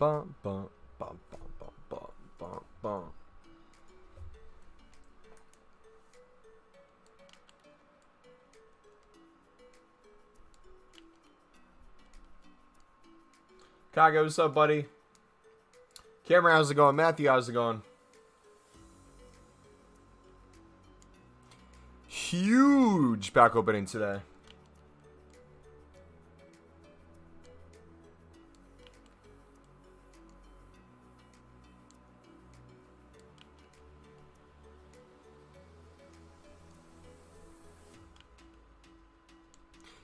bum, bum, bum, bum, bum, bum, bum, bum. Kaga, what's up, buddy? Cameron, how's it going? Matthew, how's it going? Huge pack opening today.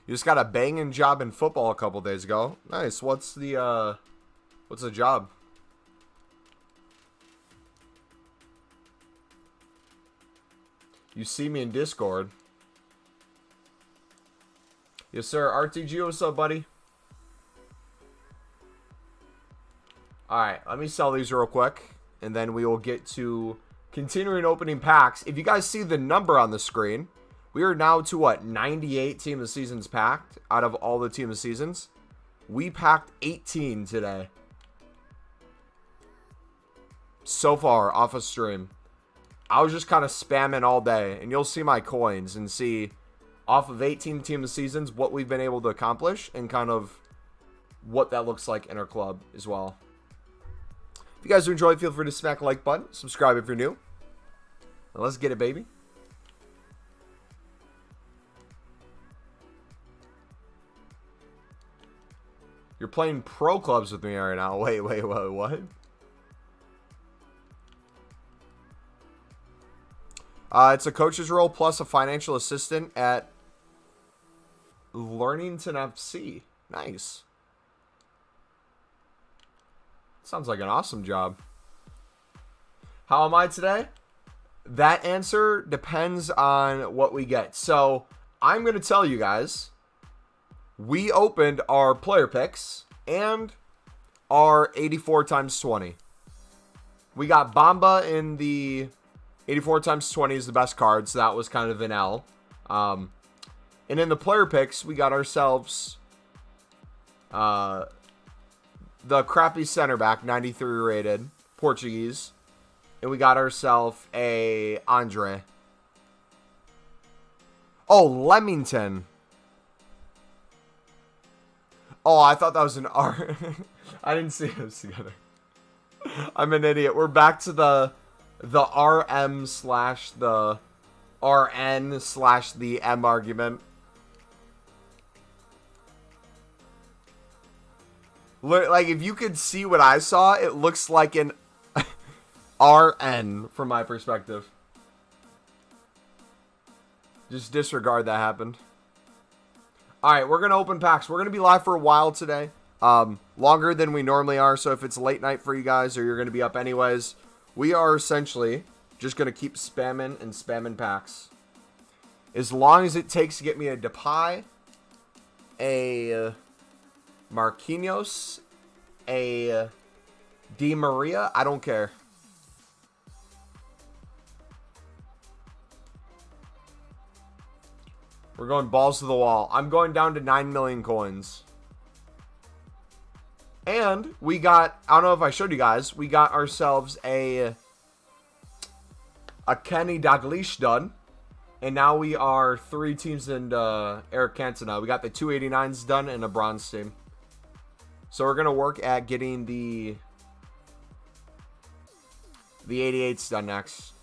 You just got a banging job in football a couple days ago. Nice. What's the job? You see me in Discord. Yes, sir. RTG, what's up, buddy? Alright, let me sell these real quick. And then we will get to continuing opening packs. If you guys see the number on the screen, we are now to what? 98 Team of the Seasons packed out of all the Team of the Seasons. We packed 18 today. So far, off of stream. I was just kind of spamming all day, and you'll see my coins and see off of 18 Team of Seasons what we've been able to accomplish and kind of what that looks like in our club as well. If you guys do enjoy, feel free to smack the like button, subscribe if you're new. Now let's get it, baby. You're playing pro clubs with me right now. Wait, what? It's a coach's role plus a financial assistant at Learnington FC. Nice. Sounds like an awesome job. How am I today? That answer depends on what we get. So, I'm going to tell you guys, we opened our player picks and our 84 times 20. We got Bamba in the 84 times 20 is the best card, so that was kind of an L. And in the player picks, we got ourselves the crappy center back, 93 rated, Portuguese. And we got ourselves a Andre. Oh, Leamington. Oh, I thought that was an R. I didn't see those together. I'm an idiot. We're back to the RM slash the RN slash the M argument. Like, if you could see what I saw, it looks like an RN from my perspective. Just disregard that happened. Alright, we're going to open packs. We're going to be live for a while today. Longer than we normally are, so if it's late night for you guys or you're going to be up anyways, we are essentially just going to keep spamming and spamming packs. As long as it takes to get me a Depay, a Marquinhos, a Di Maria, I don't care. We're going balls to the wall. I'm going down to 9 million coins. And we got, I don't know if I showed you guys, we got ourselves a Kenny Dalglish done. And now we are 3 teams in Eric Cantona. We got the 289s done and a bronze team. So we're going to work at getting the 88s done next.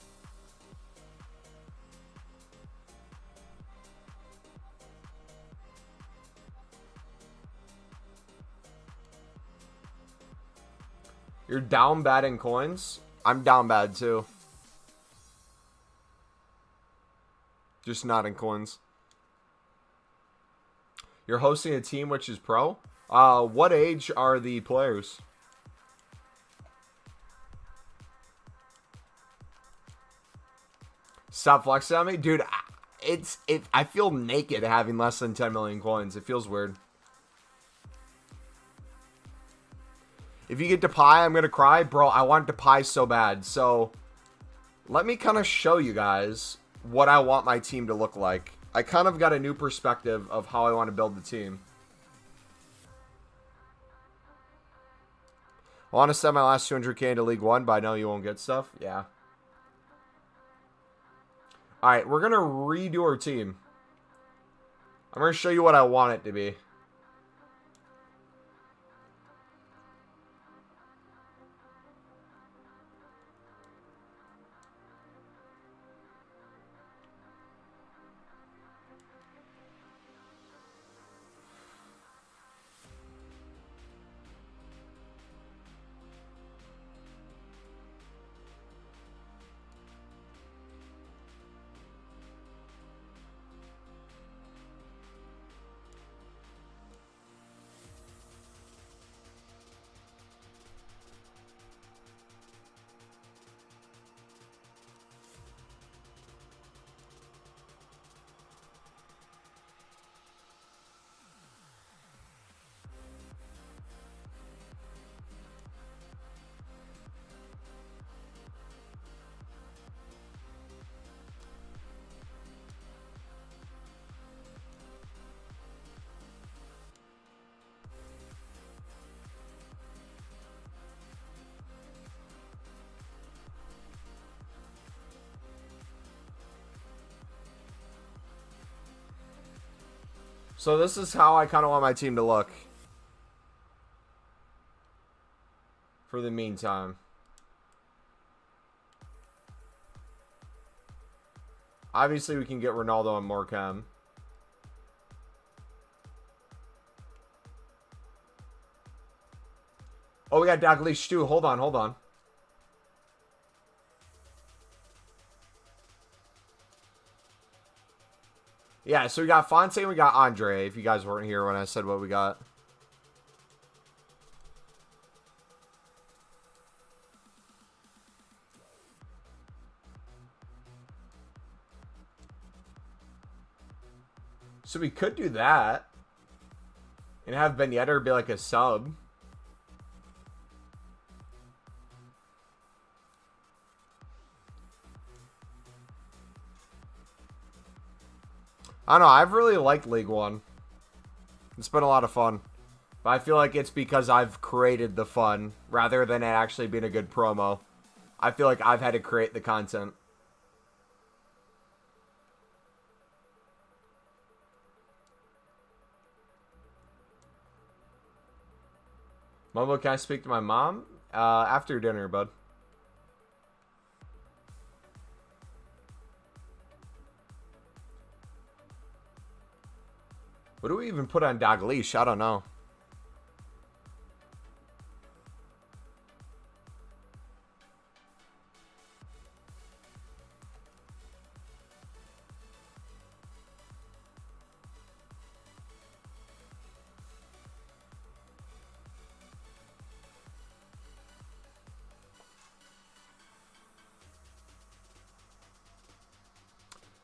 You're down bad in coins? I'm down bad too. Just not in coins. You're hosting a team which is pro? What age are the players? Stop flexing on me? Dude, I feel naked having less than 10 million coins. It feels weird. If you get Depay, I'm going to cry. Bro, I want Depay so bad. So, let me kind of show you guys what I want my team to look like. I kind of got a new perspective of how I want to build the team. I want to send my last 200k into League 1, but I know you won't get stuff. Yeah. Alright, we're going to redo our team. I'm going to show you what I want it to be. So this is how I kind of want my team to look. For the meantime. Obviously, we can get Ronaldo and Morecam. Oh, we got Dalglish too. Hold on, hold on. Yeah, so we got Fonte and we got Andre, if you guys weren't here when I said what we got. So we could do that. And have Ben Yedder be like a sub. I don't know, I've really liked League One. It's been a lot of fun. But I feel like it's because I've created the fun, rather than it actually being a good promo. I feel like I've had to create the content. Mumbo, can I speak to my mom? After dinner, bud. What do we even put on Dalglish? I don't know.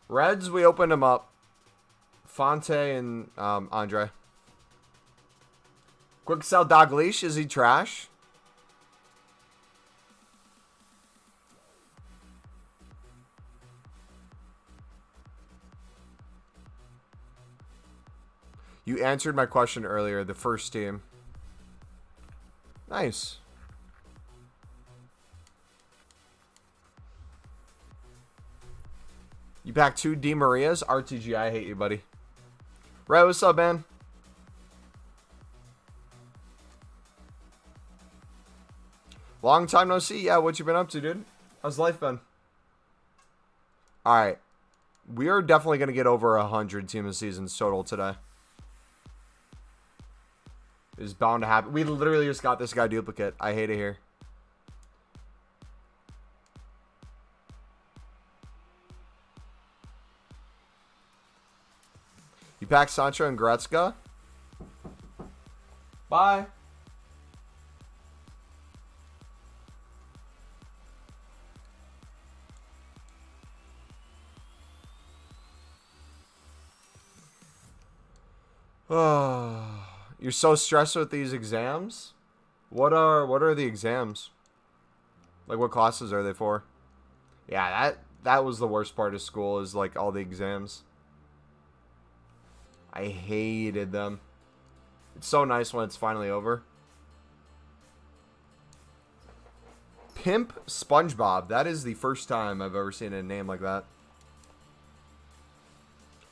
Reds, we opened them up. Fonte and Andre. Quick sell Dalglish. Is he trash? You answered my question earlier. The first team. Nice. You packed 2 Di Marias? RTG, I hate you, buddy. Right, what's up, man? Long time no see. Yeah, what you been up to, dude? How's life been? Alright. We are definitely going to get over 100 team of seasons total today. It's bound to happen. We literally just got this guy duplicate. I hate it here. You pack Sancho and Goretzka? Bye. Oh, you're so stressed with these exams? What are the exams? Like, what classes are they for? Yeah, that was the worst part of school, is like all the exams. I hated them. It's so nice when it's finally over. Pimp SpongeBob. That is the first time I've ever seen a name like that.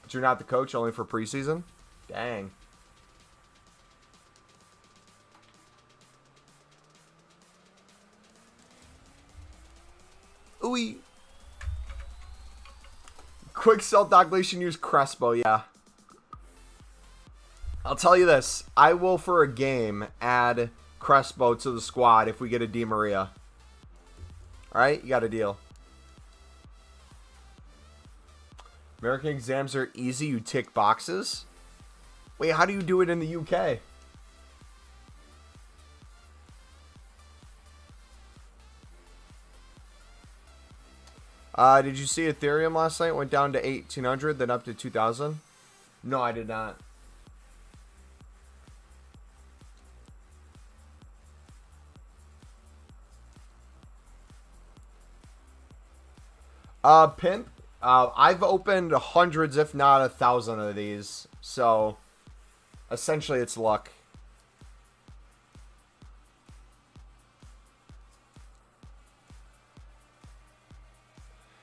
But you're not the coach, only for preseason? Dang. Ooh. Quick self-dilation, use Crespo, yeah. I'll tell you this. I will, for a game, add Crespo to the squad if we get a Di Maria. Alright, you got a deal. American exams are easy. You tick boxes. Wait, how do you do it in the UK? Did you see Ethereum last night? Went down to 1,800, then up to 2,000? No, I did not. Pimp. I've opened hundreds, if not 1,000 of these. So, essentially, it's luck.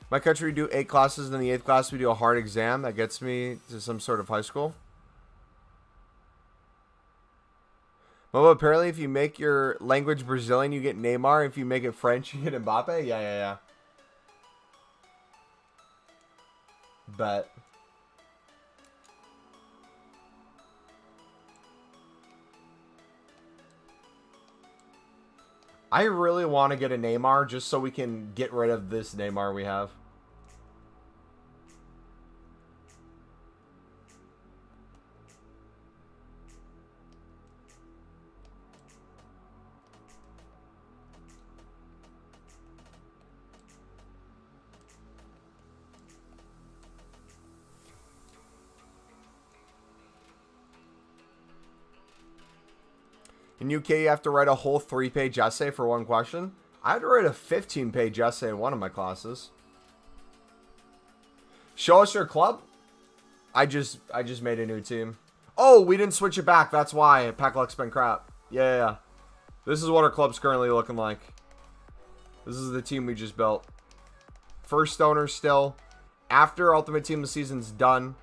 My country, we do 8 classes. In the 8th class, we do a hard exam. That gets me to some sort of high school. Well, apparently, if you make your language Brazilian, you get Neymar. If you make it French, you get Mbappe. Yeah. Bet. I really want to get a Neymar just so we can get rid of this Neymar we have. In UK, you have to write a whole 3-page essay for one question. I had to write a 15-page essay in one of my classes. Show us your club. I just made a new team. Oh, we didn't switch it back. That's why. Pack luck's been crap. Yeah. This is what our club's currently looking like. This is the team we just built. First owner still. After Ultimate Team of the season's done,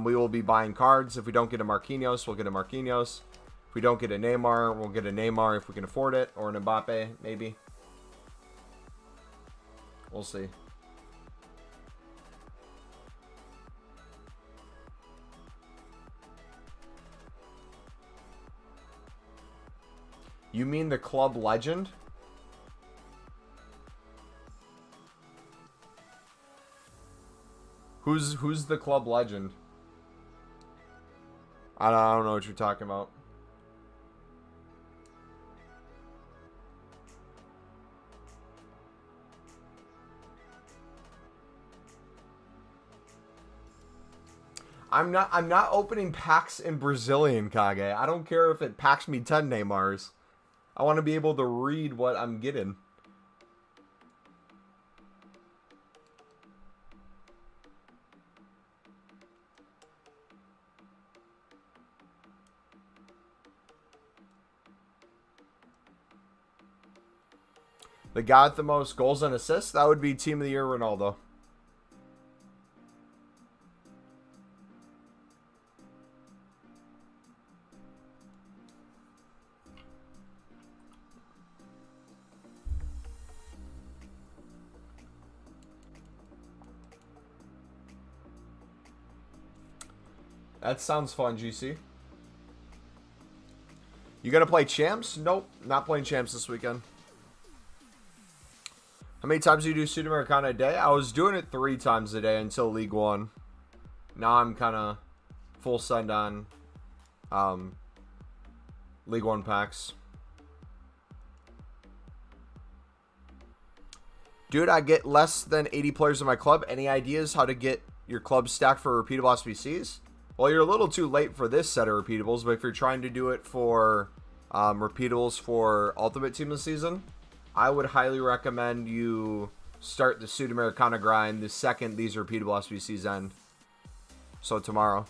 we will be buying cards. If we don't get a Marquinhos, we'll get a Marquinhos. If we don't get a Neymar, we'll get a Neymar if we can afford it. Or an Mbappe, maybe. We'll see. You mean the club legend? Who's the club legend? I don't know what you're talking about. I'm not opening packs in Brazilian, Kage. I don't care if it packs me 10 Neymars. I want to be able to read what I'm getting. The guy with the most goals and assists, that would be Team of the Year Ronaldo. That sounds fun, GC. You gonna play champs? Nope, not playing champs this weekend. How many times do you do Sudamericana a day? I was doing it 3 times a day until League 1. Now I'm kind of full send on League 1 packs. Dude, I get less than 80 players in my club. Any ideas how to get your club stacked for repeatable SBCs? Well, you're a little too late for this set of repeatables, but if you're trying to do it for repeatables for Ultimate Team of the season, I would highly recommend you start the Sudamericana grind the second these repeatable SBCs end. So tomorrow.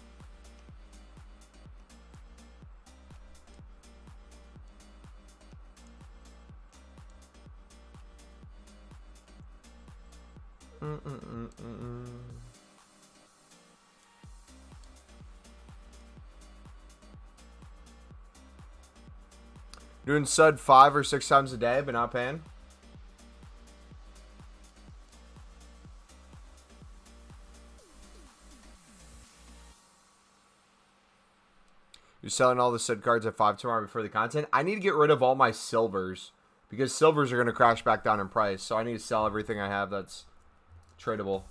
Doing sud 5 or 6 times a day, but not paying. You're selling all the sud cards at 5 tomorrow before the content. I need to get rid of all my silvers because silvers are going to crash back down in price. So I need to sell everything I have that's tradable.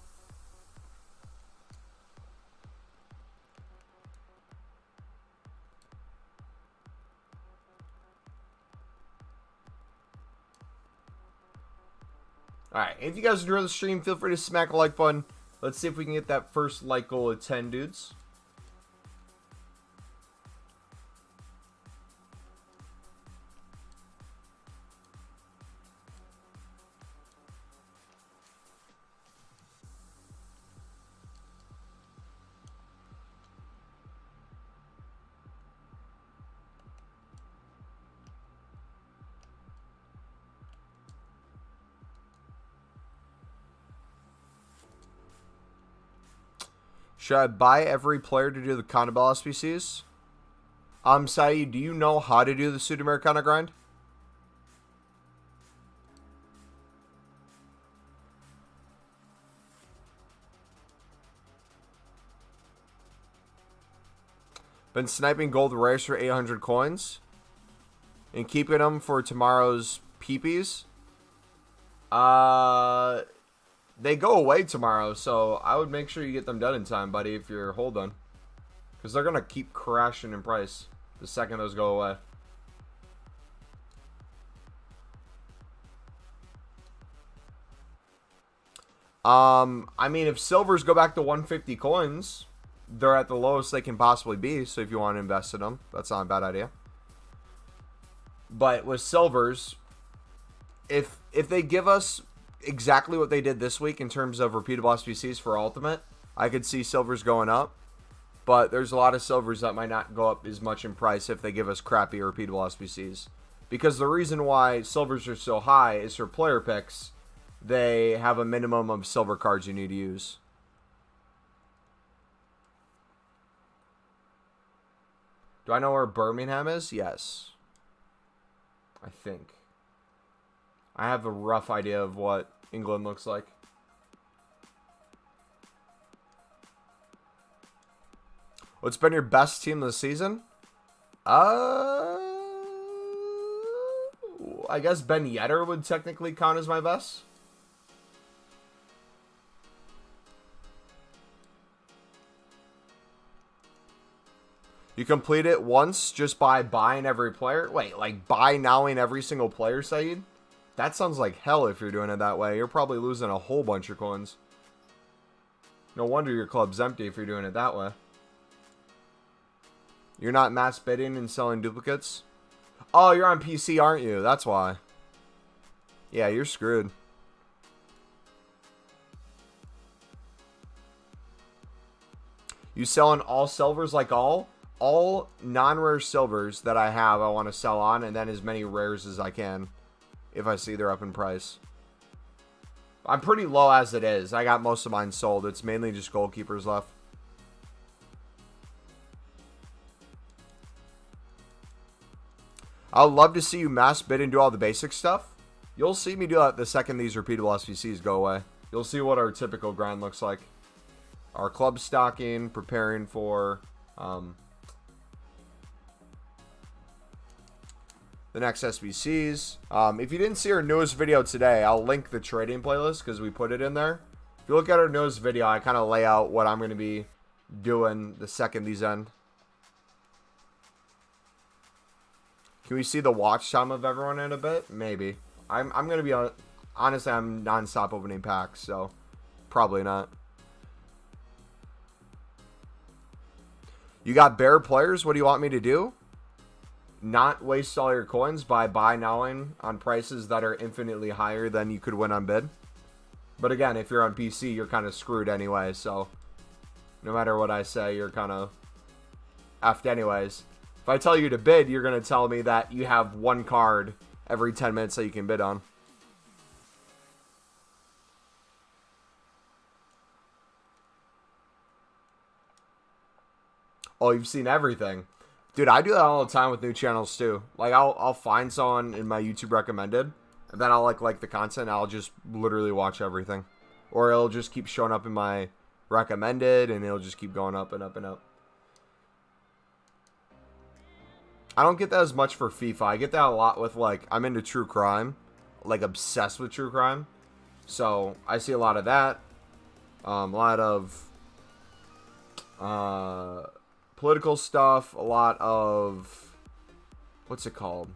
Alright, if you guys enjoy the stream, feel free to smack a like button. Let's see if we can get that first like goal of 10 dudes. Should I buy every player to do the Cannibal SBCs? Saeed, do you know how to do the Sudamericana grind? Been sniping gold rares for 800 coins. And keeping them for tomorrow's peepees. They go away tomorrow, so I would make sure you get them done in time, buddy, if you're holding. Because they're going to keep crashing in price the second those go away. I mean, if silvers go back to 150 coins, they're at the lowest they can possibly be. So if you want to invest in them, that's not a bad idea. But with silvers, if they give us exactly what they did this week in terms of repeatable SBCs for Ultimate, I could see silvers going up. But there's a lot of silvers that might not go up as much in price if they give us crappy repeatable SBCs. Because the reason why silvers are so high is for player picks, they have a minimum of silver cards you need to use. Do I know where Birmingham is? Yes. I think. I have a rough idea of what England looks like. What's been your best team this season? I guess Ben Yedder would technically count as my best. You complete it once just by buying every player? Wait, like buy nowing every single player, Saeed? That sounds like hell if you're doing it that way. You're probably losing a whole bunch of coins. No wonder your club's empty if you're doing it that way. You're not mass bidding and selling duplicates? Oh, you're on PC, aren't you? That's why. Yeah, you're screwed. You selling all silvers like all? All non-rare silvers that I have I want to sell on, and then as many rares as I can if I see they're up in price. I'm pretty low as it is. I got most of mine sold. It's mainly just goalkeepers left. I'd love to see you mass bid and do all the basic stuff. You'll see me do that the second these repeatable SVCs go away. You'll see what our typical grind looks like. Our club stocking, preparing for the next SBCs. If you didn't see our newest video today, I'll link the trading playlist because we put it in there. If you look at our newest video, I kind of lay out what I'm going to be doing the second these end. Can we see the watch time of everyone in a bit? Maybe. I'm going to be on. Honestly, I'm non-stop opening packs, so probably not. You got bear players. What do you want me to do? Not waste all your coins by buy nowing on prices that are infinitely higher than you could win on bid. But again, if you're on PC, you're kind of screwed anyway, so no matter what I say, you're kind of effed anyways. If I tell you to bid, you're going to tell me that you have one card every 10 minutes that you can bid on. Oh, you've seen everything. Dude, I do that all the time with new channels too. Like, I'll find someone in my YouTube recommended, and then I'll like the content, and I'll just literally watch everything. Or it'll just keep showing up in my recommended, and it'll just keep going up and up and up. I don't get that as much for FIFA. I get that a lot with, like, I'm into true crime. Like, obsessed with true crime. So, I see a lot of that. A lot of political stuff. A lot of... What's it called?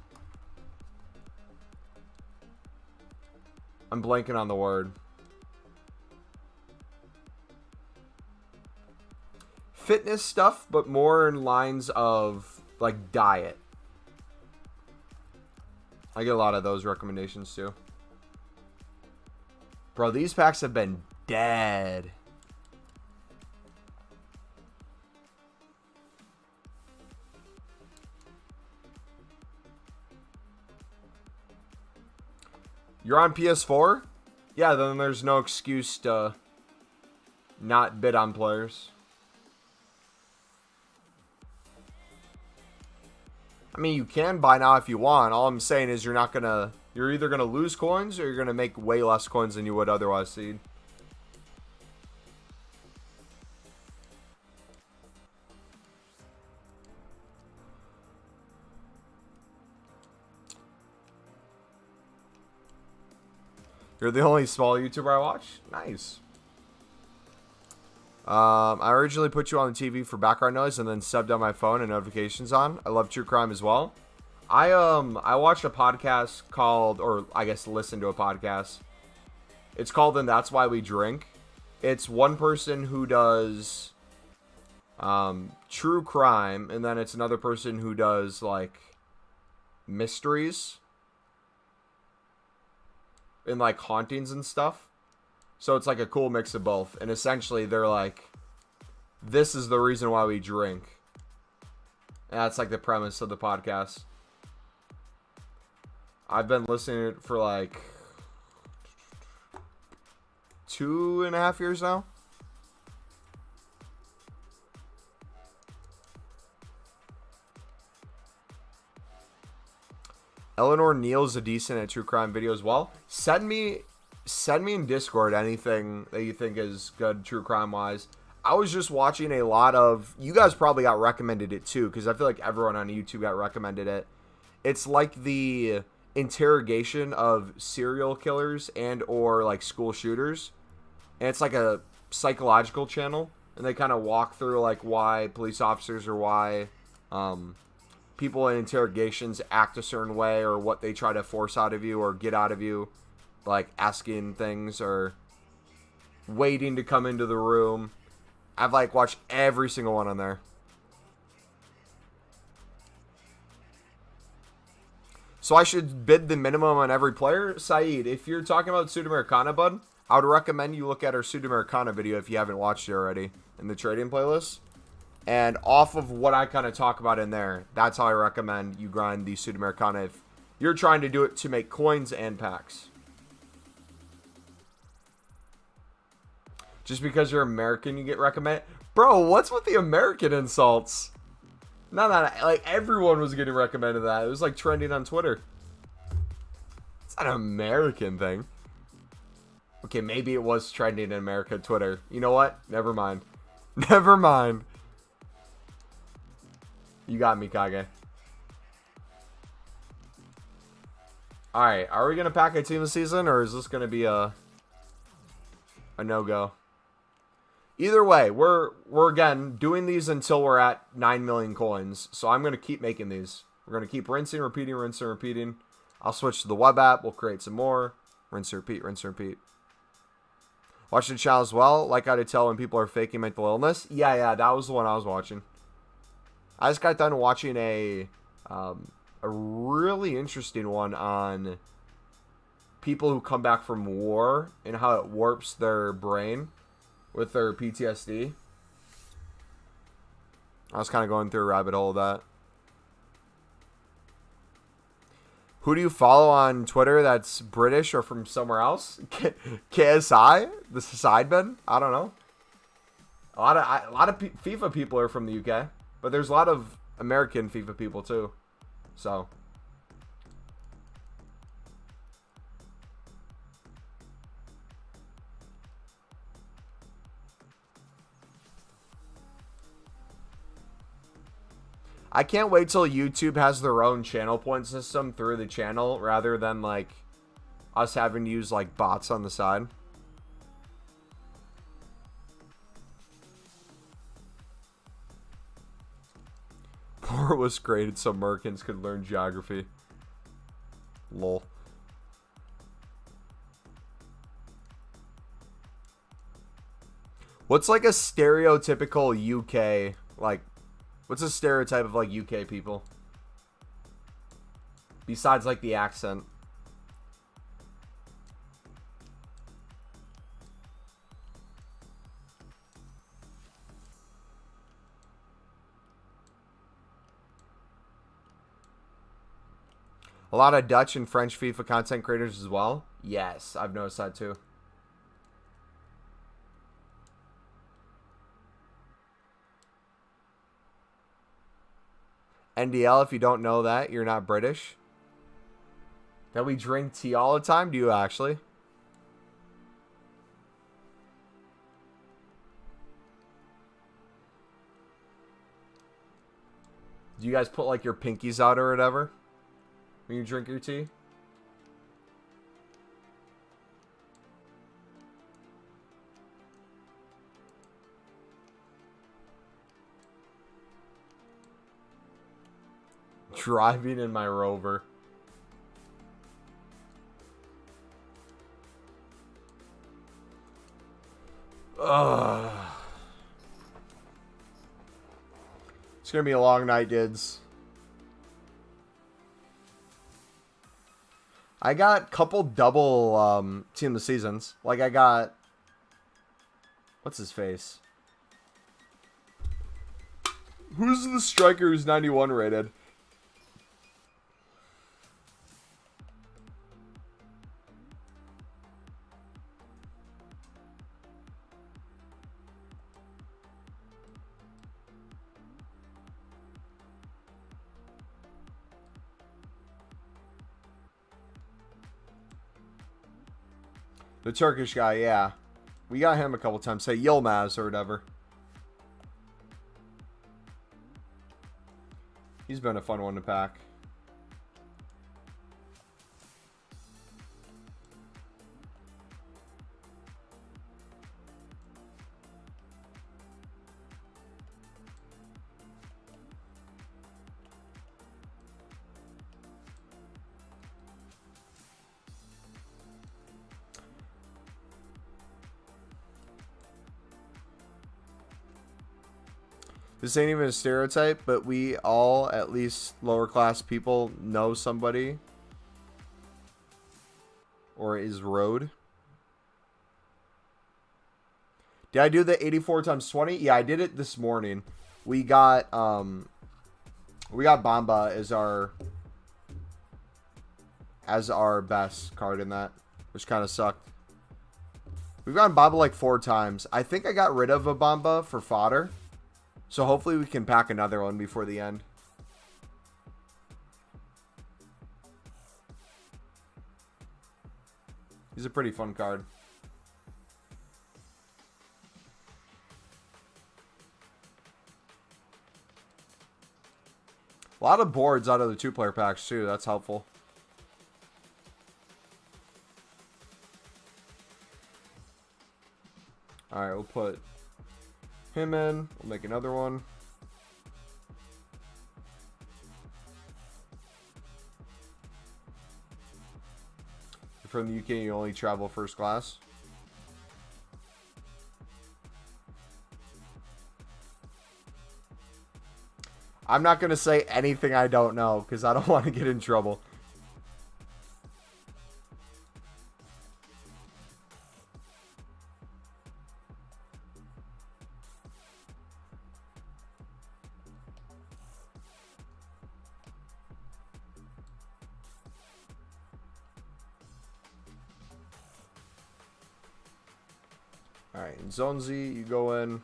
I'm blanking on the word. Fitness stuff, but more in lines of, like, diet. I get a lot of those recommendations too. Bro, these packs have been dead. You're on PS4? Yeah, then there's no excuse to not bid on players. I mean, you can buy now if you want. All I'm saying is you're either gonna lose coins or you're gonna make way less coins than you would otherwise seed. You're the only small YouTuber I watch? Nice. I originally put you on the TV for background noise and then subbed on my phone and notifications on. I love true crime as well. I watched a podcast called, or I guess listened to a podcast. It's called And That's Why We Drink. It's one person who does true crime, and then it's another person who does, like, mysteries and, like, hauntings and stuff. So it's like a cool mix of both. And essentially they're like, this is the reason why we drink. And that's like the premise of the podcast. I've been listening to it for like 2.5 years now. Eleanor Neal's a decent at true crime video as well. Send me in Discord anything that you think is good true crime wise. I was just watching a lot of, you guys probably got recommended it too, because I feel like everyone on YouTube got recommended it. It's like the interrogation of serial killers and or like school shooters, and it's like a psychological channel, and they kind of walk through like why police officers or why people in interrogations act a certain way, or what they try to force out of you or get out of you, like asking things or waiting to come into the room. I've like watched every single one on there. So I should bid the minimum on every player? Saeed, if you're talking about Sudamericana, bud, I would recommend you look at our Sudamericana video if you haven't watched it already in the trading playlist. And off of what I kind of talk about in there, that's how I recommend you grind the Sudamericana if you're trying to do it to make coins and packs. Just because you're American, you get recommended? Bro, what's with the American insults? No, like, everyone was getting recommended that. It was, like, trending on Twitter. It's not an American thing. Okay, maybe it was trending in America Twitter. You know what? Never mind. Never mind. You got me, Kage. Alright, are we going to pack a team this season, or is this going to be a no-go? Either way, we're again doing these until we're at 9 million coins. So I'm going to keep making these. We're going to keep rinsing, repeating, rinsing, repeating. I'll switch to the web app. We'll create some more. Rinse, repeat, rinse, repeat. Watch the channel as well. Like how to tell when people are faking mental illness. Yeah, that was the one I was watching. I just got done watching a really interesting one on people who come back from war and how it warps their brain with their PTSD. I was kind of going through a rabbit hole of that. Who do you follow on Twitter that's British or from somewhere else? KSI? The Sidemen? I don't know. A lot of FIFA people are from the UK. But there's a lot of American FIFA people too. So. I can't wait till YouTube has their own channel point system through the channel rather than like us having to use like bots on the side. Poor was created so Americans could learn geography. Lol. What's like a stereotypical UK, like, what's a stereotype of like UK people? Besides like the accent. A lot of Dutch and French FIFA content creators as well. Yes, I've noticed that too. NDL, if you don't know that, you're not British. That we drink tea all the time? Do you actually? Do you guys put like your pinkies out or whatever when you drink your tea? Driving in my Rover. Ugh. It's gonna be a long night, dudes. I got a couple double team of the seasons. Like I got, what's his face? Who's the striker who's 91 rated? The Turkish guy, yeah. We got him a couple times. Say Yilmaz or whatever. He's been a fun one to pack. This ain't even a stereotype, but we all, at least lower class people, know somebody or is road. Did I do the 84 times 20? Yeah, I did it this morning. We got Bamba as our best card in that, which kind of sucked. We've gotten Bamba like 4 times. I think I got rid of a Bamba for fodder. So hopefully we can pack another one before the end. He's a pretty fun card. A lot of boards out of the 2-player packs too. That's helpful. Alright, we'll put him in. We'll make another one. If you're from the UK, you only travel first class. I'm not going to say anything I don't know because I don't want to get in trouble. Alright, in Zone Z, you go in.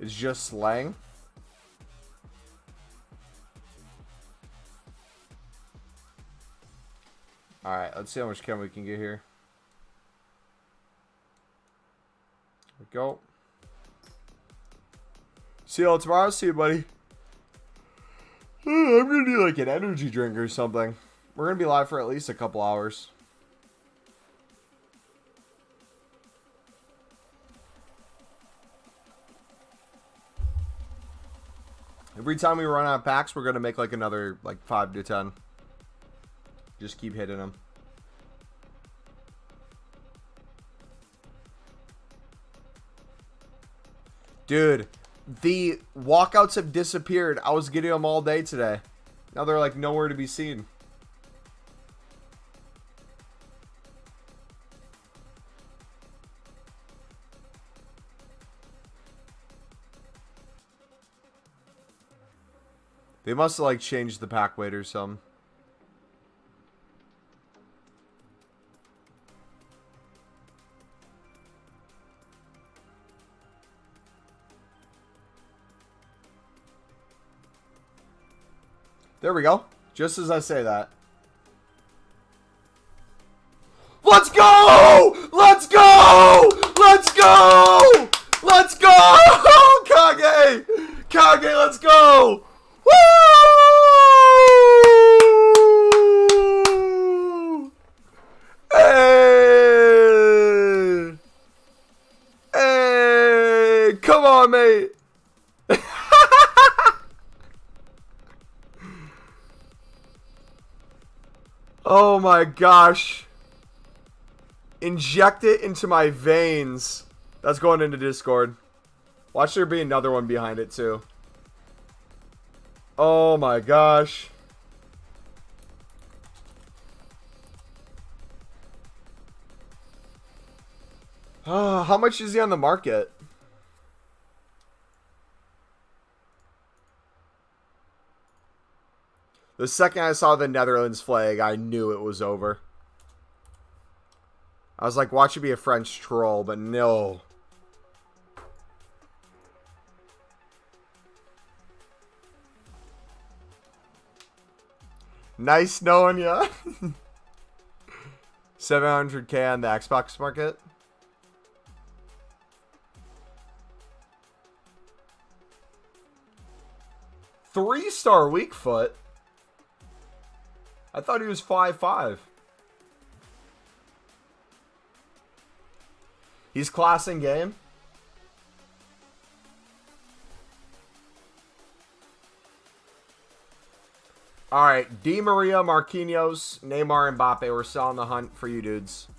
It's just slang. Alright, let's see how much chem we can get here. There we go. See you all tomorrow. See you, buddy. I'm gonna do like an energy drink or something. We're gonna be live for at least a couple hours. Every time we run out of packs, we're gonna make like another like 5 to 10. Just keep hitting them. Dude, the walkouts have disappeared. I was getting them all day today. Now they're like nowhere to be seen. They must have like changed the pack weight or something. There we go. Just as I say that. Let's go! Let's go! Let's go! Let's go! Kage! Kage, let's go! Woo! Hey! Hey! Come on, mate! Oh my gosh. Inject it into my veins. That's going into Discord. Watch there be another one behind it too. Oh my gosh. How much is he on the market? The second I saw the Netherlands flag, I knew it was over. I was like, watch it be a French troll, but no. Nice knowing ya. 700k on the Xbox market. Three-star weak foot. I thought he was 5'5". He's class in game. Alright, Di Maria, Marquinhos, Neymar, and Mbappe. We're still on the hunt for you dudes.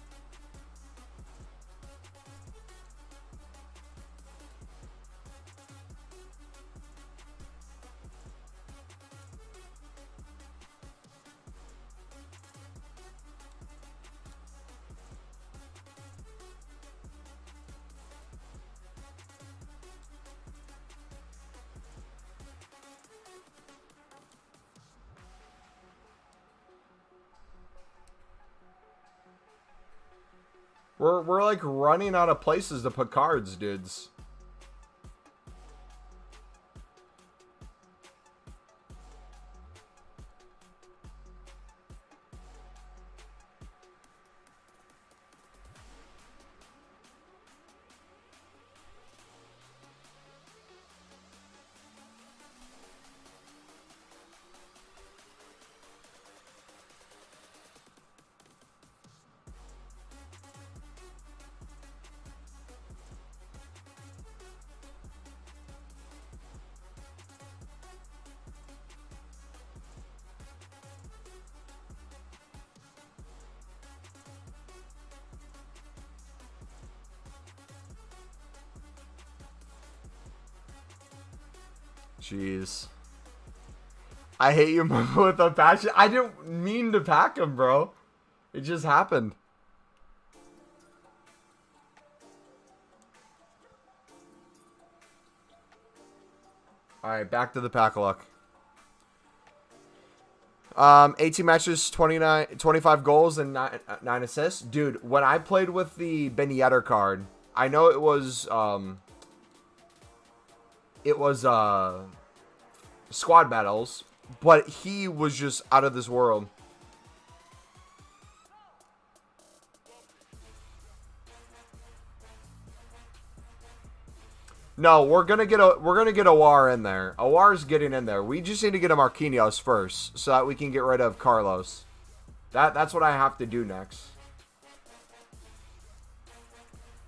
We're like running out of places to put cards, dudes. Jeez. I hate you with a passion. I didn't mean to pack him, bro. It just happened. Alright, back to the pack-a-luck. 18 matches, 25 goals, and 9 assists. Dude, when I played with the Ben Yedder card, I know it was... it was squad battles, but he was just out of this world. No, we're gonna get Awar in there. Awar's getting in there. We just need to get a Marquinhos first, so that we can get rid of Carlos. That's what I have to do next.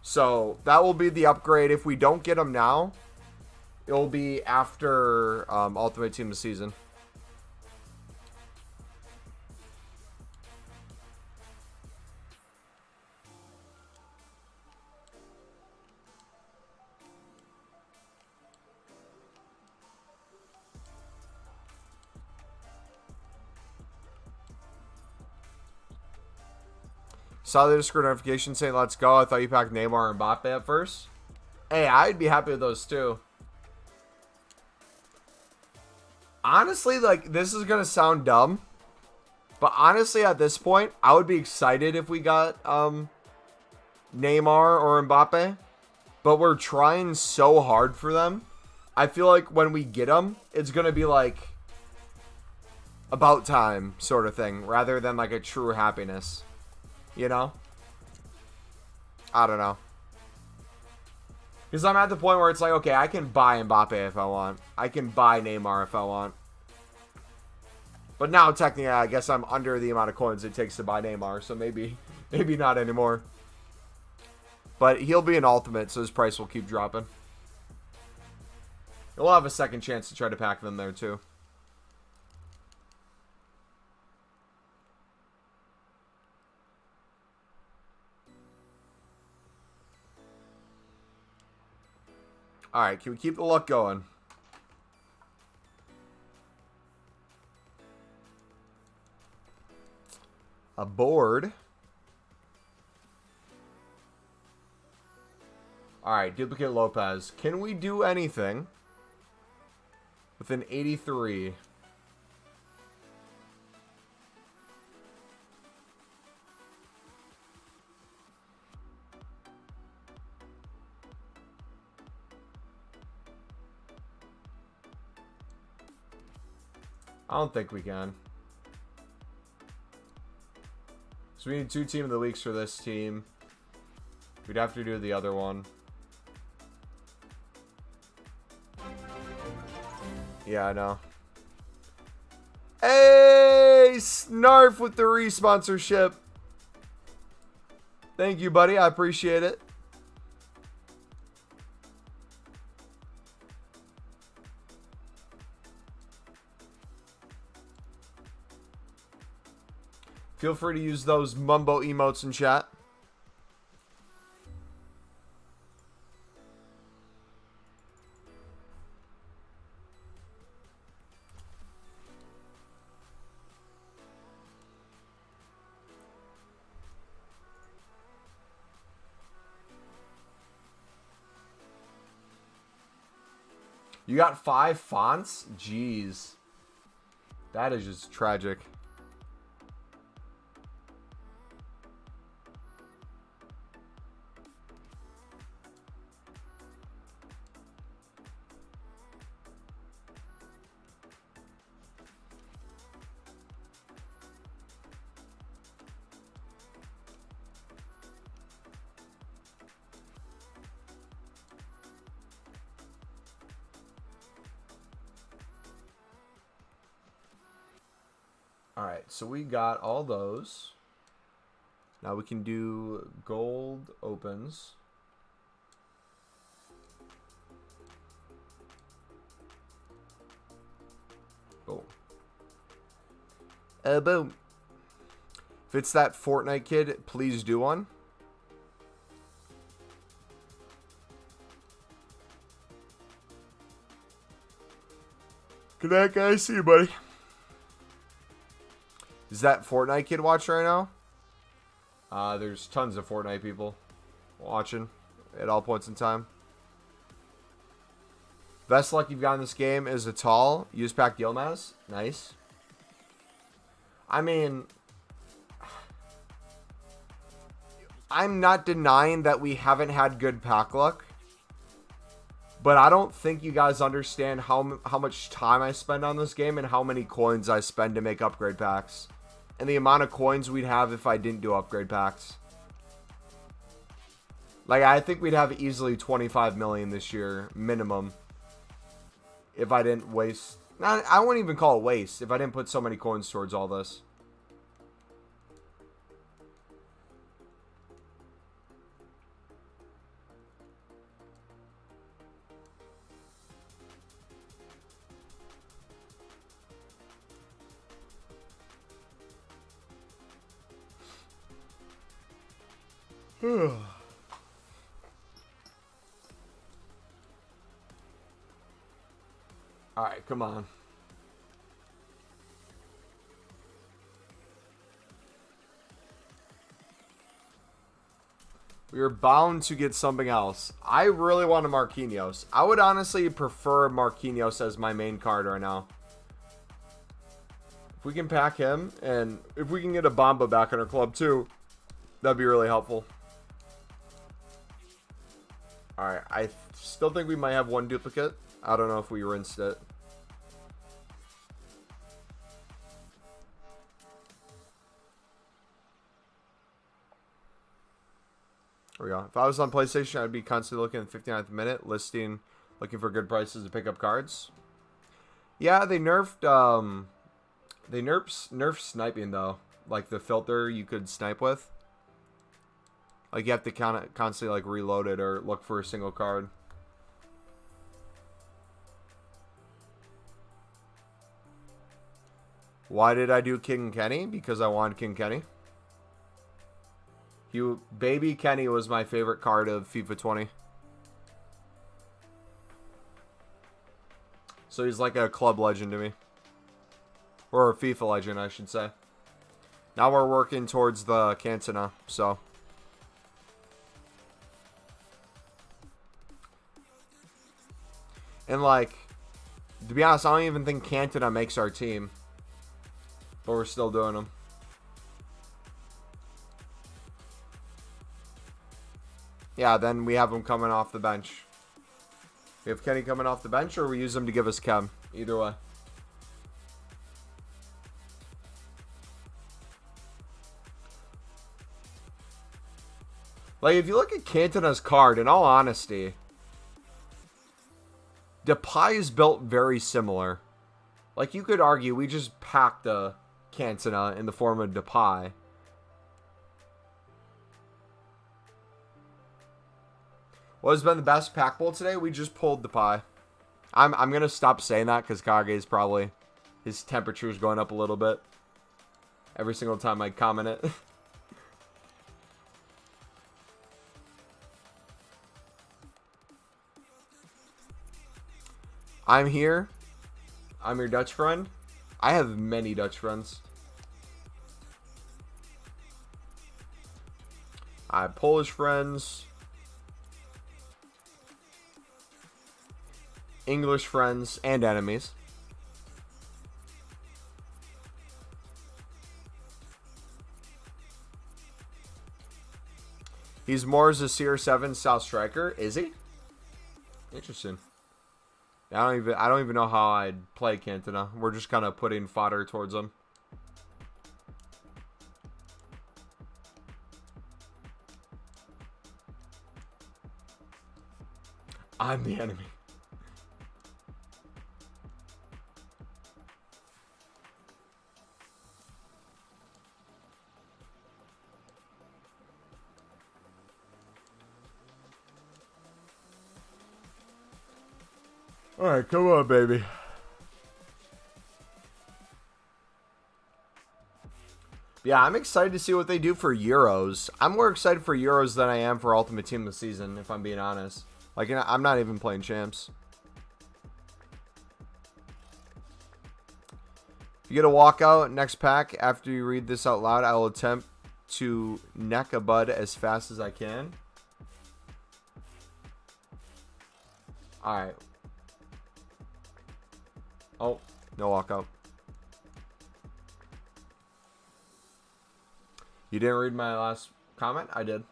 So that will be the upgrade. If we don't get him now, it will be after Ultimate Team of the Season. Saw the Discord notification saying let's go. I thought you packed Neymar and Mbappe at first. Hey, I'd be happy with those too. Honestly, like, this is going to sound dumb. But honestly, at this point, I would be excited if we got Neymar or Mbappe. But we're trying so hard for them. I feel like when we get them, it's going to be like about time sort of thing. Rather than like a true happiness. You know? I don't know. Because I'm at the point where it's like, okay, I can buy Mbappe if I want. I can buy Neymar if I want. But now, technically, I guess I'm under the amount of coins it takes to buy Neymar. So maybe not anymore. But he'll be an ultimate, so his price will keep dropping. He'll have a second chance to try to pack them there, too. Alright, can we keep the luck going? A board. Alright, duplicate Lopez. Can we do anything with an 83? I don't think we can. So we need 2 Team of the Weeks for this team. We'd have to do the other one. Yeah, I know. Hey, Snarf with the re-sponsorship. Thank you, buddy. I appreciate it. Feel free to use those Mumbo emotes in chat. You got 5 fonts? Jeez. That is just tragic. Alright, so we got all those. Now we can do gold opens. Boom. Boom. If it's that Fortnite kid, please do one. Good night, guys. See you, buddy. Is that Fortnite kid watching right now? There's tons of Fortnite people watching at all points in time. Best luck you've got in this game is a tall. Use pack Yilmaz. Nice. I mean, I'm not denying that we haven't had good pack luck. But I don't think you guys understand how much time I spend on this game and how many coins I spend to make upgrade packs. And the amount of coins we'd have if I didn't do upgrade packs. Like, I think we'd have easily 25 million this year, minimum. If I didn't waste... I wouldn't even call it waste if I didn't put so many coins towards all this. Alright, come on. We are bound to get something else. I really want a Marquinhos. I would honestly prefer Marquinhos as my main card right now. If we can pack him, and if we can get a Bamba back in our club too, that'd be really helpful. Alright, I still think we might have one duplicate. I don't know if we rinsed it. There we go. If I was on PlayStation, I'd be constantly looking at the 59th minute, listing, looking for good prices to pick up cards. Yeah, they nerfed sniping though. Like the filter you could snipe with. Like you have to constantly like reload it or look for a single card. Why did I do King Kenny? Because I wanted King Kenny. Baby Kenny was my favorite card of FIFA 20. So he's like a club legend to me. Or a FIFA legend, I should say. Now we're working towards the Cantona, so. And like, to be honest, I don't even think Cantona makes our team. But we're still doing them. Yeah, then we have him coming off the bench. We have Kenny coming off the bench, or we use him to give us chem. Either way. Like, if you look at Cantona's card, in all honesty, Depay is built very similar. Like, you could argue we just packed a Cantona in the form of Depay. What has been the best pack pull today? We just pulled Depay. I'm going to stop saying that because Kage's probably... his temperature is going up a little bit. Every single time I comment it. I'm here. I'm your Dutch friend. I have many Dutch friends. I have Polish friends. English friends and enemies. He's more as a CR7 South striker, is he? Interesting. I don't even know how I'd play Cantona. We're just kind of putting fodder towards him. I'm the enemy. Alright, come on, baby. Yeah, I'm excited to see what they do for Euros. I'm more excited for Euros than I am for Ultimate Team this season, if I'm being honest. Like, I'm not even playing Champs. If you get a walkout next pack after you read this out loud, I will attempt to neck a bud as fast as I can. Alright. Oh, no walkout. You didn't read my last comment? I did.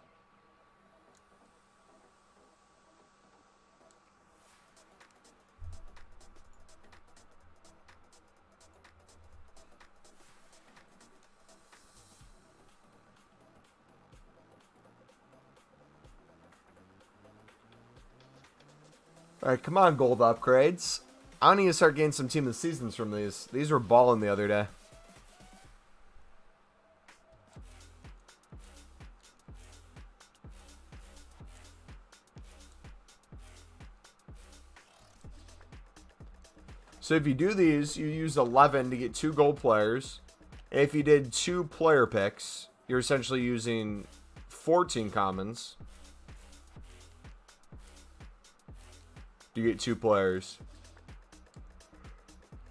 Alright, come on, gold upgrades. I need to start getting some team of the seasons from these. These were balling the other day. So if you do these, you use 11 to get 2 gold players. If you did 2 player picks, you're essentially using 14 commons to get 2 players.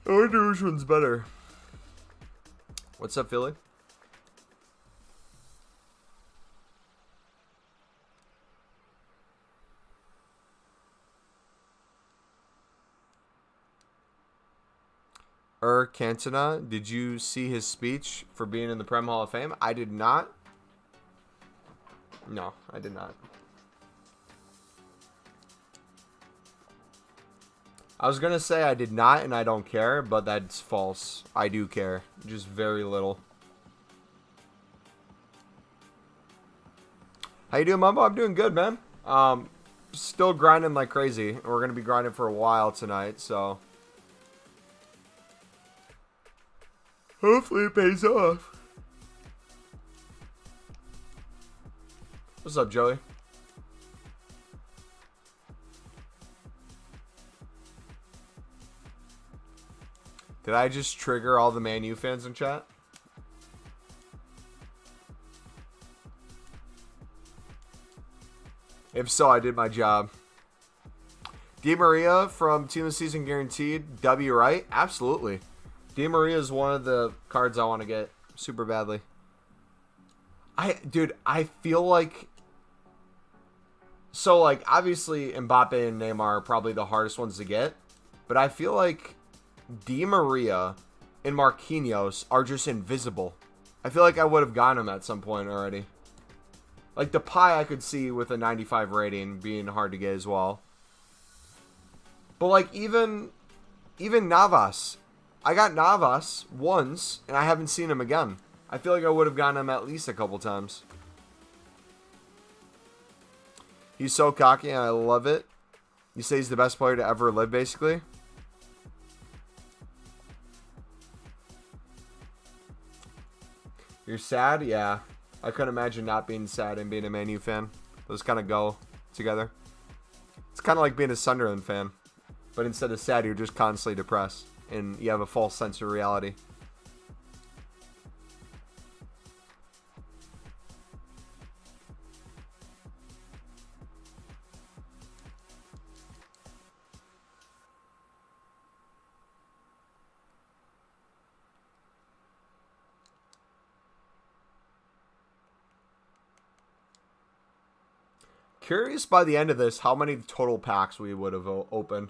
I wonder which one's better. What's up, Philly? Cantona, did you see his speech for being in the Prem Hall of Fame? I did not. No, I did not. I was going to say I did not and I don't care, but that's false. I do care. Just very little. How you doing, Mumbo? I'm doing good, man. Still grinding like crazy. We're going to be grinding for a while tonight, so... hopefully it pays off. What's up, Joey? Did I just trigger all the Man U fans in chat? If so, I did my job. Di Maria from Team of the Season Guaranteed. W, right? Absolutely. Di Maria is one of the cards I want to get super badly. Dude, I feel like... So, like, obviously, Mbappe and Neymar are probably the hardest ones to get. But I feel like Di Maria and Marquinhos are just invisible. I feel like I would have gotten them at some point already. Like, the Pi I could see with a 95 rating being hard to get as well. But, like, even Navas... I got Navas once, and I haven't seen him again. I feel like I would have gotten him at least a couple times. He's so cocky, and I love it. You say he's the best player to ever live, basically. You're sad? Yeah. I couldn't imagine not being sad and being a Man U fan. Those kind of go together. It's kind of like being a Sunderland fan. But instead of sad, you're just constantly depressed. And you have a false sense of reality. Curious by the end of this how many total packs we would have opened.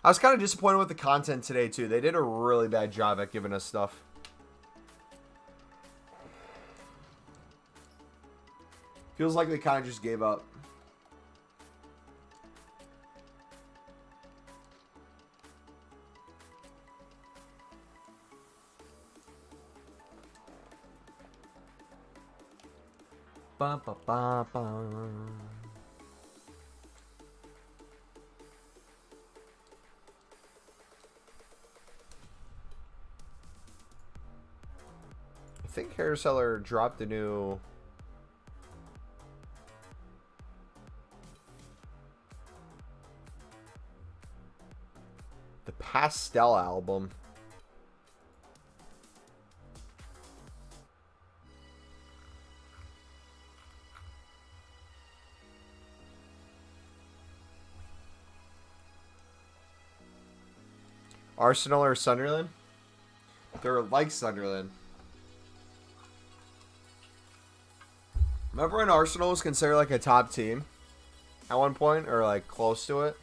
I was kind of disappointed with the content today, too. They did a really bad job at giving us stuff. Feels like they kind of just gave up. Ba, ba, ba, ba. I think Carouseller dropped a new... The Pastel album. Arsenal or Sunderland? They're like Sunderland. Remember when Arsenal was considered like a top team at one point, or like close to it?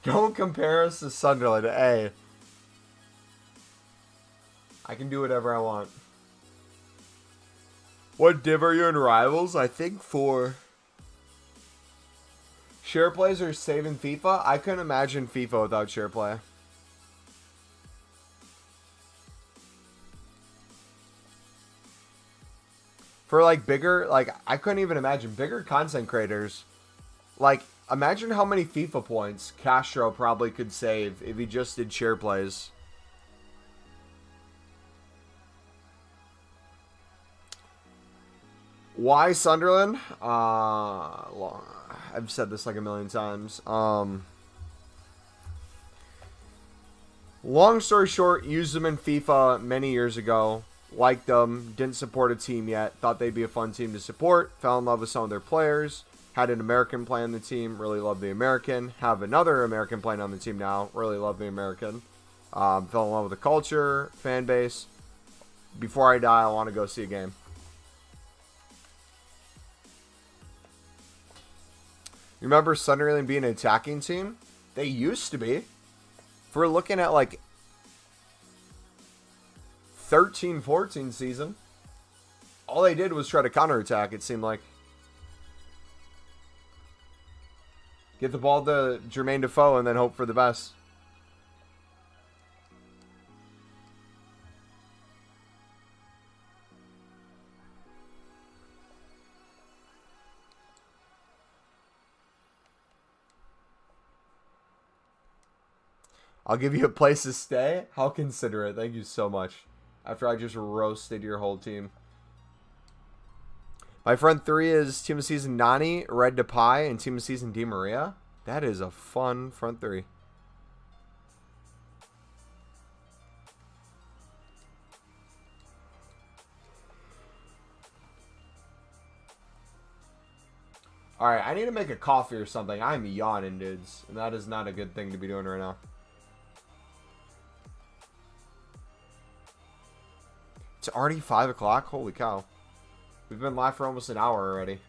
Don't compare us to Sunderland. Hey, I can do whatever I want. What div are you in Rivals? I think 4. Share plays are saving FIFA? I couldn't imagine FIFA without share play. For like bigger, like I couldn't even imagine bigger content creators. Like imagine how many FIFA points Castro probably could save if he just did share plays. Why Sunderland? I've said this like a million times. Long story short, used them in FIFA many years ago. Liked them. Didn't support a team yet. Thought they'd be a fun team to support. Fell in love with some of their players. Had an American play on the team. Really love the American. Have another American playing on the team now. Really love the American. Fell in love with the culture, fan base. Before I die, I want to go see a game. You remember Sunderland being an attacking team? They used to be. If we're looking at like 13-14 season, all they did was try to counterattack, it seemed like. Get the ball to Jermaine Defoe and then hope for the best. I'll give you a place to stay. How considerate. Thank you so much. After I just roasted your whole team. My front three is Team of Season Nani, Red Depay, and Team of Season Di Maria. That is a fun front three. Alright, I need to make a coffee or something. I'm yawning, dudes. And that is not a good thing to be doing right now. It's already 5 o'clock? Holy cow. We've been live for almost an hour already.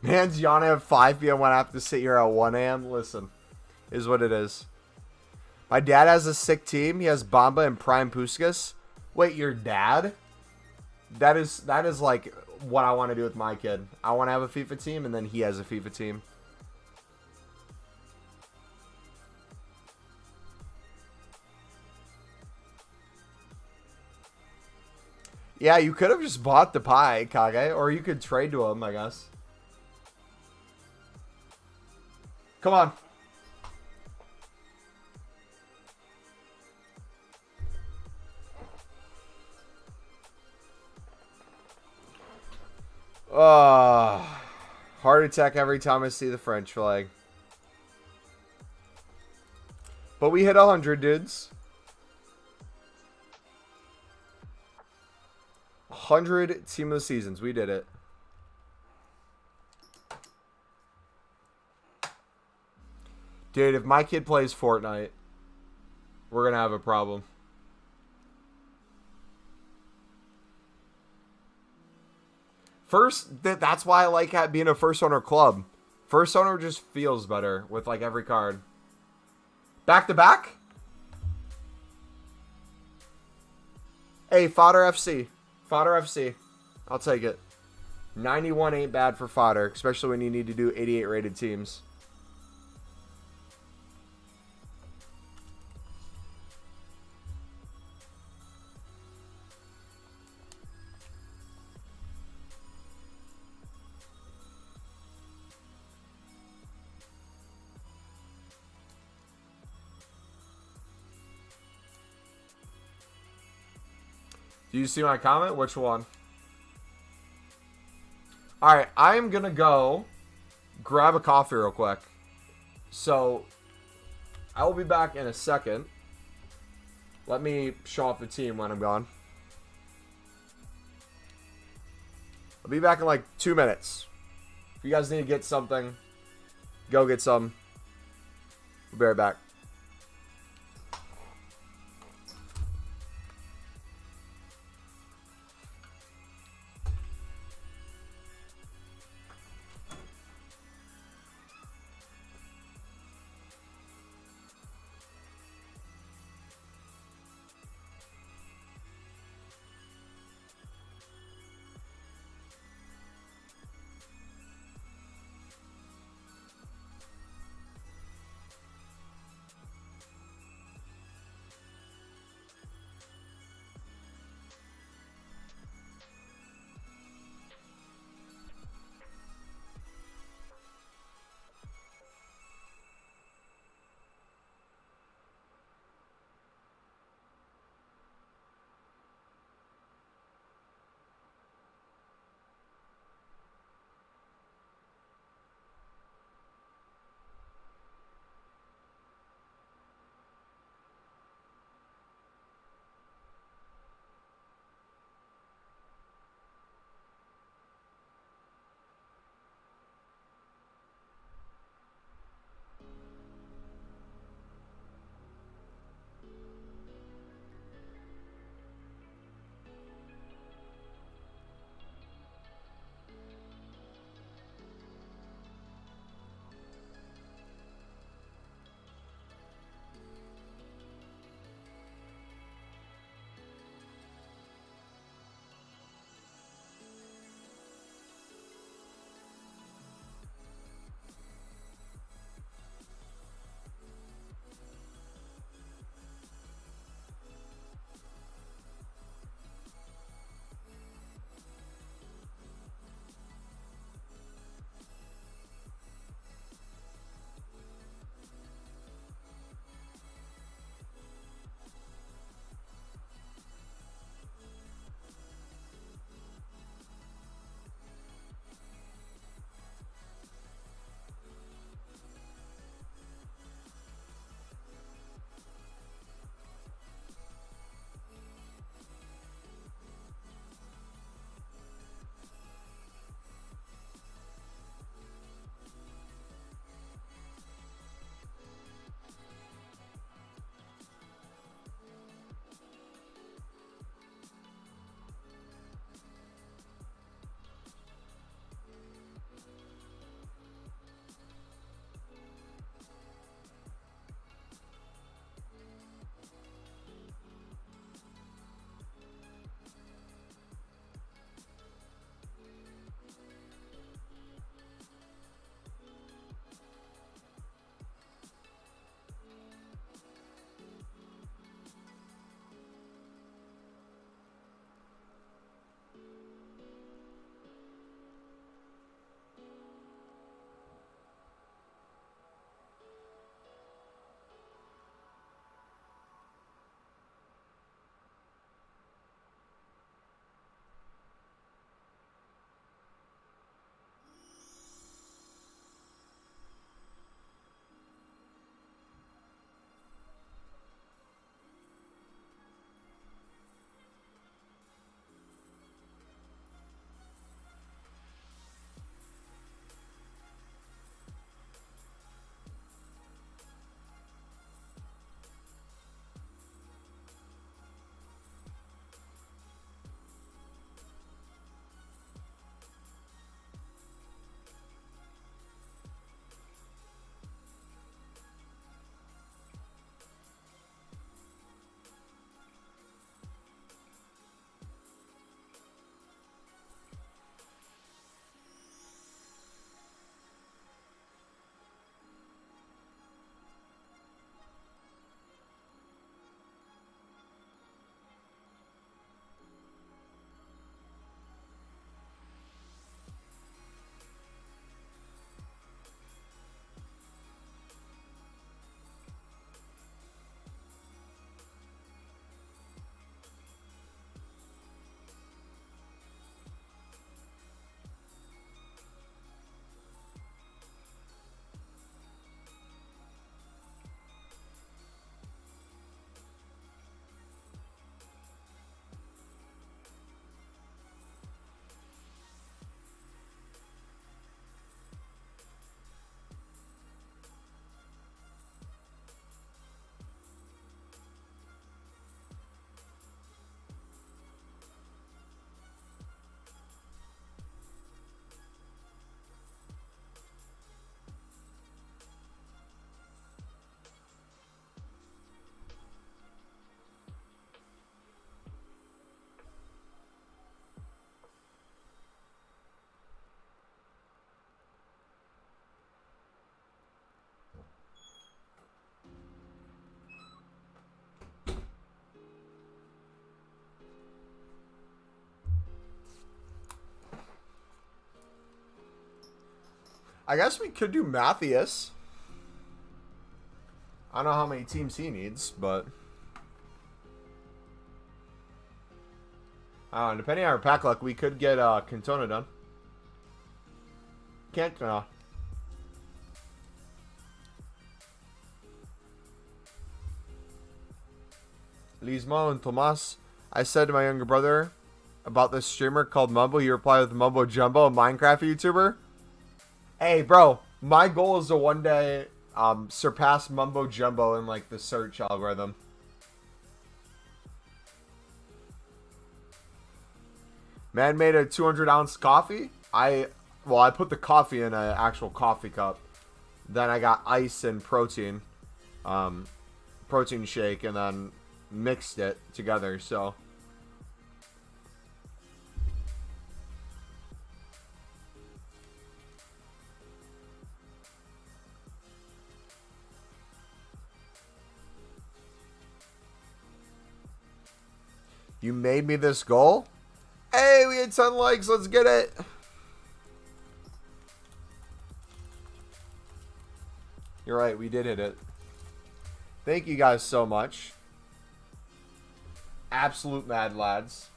Man's yawning at 5 p.m. when I have to sit here at 1 a.m. Listen, is what it is. My dad has a sick team. He has Bamba and Prime Puskas. Wait, your dad? That is like what I want to do with my kid. I want to have a FIFA team, and then he has a FIFA team. Yeah, you could have just bought the pie, Kage, or you could trade to him, I guess. Come on. Heart attack every time I see the French flag. But we hit 100, dudes. 100 team of the seasons. We did it. Dude, if my kid plays Fortnite, we're going to have a problem. First, that's why I like being a first owner club. First owner just feels better with like every card. Back to back? Hey, Fodder FC. Fodder FC. I'll take it. 91 ain't bad for Fodder, especially when you need to do 88 rated teams. Do you see my comment? Which one? Alright, I'm going to go grab a coffee real quick. So, I will be back in a second. Let me show off the team when I'm gone. I'll be back in like 2 minutes. If you guys need to get something, go get some. We'll be right back. I guess we could do Matthias. I don't know how many teams he needs, but depending on our pack luck, we could get Cantona done. Cantona. Lismo and Tomas. I said to my younger brother about this streamer called Mumbo. He replied with Mumbo Jumbo, a Minecraft YouTuber. Hey, bro, my goal is to one day surpass Mumbo Jumbo in like the search algorithm. Man made a 200-ounce coffee. I put the coffee in an actual coffee cup. Then I got ice and protein shake, and then mixed it together. So you made me this goal? Hey, we had 10 likes. Let's get it. You're right. We did hit it. Thank you guys so much. Absolute mad lads.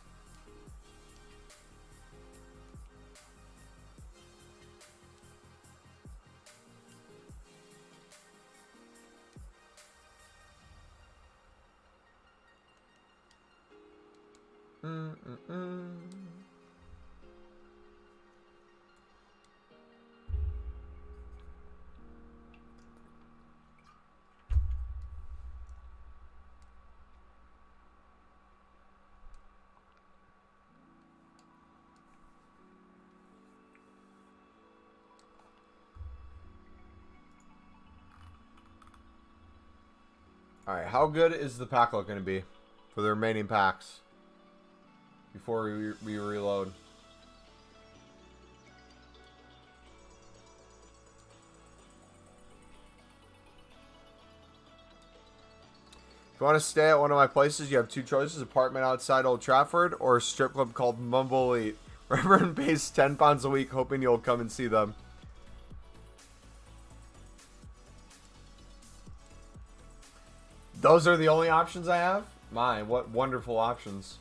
Alright, how good is the pack look going to be for the remaining packs before we reload? If you want to stay at one of my places, you have two choices: apartment outside Old Trafford or a strip club called MumboElite. Reverend pays £10 a week, hoping you'll come and see them. Those are the only options I have? My, what wonderful options.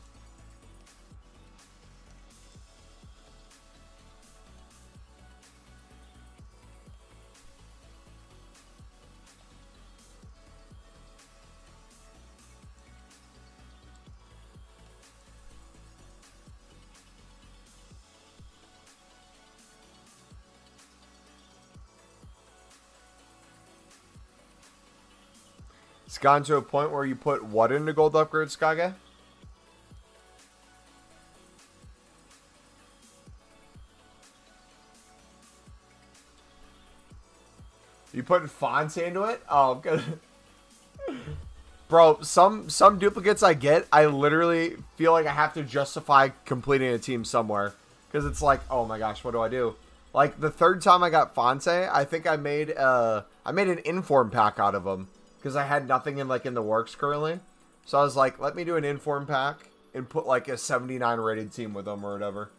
It's gotten to a point where you put what into gold upgrade, Skage? You putting Fonte into it? Oh, good. Bro, some duplicates I get, I literally feel like I have to justify completing a team somewhere. Because it's like, oh my gosh, what do I do? Like, the third time I got Fonte, I think I made an inform pack out of him. Because I had nothing in the works currently. So I was like, let me do an inform pack and put like a 79 rated team with them or whatever.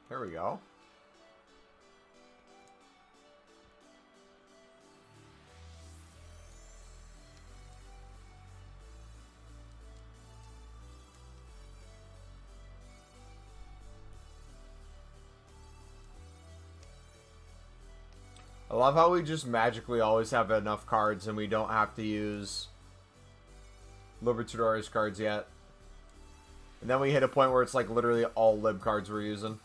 There we go. I love how we just magically always have enough cards and we don't have to use Libertadores cards yet. And then we hit a point where it's like literally all Lib cards we're using.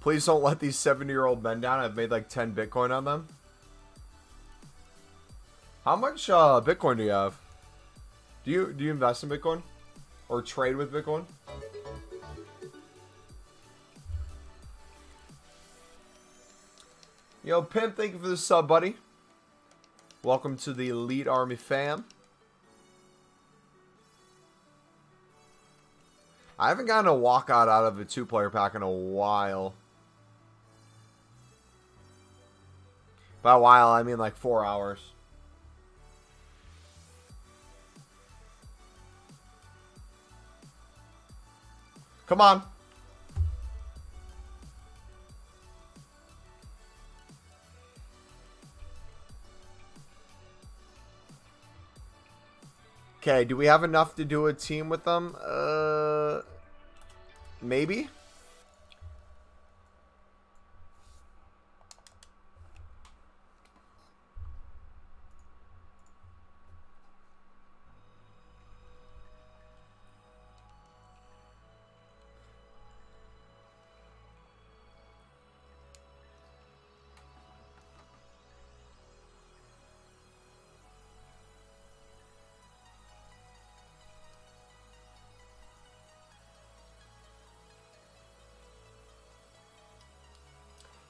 Please don't let these 70-year-old men down. I've made like 10 Bitcoin on them. How much Bitcoin do you have? Do you invest in Bitcoin? Or trade with Bitcoin? Yo, Pimp, thank you for the sub, buddy. Welcome to the Elite Army fam. I haven't gotten a walkout out of a 2-player pack in a while. By a while, I mean like 4 hours. Come on. Okay, do we have enough to do a team with them? Maybe?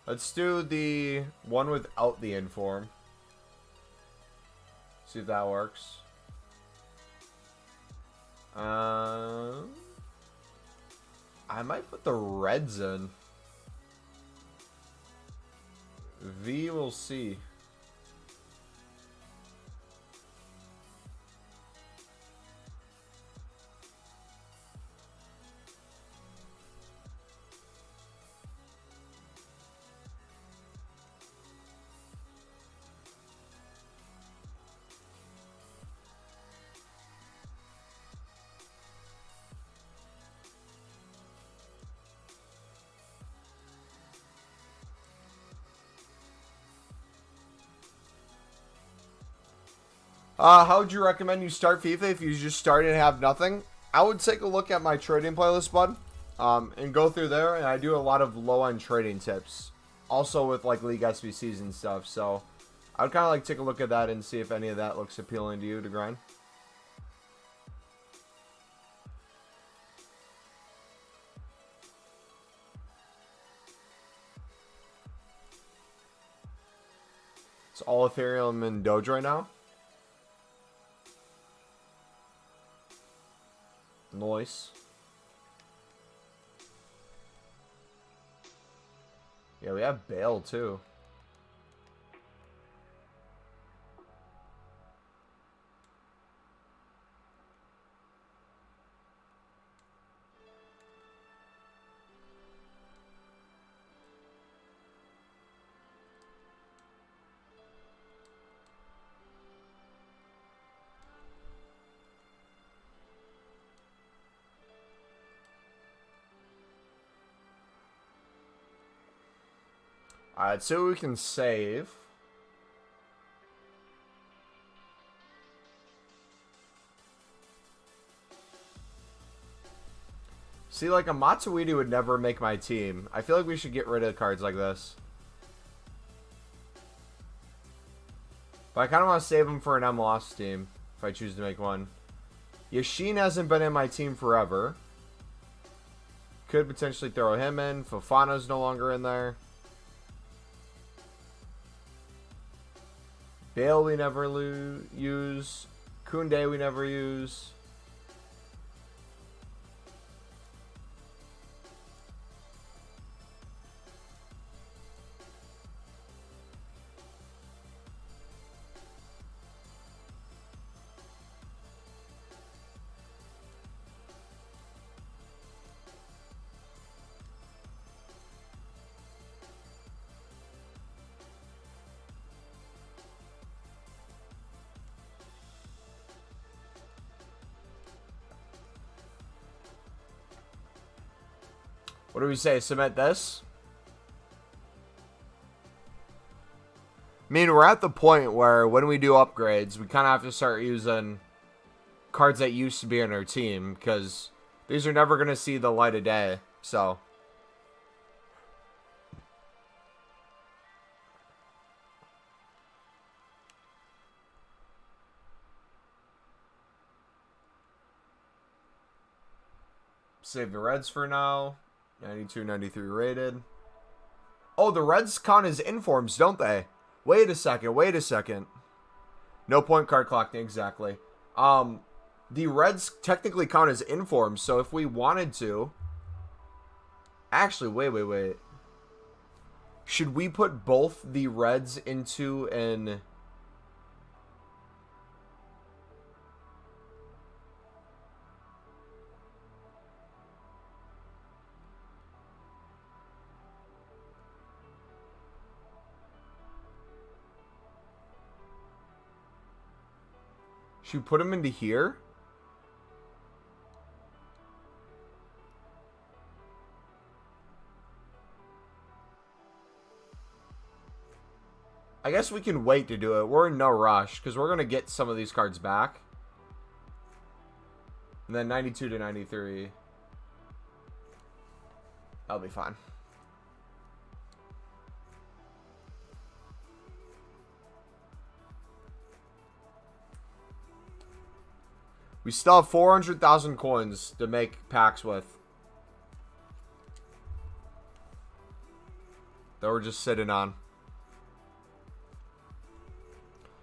Let's do the one without the inform. See if that works. I might put the reds in. V, we'll see. How would you recommend you start FIFA if you just started and have nothing? I would take a look at my trading playlist, bud, and go through there. And I do a lot of low-end trading tips, also with like League SBCs and stuff. So I would kind of like take a look at that and see if any of that looks appealing to you to grind. It's all Ethereum and Doge right now. Nice. Yeah, we have Bale too. Alright, so we can save. See, like a Matsuidi would never make my team. I feel like we should get rid of cards like this. But I kind of want to save them for an MLS team, if I choose to make one. Yashin hasn't been in my team forever. Could potentially throw him in. Fofana's no longer in there. Bale we never use. Koundé we never use. What do we say? Submit this? I mean, we're at the point where when we do upgrades, we kind of have to start using cards that used to be in our team, because these are never going to see the light of day. So Save the Reds for now. 92, 93 rated. Oh, the Reds count as informs, don't they? Wait a second. Wait a second. No point card collecting, exactly. The Reds technically count as informs, so if we wanted to... Actually, wait. Should we put both the Reds into an... Should we put them into here? I guess we can wait to do it. We're in no rush because we're going to get some of these cards back. And then 92 to 93. That'll be fine. We still have 400,000 coins to make packs with. That we're just sitting on.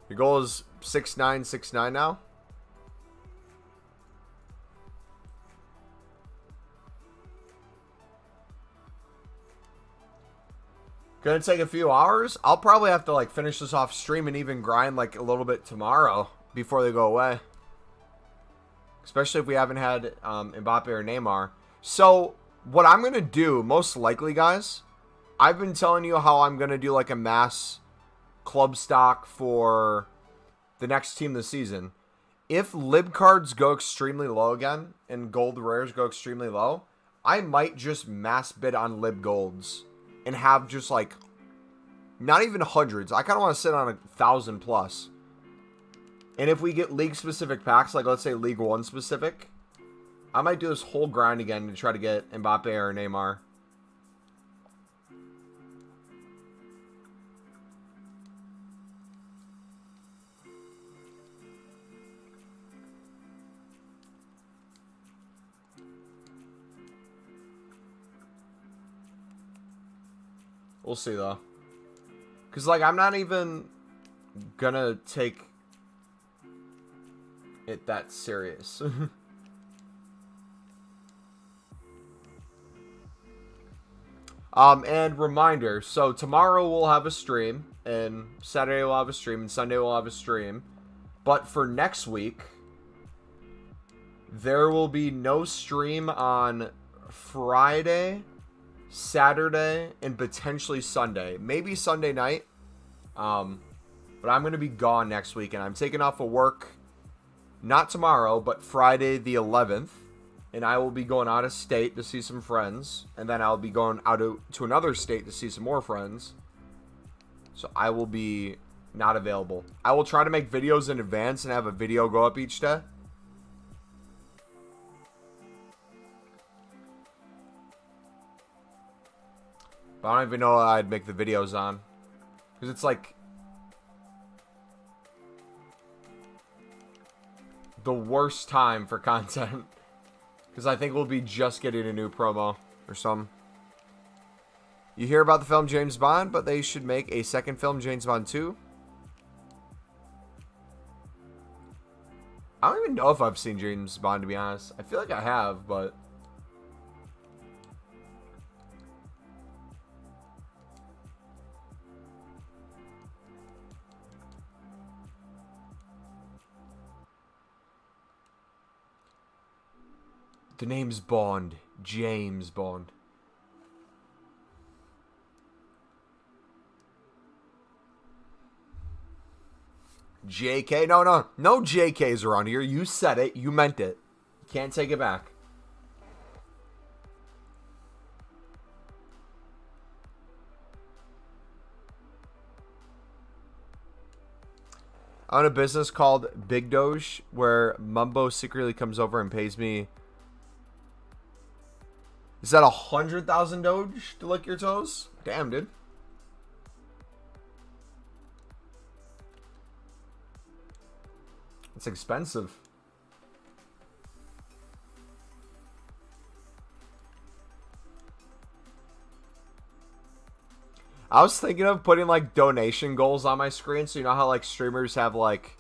Your goal is 6969 now. Gonna take a few hours. I'll probably have to like finish this off stream and even grind like a little bit tomorrow before they go away. Especially if we haven't had Mbappe or Neymar. So what I'm gonna do, most likely, guys, I've been telling you how I'm gonna do like a mass club stock for the next team this season. If lib cards go extremely low again and gold rares go extremely low, I might just mass bid on lib golds and have just like not even hundreds. I kind of want to sit on 1,000 plus. And if we get league specific packs, like let's say League 1 specific, I might do this whole grind again to try to get Mbappe or Neymar. We'll see, though. Because, like, I'm not even gonna take it that serious. And reminder, so tomorrow we'll have a stream, and Saturday we'll have a stream, and Sunday we'll have a stream. But for next week, there will be no stream on Friday, Saturday, and potentially Sunday. Maybe Sunday night. But I'm going to be gone next week, and I'm taking off of work, not tomorrow, but Friday the 11th. And I will be going out of state to see some friends. And then I'll be going out to another state to see some more friends. So I will be not available. I will try to make videos in advance and have a video go up each day. But I don't even know what I'd make the videos on. Because it's like the worst time for content. Because I think we'll be just getting a new promo or something. You hear about the film James Bond, but they should make a second film, James Bond 2. I don't even know if I've seen James Bond, to be honest. I feel like I have, but... The name's Bond. James Bond. JK? No. No JKs around here. You said it. You meant it. You can't take it back. I own a business called Big Doge where Mumbo secretly comes over and pays me... Is that 100,000 Doge to lick your toes? Damn, dude. It's expensive. I was thinking of putting like donation goals on my screen. So you know how like streamers have like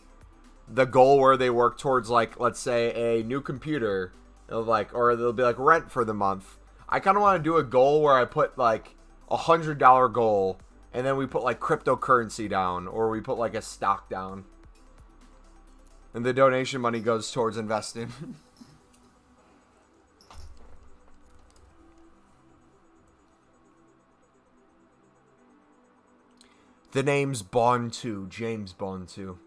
the goal where they work towards like, let's say, a new computer, like, or they'll be like rent for the month. I kind of want to do a goal where I put like $100 goal, and then we put like cryptocurrency down, or we put like a stock down, and the donation money goes towards investing. The name's Bond 2, James Bond 2.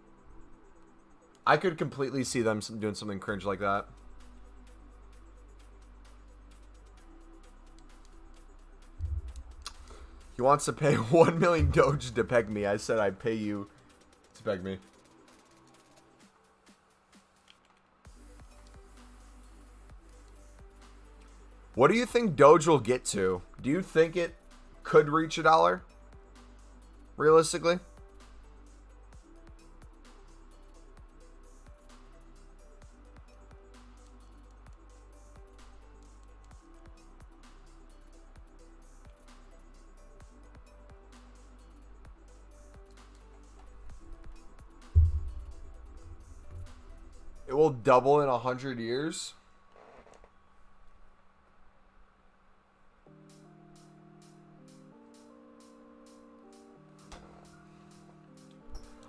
I could completely see them doing something cringe like that. He wants to pay 1 million Doge to peg me. I said I'd pay you to peg me. What do you think Doge will get to? Do you think it could reach $1? Realistically? It will double in 100 years?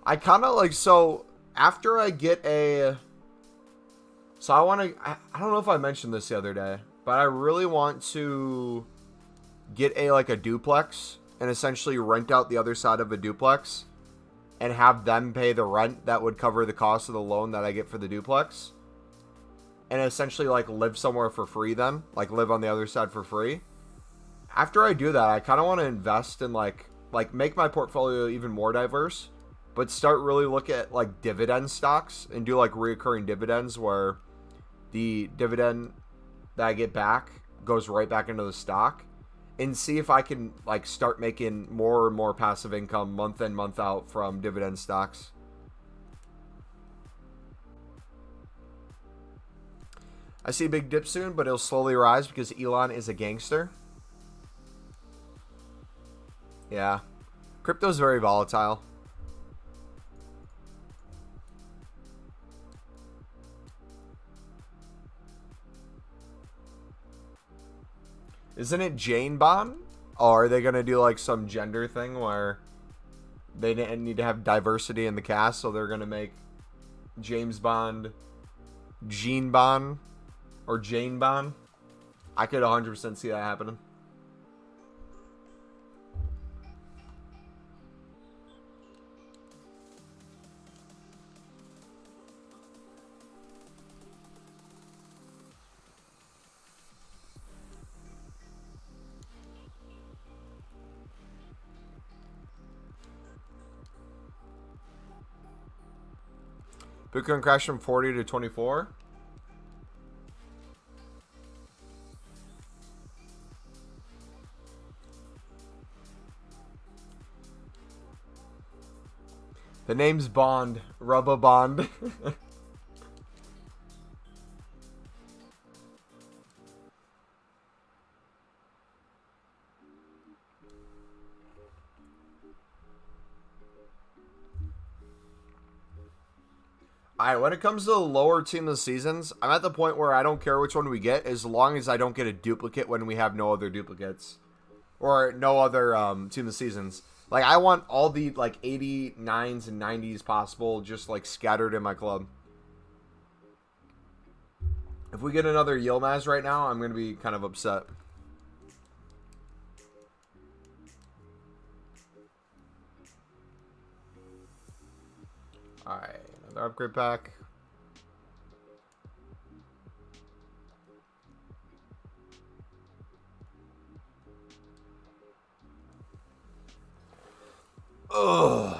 I kind of like, so after I get a, so I want to, I don't know if I mentioned this the other day, but I really want to get like a duplex and essentially rent out the other side of a duplex and have them pay the rent that would cover the cost of the loan that I get for the duplex, and essentially like live somewhere for free then, like live on the other side for free. After I do that, I kind of want to invest in like make my portfolio even more diverse, but start really look at like dividend stocks and do like reoccurring dividends where the dividend that I get back goes right back into the stock, and see if I can like start making more and more passive income month in, month out from dividend stocks. I see a big dip soon, but it'll slowly rise because Elon is a gangster. Yeah. Crypto's very volatile. Isn't it Jane Bond? Or are they going to do like some gender thing where they need to have diversity in the cast, so they're going to make James Bond Jean Bond or Jane Bond? I could 100% see that happening. Bitcoin crashed from 40 to 24. The name's Bond. Rubba Bond. Alright, when it comes to the lower team of the seasons, I'm at the point where I don't care which one we get as long as I don't get a duplicate when we have no other duplicates. Or no other team of the seasons. Like, I want all the, like, 89s and 90s possible just, like, scattered in my club. If we get another Yilmaz right now, I'm going to be kind of upset. Alright, another upgrade pack. Ugh.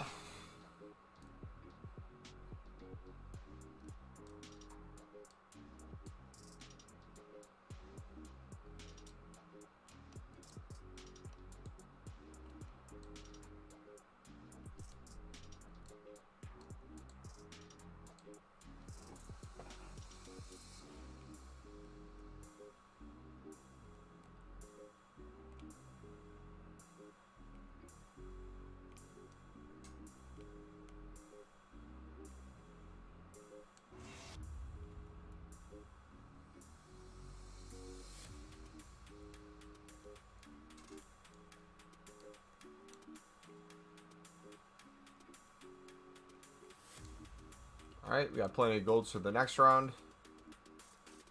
Alright, we got plenty of golds for the next round.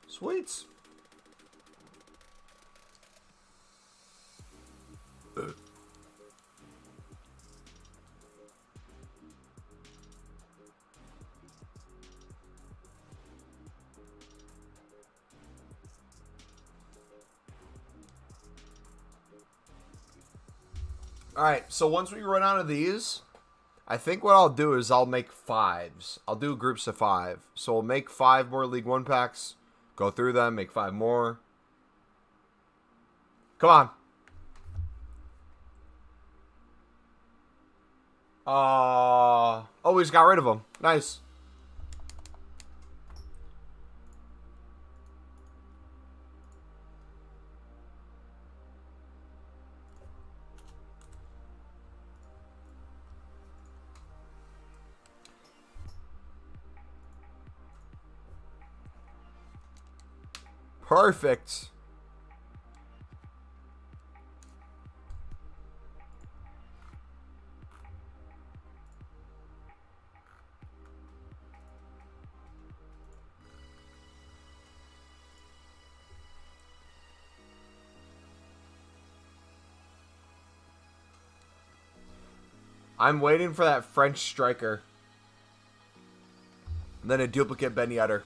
Sweet. Alright, so once we run out of these, I think what I'll do is I'll make 5s. I'll do groups of 5. So we'll make 5 more League 1 packs, go through them, make 5 more. Come on. Oh, we just got rid of them. Nice. Perfect. I'm waiting for that French striker. And then a duplicate Ben Yedder.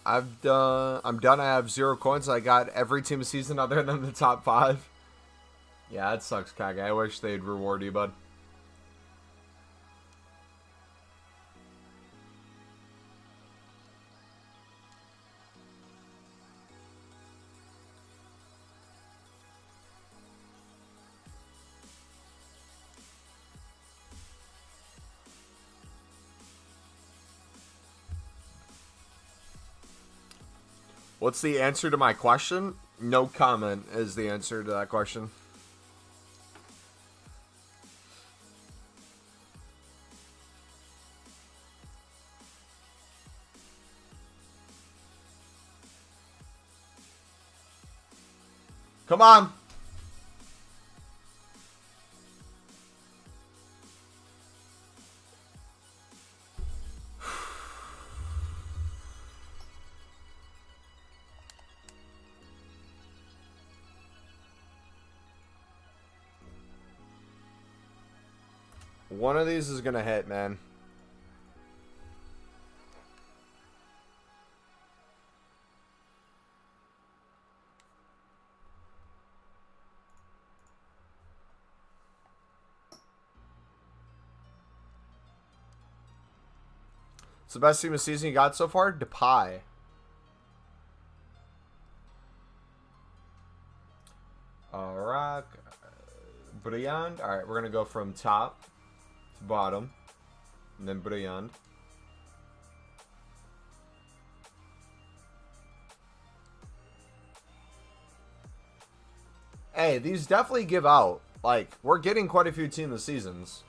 I'm done. I have 0 coins. I got every team season other than the top 5. Yeah, that sucks, Kage. I wish they'd reward you, bud. What's the answer to my question? No comment is the answer to that question. Come on. One of these is gonna hit, man. It's the best team of the season you got so far? Depay. Alright. Brilliant. Alright, we're gonna go from top to bottom. And then Brilliant. Hey, these definitely give out. Like, we're getting quite a few team of the seasons.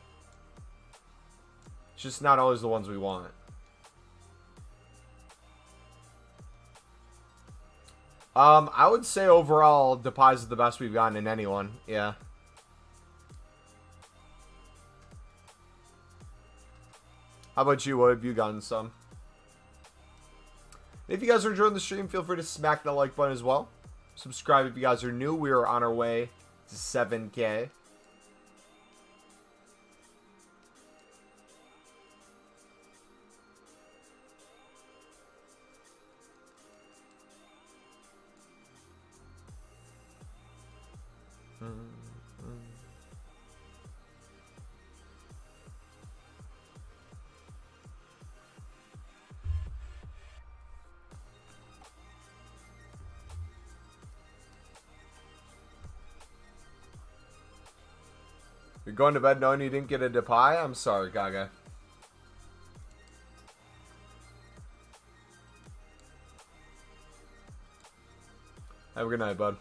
It's just not always the ones we want. I would say overall, Depay's is the best we've gotten in anyone. Yeah. How about you? What have you gotten some? If you guys are enjoying the stream, feel free to smack that like button as well. Subscribe if you guys are new. We are on our way to 7K. You're going to bed knowing you didn't get a Depay? I'm sorry, Gaga. Have a good night, bud.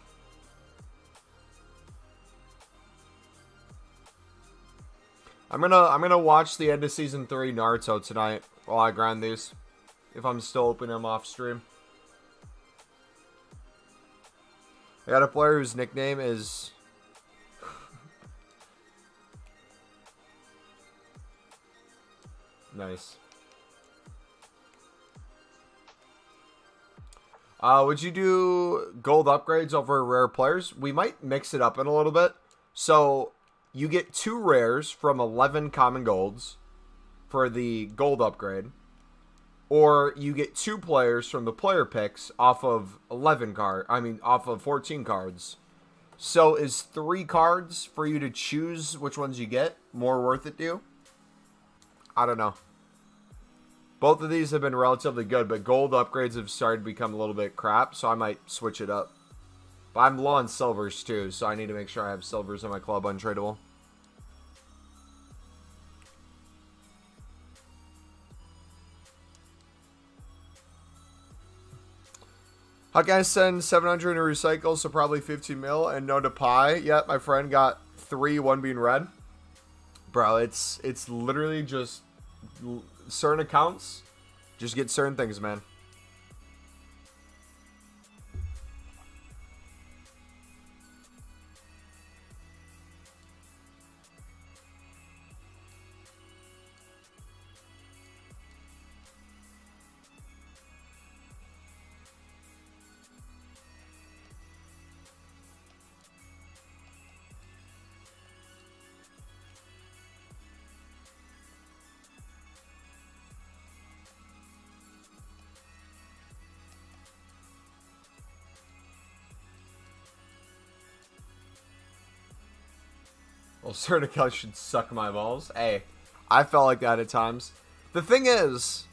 I'm gonna watch the end of season 3 Naruto tonight while I grind these. If I'm still opening them off stream. I got a player whose nickname is nice. Would you do gold upgrades over rare players? We might mix it up in a little bit. So you get 2 rares from 11 common golds for the gold upgrade. Or you get 2 players from the player picks off of 14 cards. So is 3 cards for you to choose which ones you get more worth it to you? I don't know. Both of these have been relatively good, but gold upgrades have started to become a little bit crap, so I might switch it up. But I'm low on silvers too, so I need to make sure I have silvers in my club untradeable. How can I send 700 in a recycle, so probably 15 mil, and no Depay? Yep, my friend got 3, 1 being red. Bro, it's literally just certain accounts. Just get certain things, man. Well, certain accounts should suck my balls. Hey, I felt like that at times. The thing is,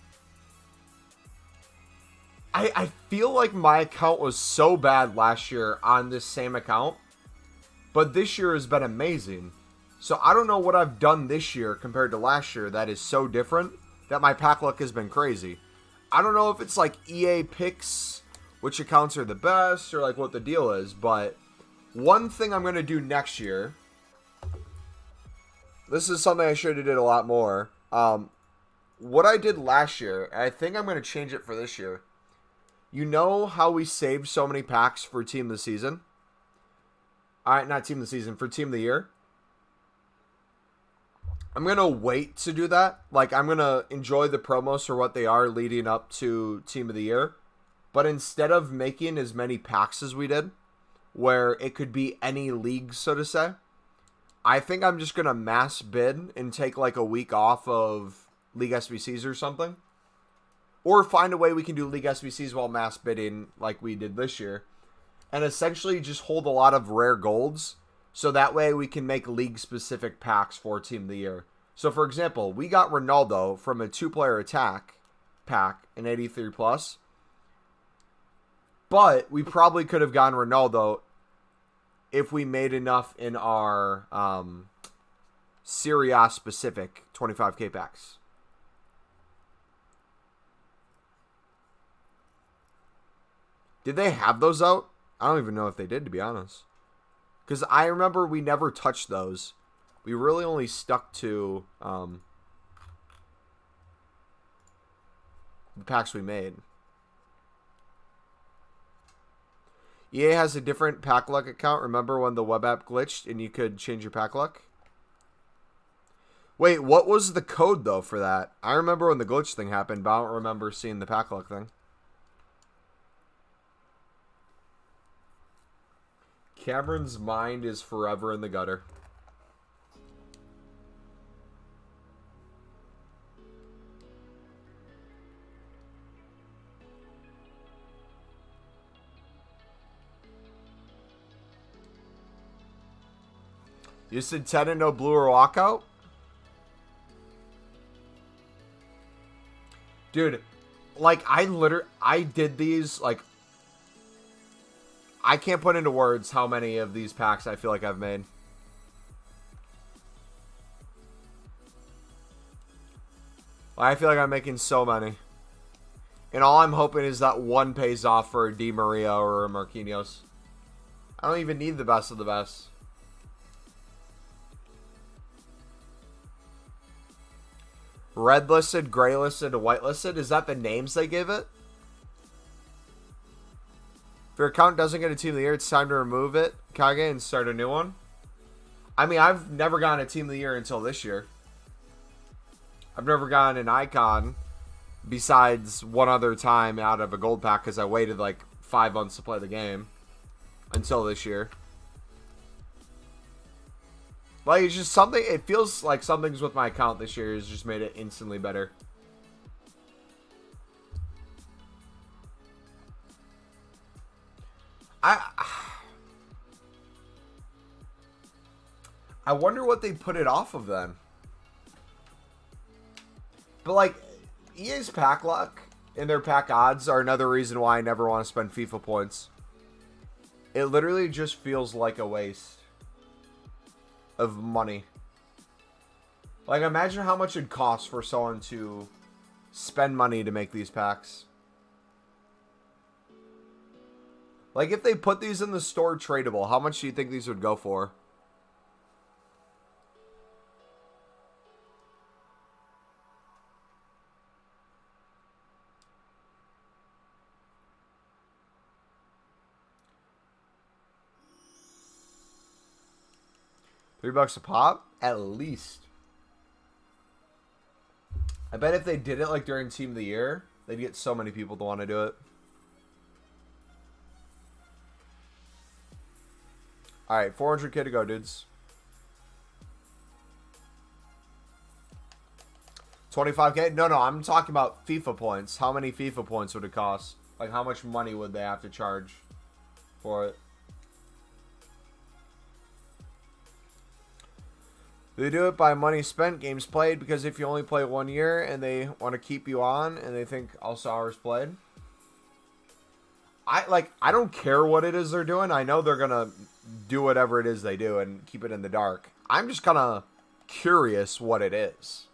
I feel like my account was so bad last year on this same account, but this year has been amazing. So I don't know what I've done this year compared to last year that is so different that my pack luck has been crazy. I don't know if it's like EA picks which accounts are the best or like what the deal is, but one thing I'm going to do next year, this is something I should have did a lot more. What I did last year, I think I'm going to change it for this year. You know how we saved so many packs for Team of the Season? Alright, not Team of the Season, for Team of the Year. I'm going to wait to do that. Like, I'm going to enjoy the promos for what they are leading up to Team of the Year. But instead of making as many packs as we did, where it could be any league, so to say, I think I'm just going to mass bid and take like a week off of League SBCs or something. Or find a way we can do League SBCs while mass bidding like we did this year. And essentially just hold a lot of rare golds. So that way we can make league-specific packs for Team of the Year. So for example, we got Ronaldo from a 2-player attack pack, an 83 plus. But we probably could have gotten Ronaldo if we made enough in our Serie A specific 25k packs. Did they have those out? I don't even know if they did, to be honest. Because I remember we never touched those. We really only stuck to the packs we made. EA has a different pack luck account. Remember when the web app glitched and you could change your pack luck? Wait, what was the code, though, for that? I remember when the glitch thing happened, but I don't remember seeing the pack luck thing. Cameron's mind is forever in the gutter. You said 10 and no blue or walkout? Dude, like, I did these, like, I can't put into words how many of these packs I feel like I've made. I feel like I'm making so many. And all I'm hoping is that one pays off for a Di Maria or a Marquinhos. I don't even need the best of the best. Red listed, gray listed, white listed. Is that the names they give it? If your account doesn't get a team of the year, it's time to remove it, Kage, and start a new one. I mean, I've never gotten a team of the year until this year. I've never gotten an icon besides one other time out of a gold pack because I waited like 5 months to play the game until this year. Like, it's just something, it feels like something's with my account this year has just made it instantly better. I wonder what they put it off of then. But like, EA's pack luck and their pack odds are another reason why I never want to spend FIFA points. It literally just feels like a waste of money. Like, imagine how much it'd cost for someone to spend money to make these packs. Like, if they put these in the store tradable, how much do you think these would go for? $3 a pop? At least. I bet if they did it like during Team of the Year, they'd get so many people to want to do it. Alright, 400k to go, dudes. 25k? No, I'm talking about FIFA points. How many FIFA points would it cost? Like, how much money would they have to charge for it? They do it by money spent, games played, because if you only play 1 year and they want to keep you on and they think also hours played. I don't care what it is they're doing. I know they're going to do whatever it is they do and keep it in the dark. I'm just kind of curious what it is.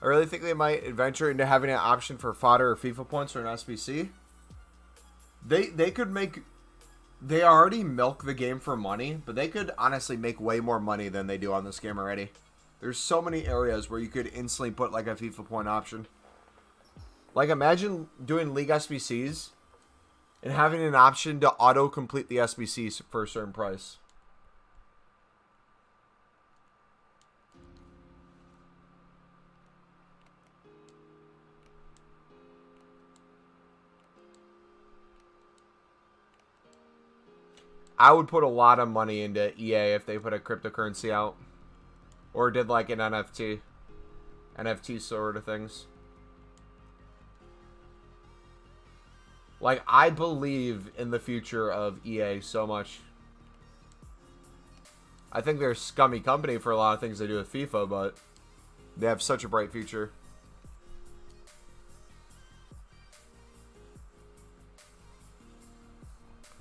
I really think they might venture into having an option for fodder or FIFA points or an SBC. They could make... They already milk the game for money, but they could honestly make way more money than they do on this game already. There's so many areas where you could instantly put like a FIFA point option. Like, imagine doing League SBCs and having an option to auto-complete the SBCs for a certain price. I would put a lot of money into EA if they put a cryptocurrency out. Or did like an NFT. NFT sort of things. Like, I believe in the future of EA so much. I think they're a scummy company for a lot of things they do with FIFA, but they have such a bright future.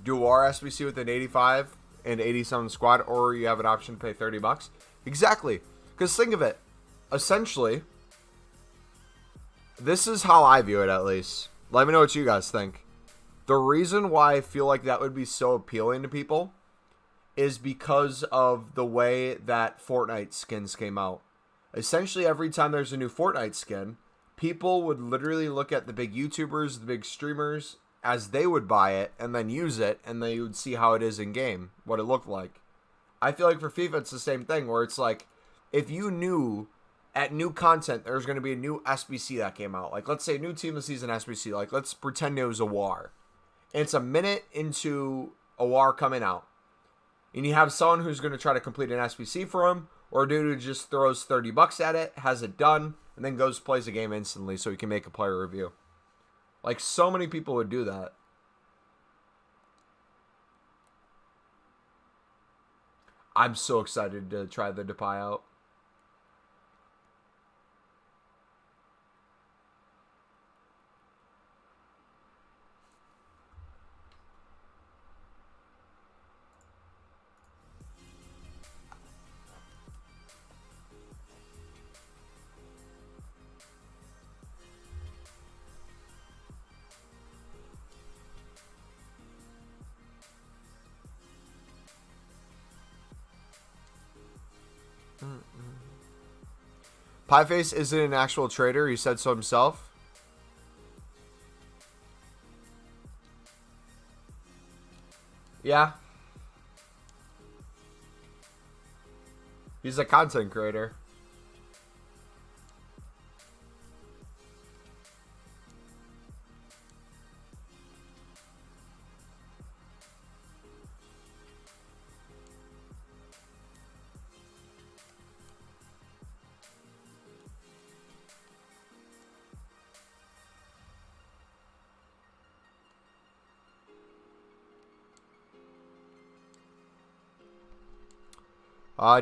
Do a War SBC with an 85 and 87 squad, or you have an option to pay $30. Exactly. Because think of it. Essentially, this is how I view it, at least. Let me know what you guys think. The reason why I feel like that would be so appealing to people is because of the way that Fortnite skins came out. Essentially, every time there's a new Fortnite skin, people would literally look at the big YouTubers, the big streamers, as they would buy it and then use it, and they would see how it is in game, what it looked like. I feel like for FIFA it's the same thing, where it's like, if you knew at new content, there's going to be a new SBC that came out. Like, let's say new team of the season SBC. Like, let's pretend it was a WAR. And it's a minute into a WAR coming out. And you have someone who's going to try to complete an SBC for him, or a dude who just throws $30 at it, has it done, and then goes plays a game instantly so he can make a player review. Like, so many people would do that. I'm so excited to try the Depay out. Pieface isn't an actual trader. He said so himself. Yeah. He's a content creator.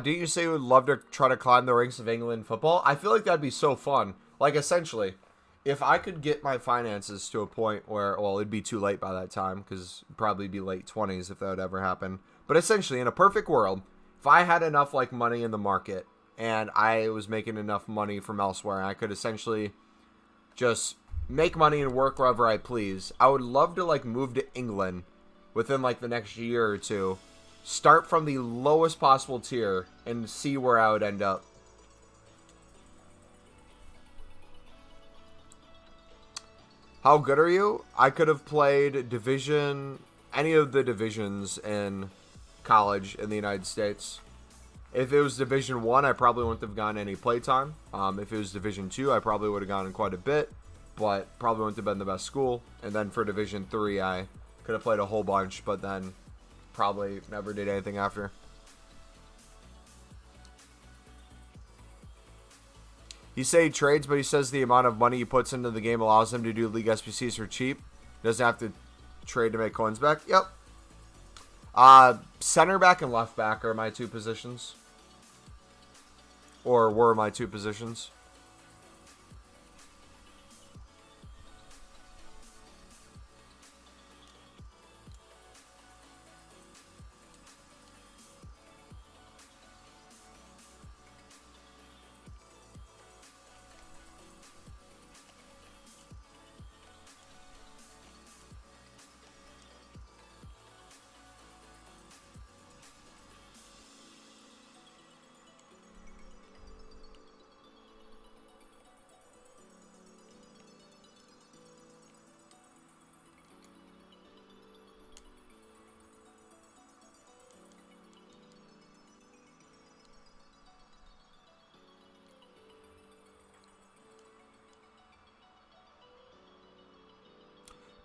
Didn't you say you would love to try to climb the ranks of England football? I feel like that'd be so fun. Like, essentially, if I could get my finances to a point where, well, it'd be too late by that time, because it'd probably be late 20s if that would ever happen. But essentially, in a perfect world, if I had enough, like, money in the market, and I was making enough money from elsewhere, I could essentially just make money and work wherever I please. I would love to, like, move to England within, like, the next year or two. Start from the lowest possible tier and see where I would end up. How good are you? I could have played any of the divisions in college in the United States. If it was Division 1, I probably wouldn't have gotten any playtime. If it was Division 2, I probably would have gotten quite a bit, but probably wouldn't have been the best school. And then for Division 3, I could have played a whole bunch, but then probably never did anything after. He said he trades, but he says the amount of money he puts into the game allows him to do League SBCs for cheap. Doesn't have to trade to make coins back. Yep. Center back and left back are my two positions. Or were my two positions.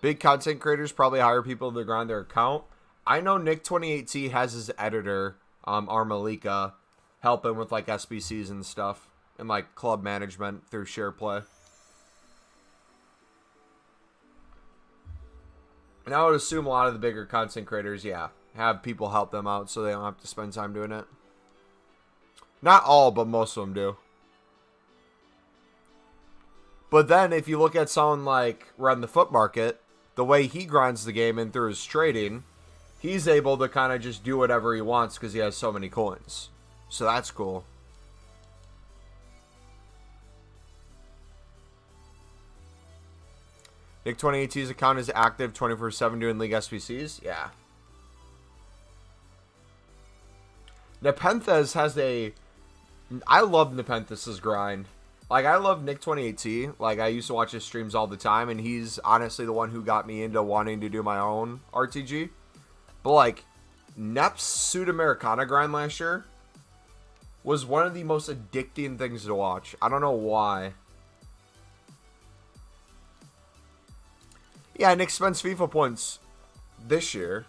Big content creators probably hire people to grind their account. I know Nick28T has his editor, Armalika, help him with like SBCs and stuff, and like club management through SharePlay. And I would assume a lot of the bigger content creators, yeah, have people help them out so they don't have to spend time doing it. Not all, but most of them do. But then if you look at someone like Run the Foot Market, the way he grinds the game in through his trading, he's able to kind of just do whatever he wants because he has so many coins. So that's cool. Nick20AT's account is active 24/7 doing League SBCs. Yeah. Nepenthes has a... I love Nepenthes' grind. Like, I love Nick28T. Like, I used to watch his streams all the time, and he's honestly the one who got me into wanting to do my own RTG. But, like, Nep's Sudamericana grind last year, was one of the most addicting things to watch. I don't know why. Yeah, Nick spends FIFA points this year.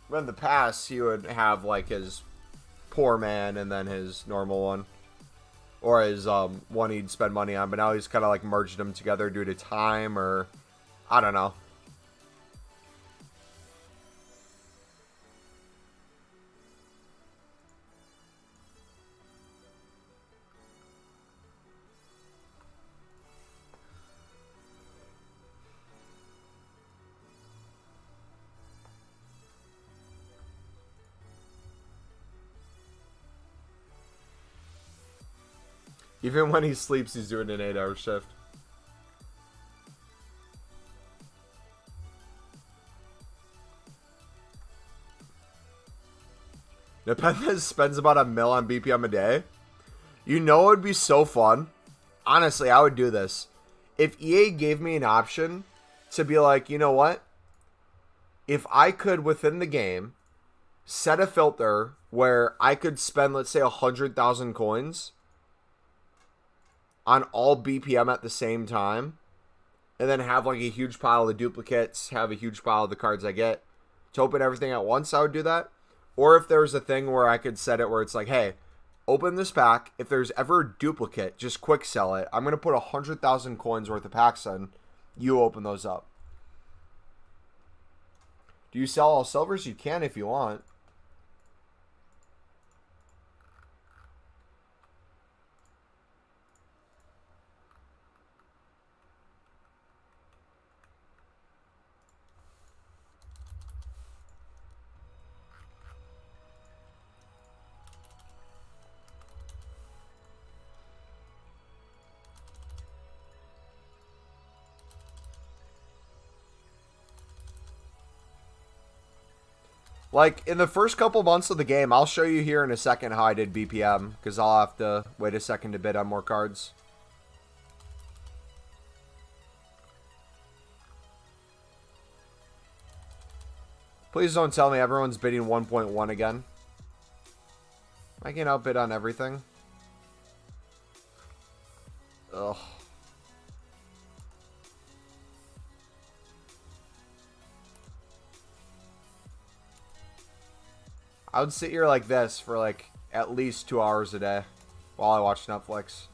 But in the past, he would have like his poor man and then his normal one. Or his one he'd spend money on. But now he's kind of like merged them together due to time or I don't know. Even when he sleeps, he's doing an 8-hour shift. Nepenthes spends about $1 mil on BPM a day. You know it would be so fun. Honestly, I would do this. If EA gave me an option to be like, you know what? If I could, within the game, set a filter where I could spend, let's say, 100,000 coins on all BPM at the same time, and then have like a huge pile of the duplicates, have a huge pile of the cards I get, to open everything at once, I would do that. Or if there's a thing where I could set it where it's like, hey, open this pack. If there's ever a duplicate, just quick sell it. I'm going to put 100,000 coins worth of packs in. You open those up. Do you sell all silvers? You can if you want. Like, in the first couple months of the game, I'll show you here in a second how I did BPM, because I'll have to wait a second to bid on more cards. Please don't tell me everyone's bidding 1.1 again. I can outbid on everything. Ugh. I would sit here like this for like at least 2 hours a day while I watch Netflix.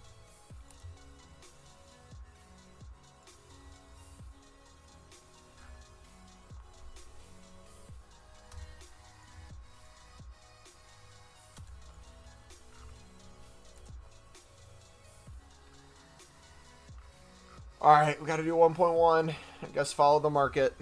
Alright, we gotta do 1.1. I guess follow the market.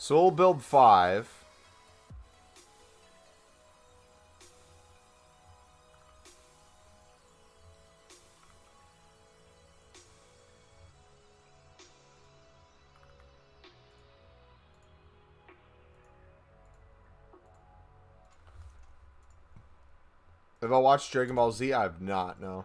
So we'll build 5. Have I watched Dragon Ball Z? I have not, no.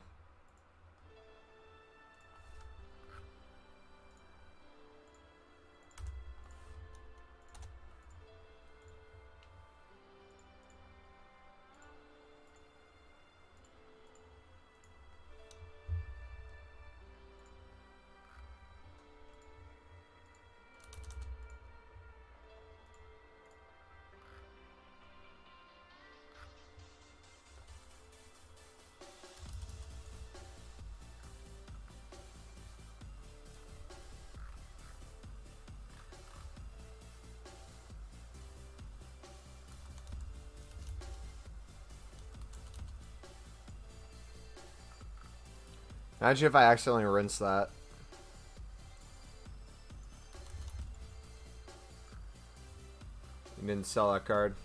Imagine if I accidentally rinse that. You didn't sell that card.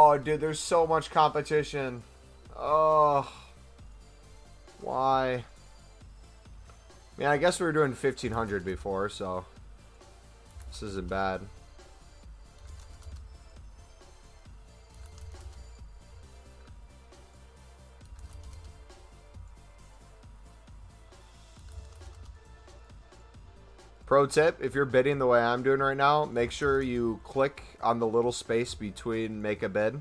Oh, dude, there's so much competition. Oh. Why? I mean, I guess we were doing 1,500 before, so this isn't bad. Pro tip, if you're bidding the way I'm doing right now, make sure you click on the little space between make a bid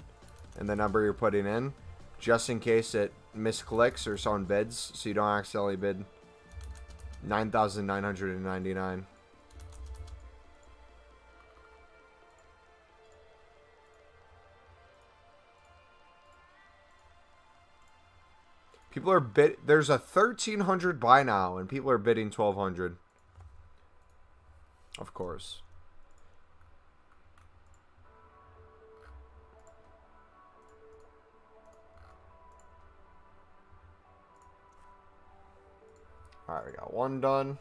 and the number you're putting in, just in case it misclicks or someone bids, so you don't accidentally bid 9,999. People are there's a 1,300 buy now, and people are bidding 1,200. Of course. Alright, we got one done.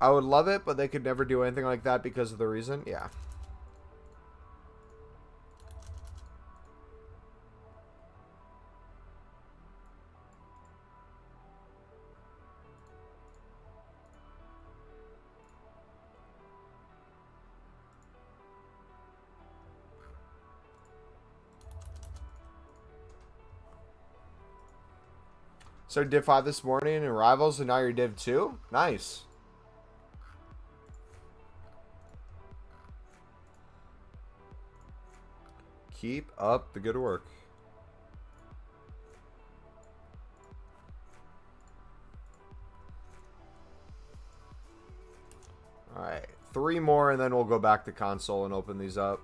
I would love it, but they could never do anything like that because of the reason. Yeah. So Div 5 this morning in Rivals, and now you're Div 2? Nice. Keep up the good work. Alright, 3 more and then we'll go back to console and open these up.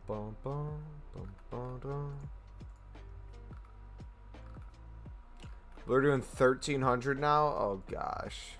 Bum, bum, bum, bum, bum. We're doing 1,300 now? Oh, gosh.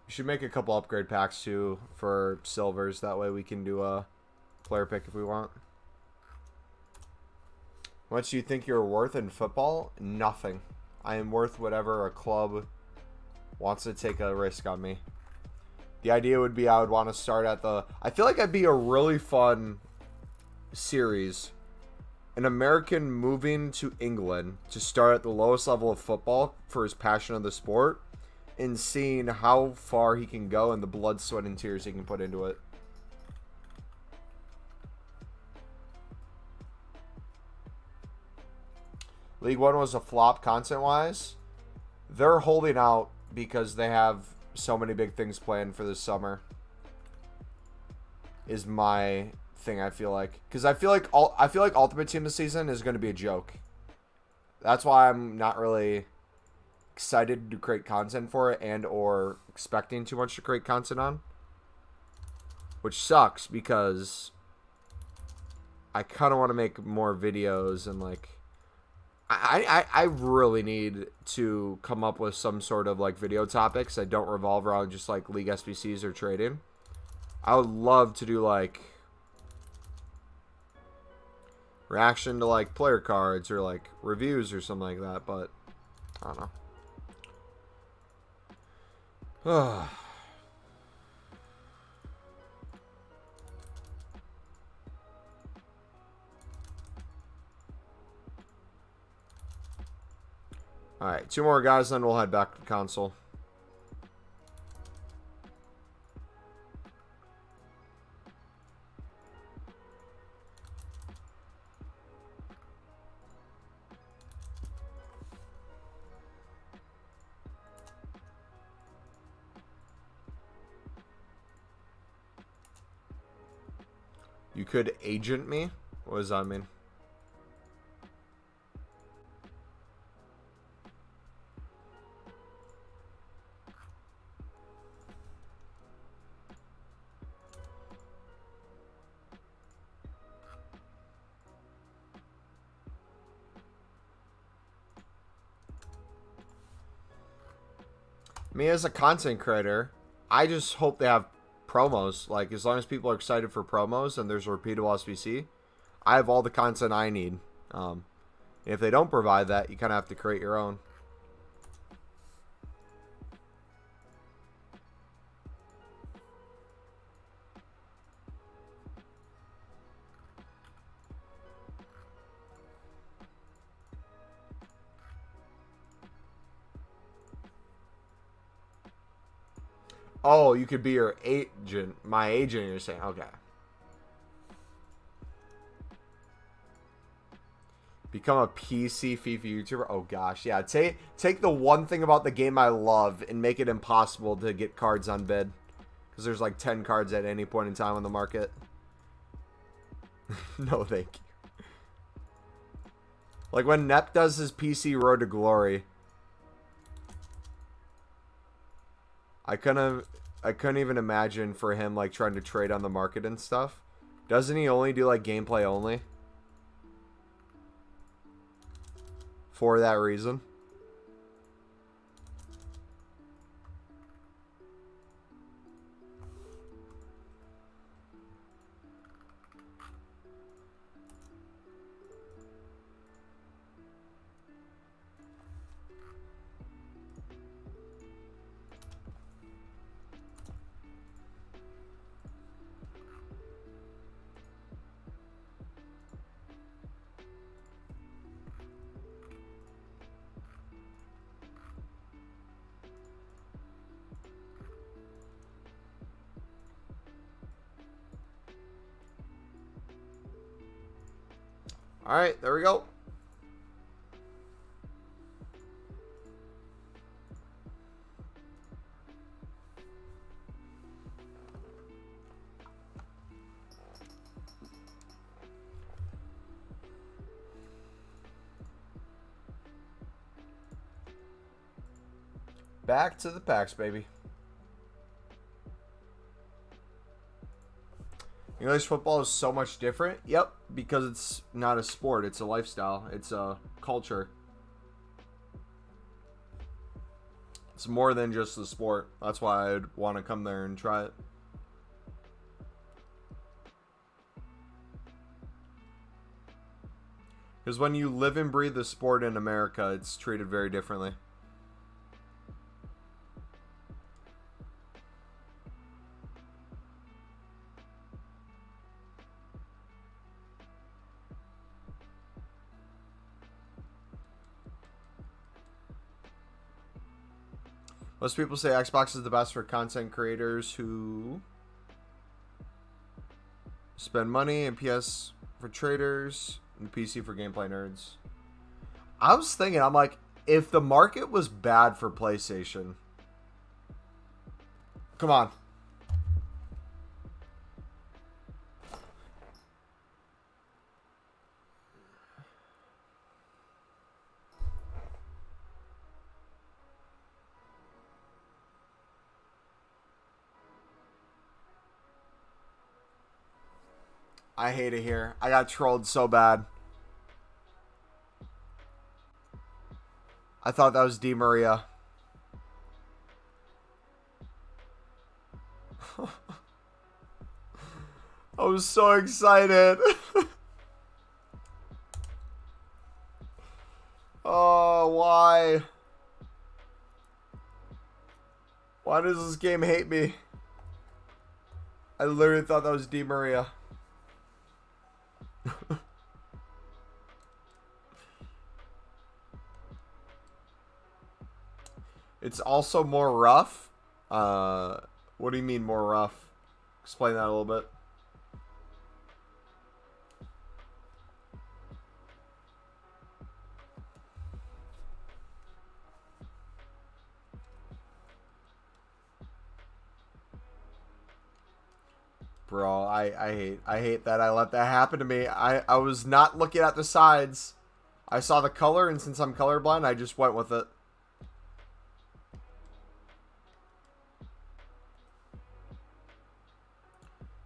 You should make a couple upgrade packs too for silvers. That way we can do a player pick if we want. How much do you think you're worth in football? Nothing. I am worth whatever a club wants to take a risk on me. The idea would be I would want to start at the... I feel like I'd be a really fun series. An American moving to England to start at the lowest level of football for his passion of the sport, and seeing how far he can go and the blood, sweat, and tears he can put into it. League 1 was a flop content-wise. They're holding out because they have so many big things planned for this summer. Is my thing, I feel like. Because I feel like Ultimate Team this season is going to be a joke. That's why I'm not really excited to create content for it and or expecting too much to create content on, which sucks because I kind of want to make more videos and like I really need to come up with some sort of like video topics that don't revolve around just like League SBCs or trading. I would love to do like reaction to like player cards or like reviews or something like that, but I don't know. Alright, 2 more guys, then we'll head back to the console. You could agent me? What does that mean? Me as a content creator, I just hope they have promos. Like, as long as people are excited for promos and there's a repeatable SBC, I have all the content I need. If they don't provide that, you kind of have to create your own. Oh, you could be your agent. My agent, you're saying. Okay. Become a PC FIFA YouTuber? Oh, gosh. Yeah, take the one thing about the game I love and make it impossible to get cards on bid. Because there's like 10 cards at any point in time on the market. No, thank you. Like when Nep does his PC Road to Glory, I couldn't even imagine for him like trying to trade on the market and stuff. Doesn't he only do like gameplay only? For that reason. Alright, there we go. Back to the packs, baby. English football is so much different. Yep, because it's not a sport. It's a lifestyle. It's a culture. It's more than just a sport. That's why I'd want to come there and try it. Because when you live and breathe the sport in America, it's treated very differently. Most people say Xbox is the best for content creators who spend money, and PS for traders, and PC for gameplay nerds. I was thinking, I'm like, if the market was bad for PlayStation, come on. I hate it here. I got trolled so bad. I thought that was Di Maria. I was so excited. Oh, why? Why does this game hate me? I literally thought that was Di Maria. It's also more rough. What do you mean more rough? Explain that a little bit. Bro, I hate that I let that happen to me. I was not looking at the sides. I saw the color, and since I'm colorblind, I just went with it.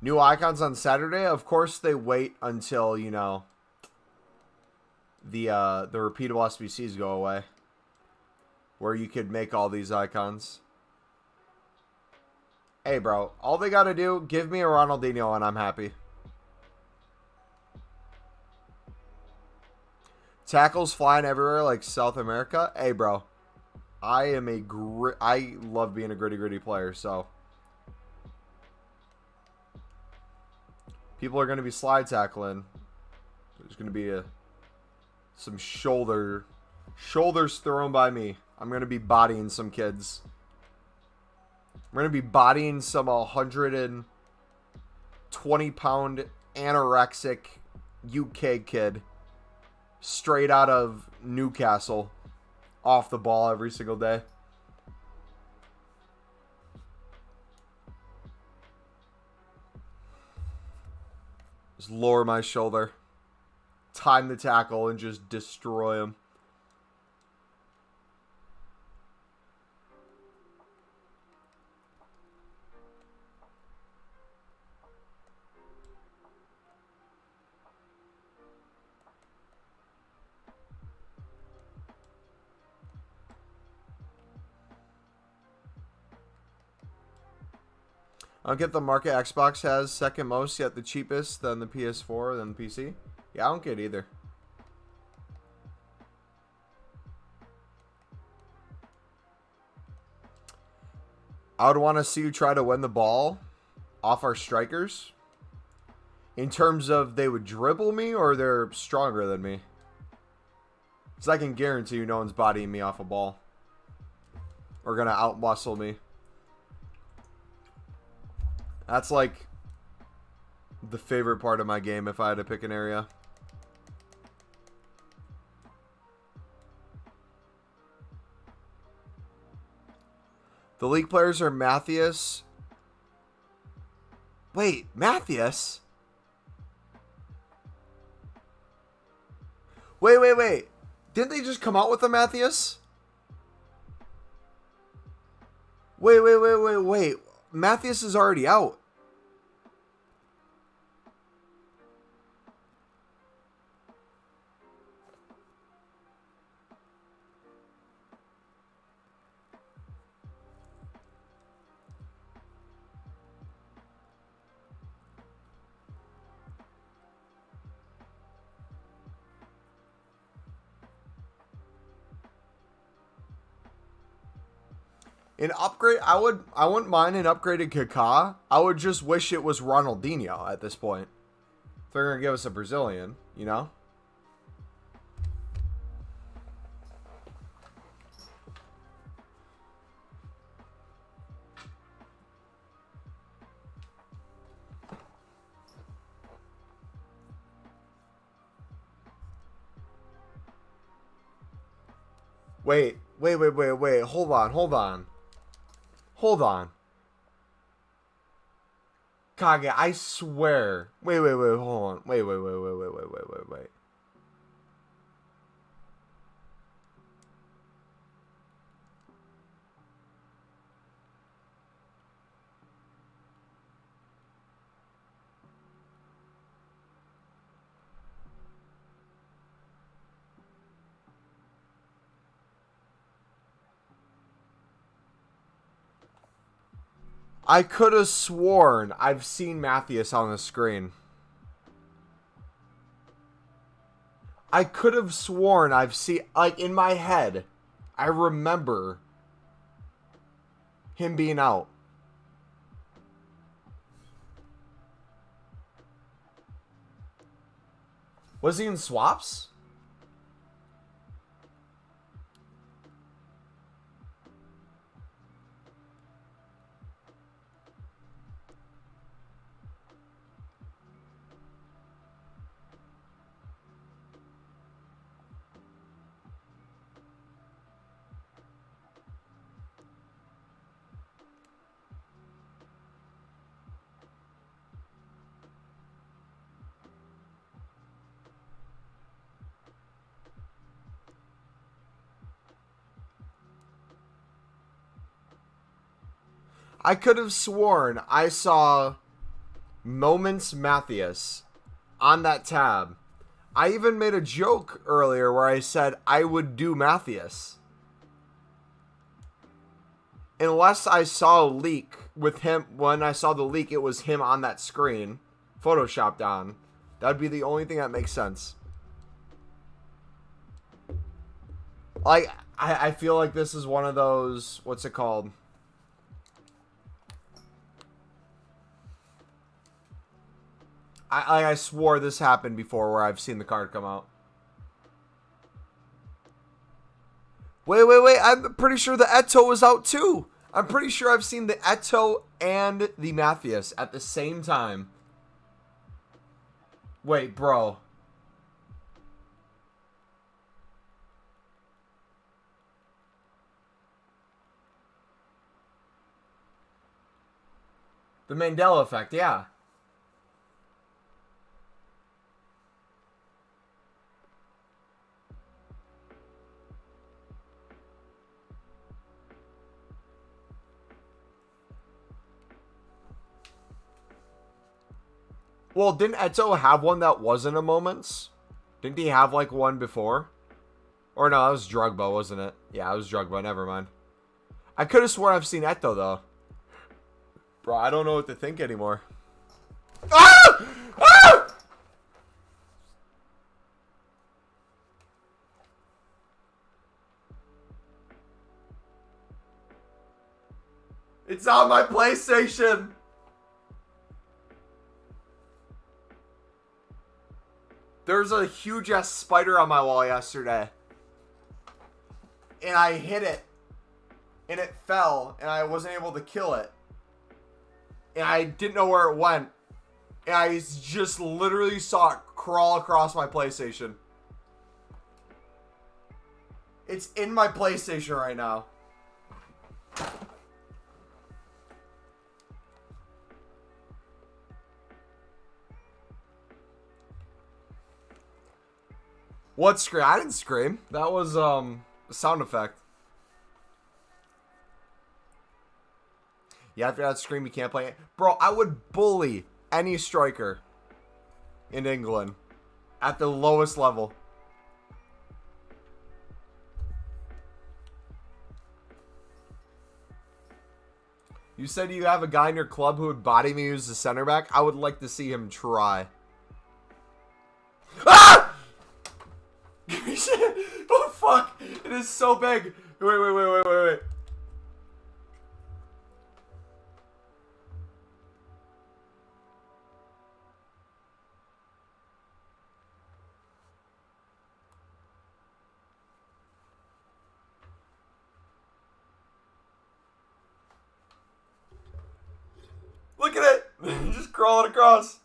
New icons on Saturday? Of course they wait until, you know, the repeatable SBCs go away. Where you could make all these icons. Hey, bro. All they got to do, give me a Ronaldinho and I'm happy. Tackles flying everywhere like South America. Hey, bro. I love being a gritty player, so. People are going to be slide tackling. There's going to be some shoulders thrown by me. I'm going to be bodying some kids. I'm going to be bodying some 120-pound anorexic UK kid straight out of Newcastle off the ball every single day. Just lower my shoulder, time the tackle, and just destroy him. I don't get the market Xbox has second most, yet the cheapest, then the PS4, then the PC. Yeah, I don't get either. I would want to see you try to win the ball off our strikers. In terms of they would dribble me or they're stronger than me. Because I can guarantee you no one's bodying me off a ball. Or going to out-muscle me. That's like the favorite part of my game if I had to pick an area. The League players are Matthias. Wait, Matthias? Wait. Didn't they just come out with a Matthias? Wait. Matthias is already out. An upgrade, I wouldn't mind an upgraded Kaká. I would just wish it was Ronaldinho at this point. If they're gonna give us a Brazilian, you know? Wait. Hold on. Kage, I swear. Wait, hold on. Wait. I could have sworn I've seen Matthias on the screen. I could have sworn I've seen, like, in my head, I remember him being out. Was he in swaps? I could have sworn I saw Moments Matthias on that tab. I even made a joke earlier where I said I would do Matthias. Unless I saw a leak with him. When I saw the leak, it was him on that screen, photoshopped on. That'd be the only thing that makes sense. Like, I feel like this is one of those, what's it called? I swore this happened before where I've seen the card come out. Wait. I'm pretty sure the Eto was out too. I'm pretty sure I've seen the Eto and the Matthias at the same time. Wait, bro. The Mandela effect, yeah. Well, didn't Eto have one that wasn't a Moments? Didn't he have, like, one before? Or no, that was Drugba, wasn't it? Yeah, it was Drugba, never mind. I could have sworn I've seen Eto, though. Bro, I don't know what to think anymore. Ah! Ah! It's on my PlayStation! There's a huge ass spider on my wall yesterday. And I hit it. And it fell. And I wasn't able to kill it. And I didn't know where it went. And I just literally saw it crawl across my PlayStation. It's in my PlayStation right now. What scream? I didn't scream. That was a sound effect. Yeah, after that scream, you can't play it. Bro, I would bully any striker in England at the lowest level. You said you have a guy in your club who would body me as a center back? I would like to see him try. Ah! Oh, fuck. It is so big. Wait. Look at it. Just crawling across.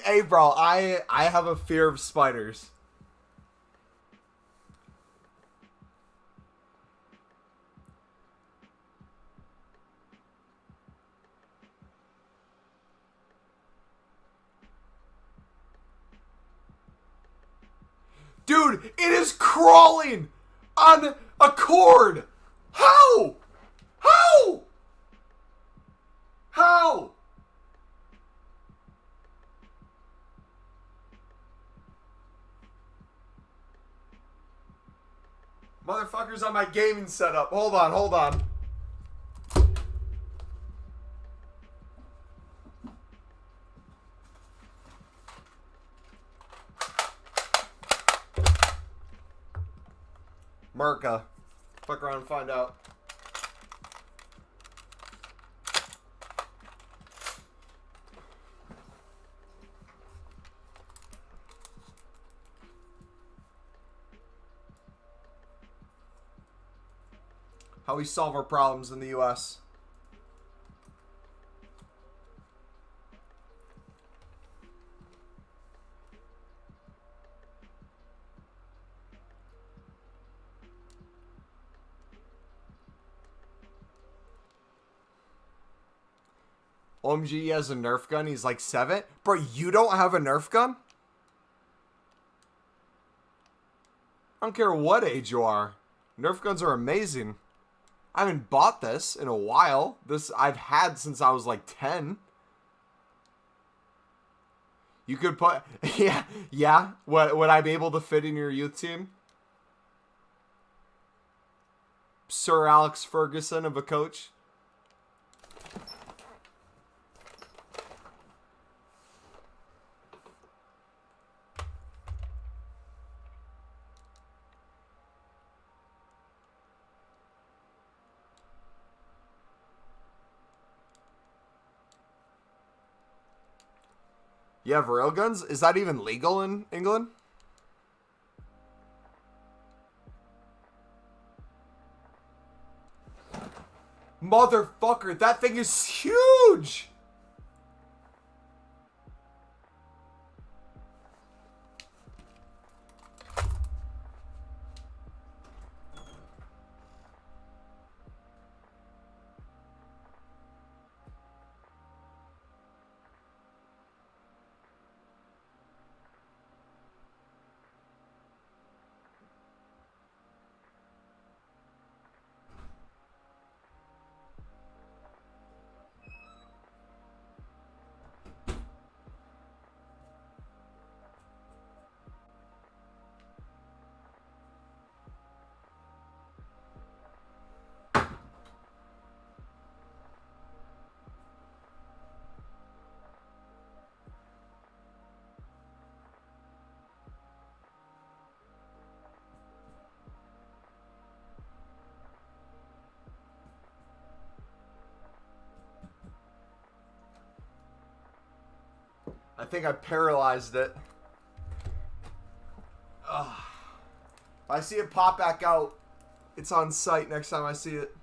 Hey, bro, I have a fear of spiders. Dude, it is crawling on a cord. How? How? How? Motherfucker's on my gaming setup. Hold on, hold on. Merca. Fuck around and find out. How we solve our problems in the U.S. OMG has a Nerf gun. He's like 7. Bro, you don't have a Nerf gun? I don't care what age you are. Nerf guns are amazing. I haven't bought this in a while. This I've had since I was like 10. You could put... Yeah. Would I be able to fit in your youth team? Sir Alex Ferguson of a coach? You have railguns? Is that even legal in England? Motherfucker, that thing is huge! I think I paralyzed it. Ugh. If I see it pop back out, it's on site next time I see it.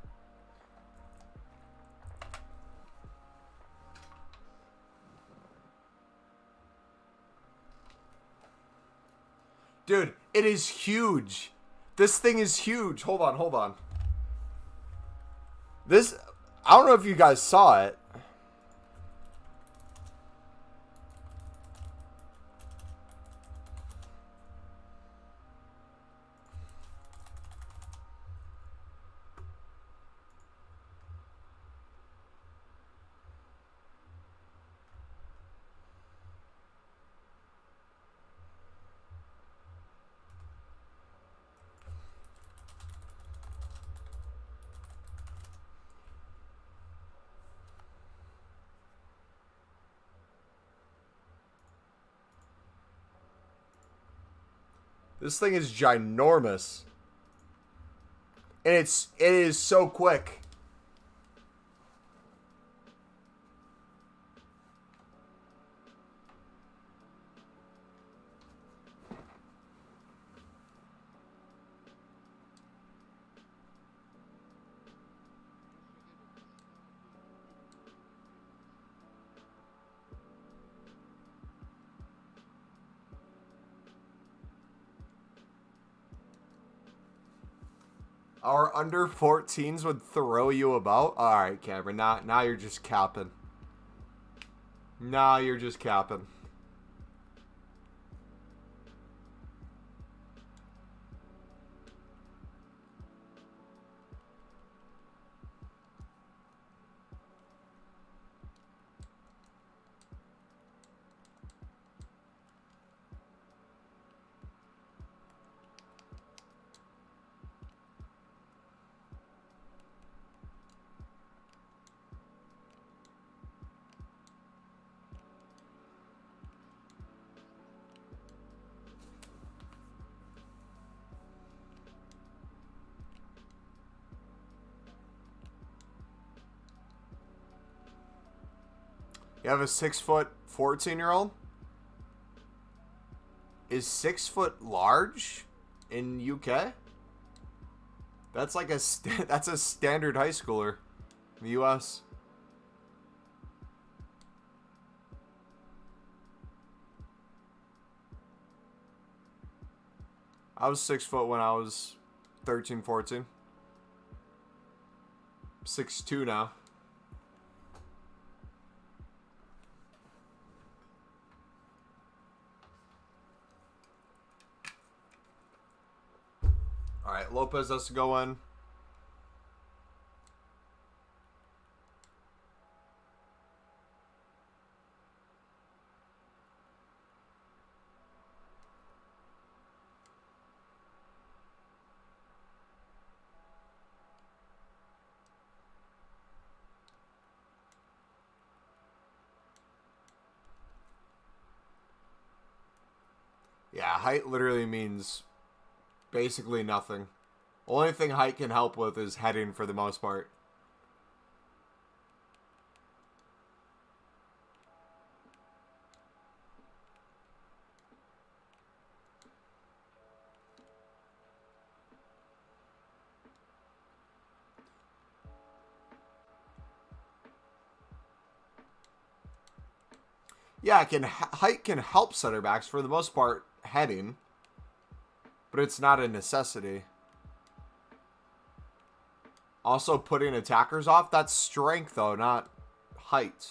Dude, it is huge. This thing is huge. Hold on, hold on. This, I don't know if you guys saw it. This thing is ginormous. And it is so quick. Our under 14s would throw you about? Alright, Cameron. Now you're just capping. Now you're just capping. You have a 6'14" 14-year-old? Is 6 foot large in UK? That's like that's a standard high schooler in the US. I was 6 foot when I was 13, 14. 6'2" now. All right, Lopez has to go in. Yeah, height literally means basically nothing. Only thing height can help with is heading for the most part. Yeah, height can help center backs for the most part heading, but it's not a necessity. Also, putting attackers off, that's strength though, not height.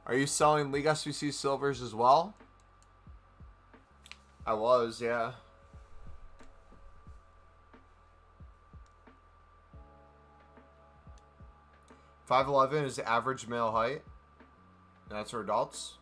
Are you selling League SBC silvers as well? I was, yeah. 5'11" is the average male height. And that's for adults.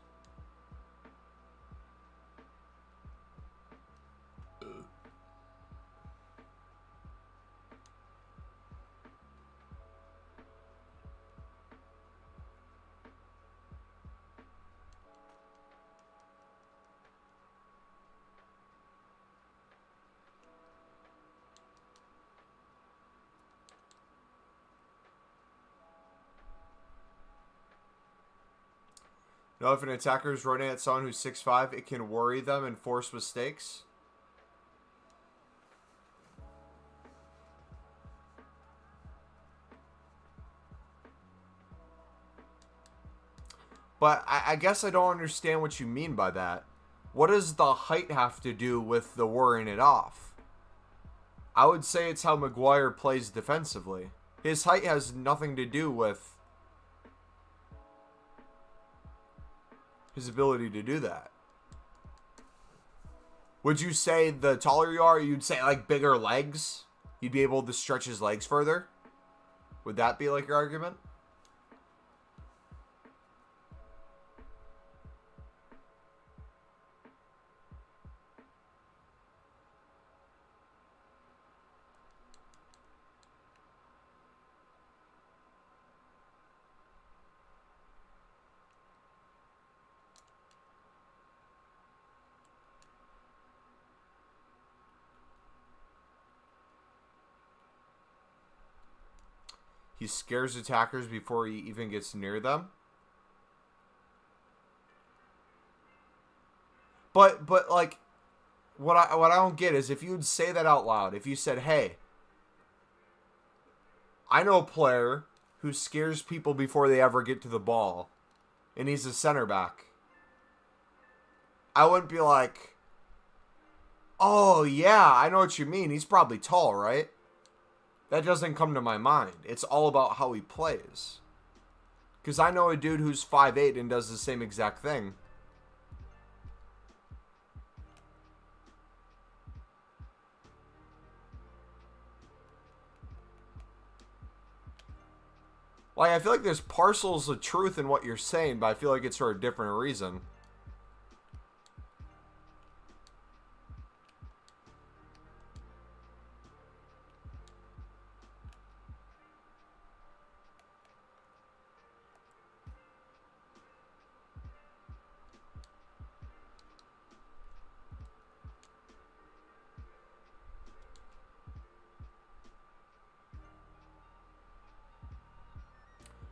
Now, if an attacker is running at someone who's 6'5", it can worry them and force mistakes. But I guess I don't understand what you mean by that. What does the height have to do with the worrying it off? I would say it's how Maguire plays defensively. His height has nothing to do with his ability to do that. Would you say the taller you are, you'd say like bigger legs? You'd be able to stretch his legs further? Would that be like your argument? He scares attackers before he even gets near them. But like, what I don't get is if you would say that out loud, if you said, "Hey, I know a player who scares people before they ever get to the ball, and he's a center back," I wouldn't be like, "Oh yeah, I know what you mean. He's probably tall, right?" That doesn't come to my mind. It's all about how he plays. Because I know a dude who's 5'8" and does the same exact thing. Like, I feel like there's parcels of truth in what you're saying, but I feel like it's for a different reason.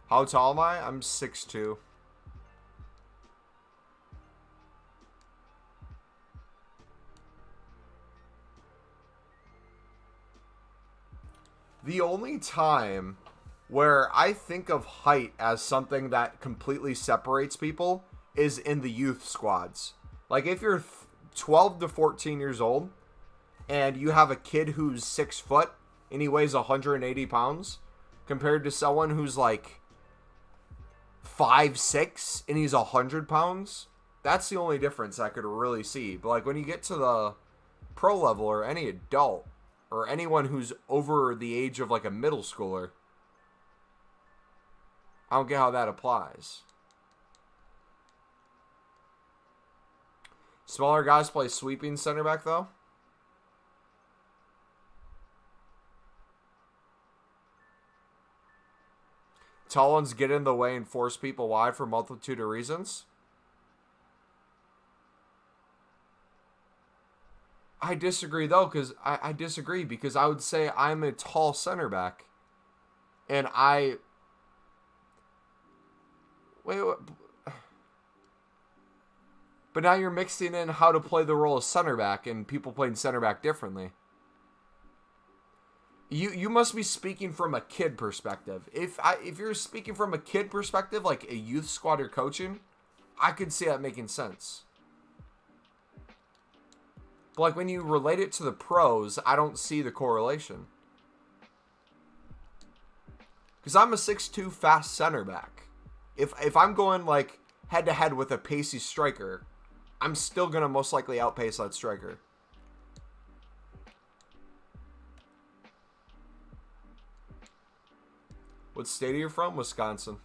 How tall am I? I'm 6'2". The only time where I think of height as something that completely separates people is in the youth squads. Like if you're 12 to 14 years old and you have a kid who's 6 foot and he weighs 180 pounds compared to someone who's like 5'6" and he's 100 pounds, that's the only difference I could really see. But like when you get to the pro level or any adult or anyone who's over the age of like a middle schooler, I don't get how that applies. Smaller guys play sweeping center back though. Tall ones get in the way and force people wide for a multitude of reasons. I disagree though, because I disagree because I would say I'm a tall center back, and wait. But now you're mixing in how to play the role of center back and people playing center back differently. You must be speaking from a kid perspective. If you're speaking from a kid perspective, like a youth squad you're coaching, I could see that making sense. But like when you relate it to the pros, I don't see the correlation. Because I'm a 6'2" fast center back. If I'm going like head to head with a pacey striker, I'm still going to most likely outpace that striker. What state are you from? Wisconsin.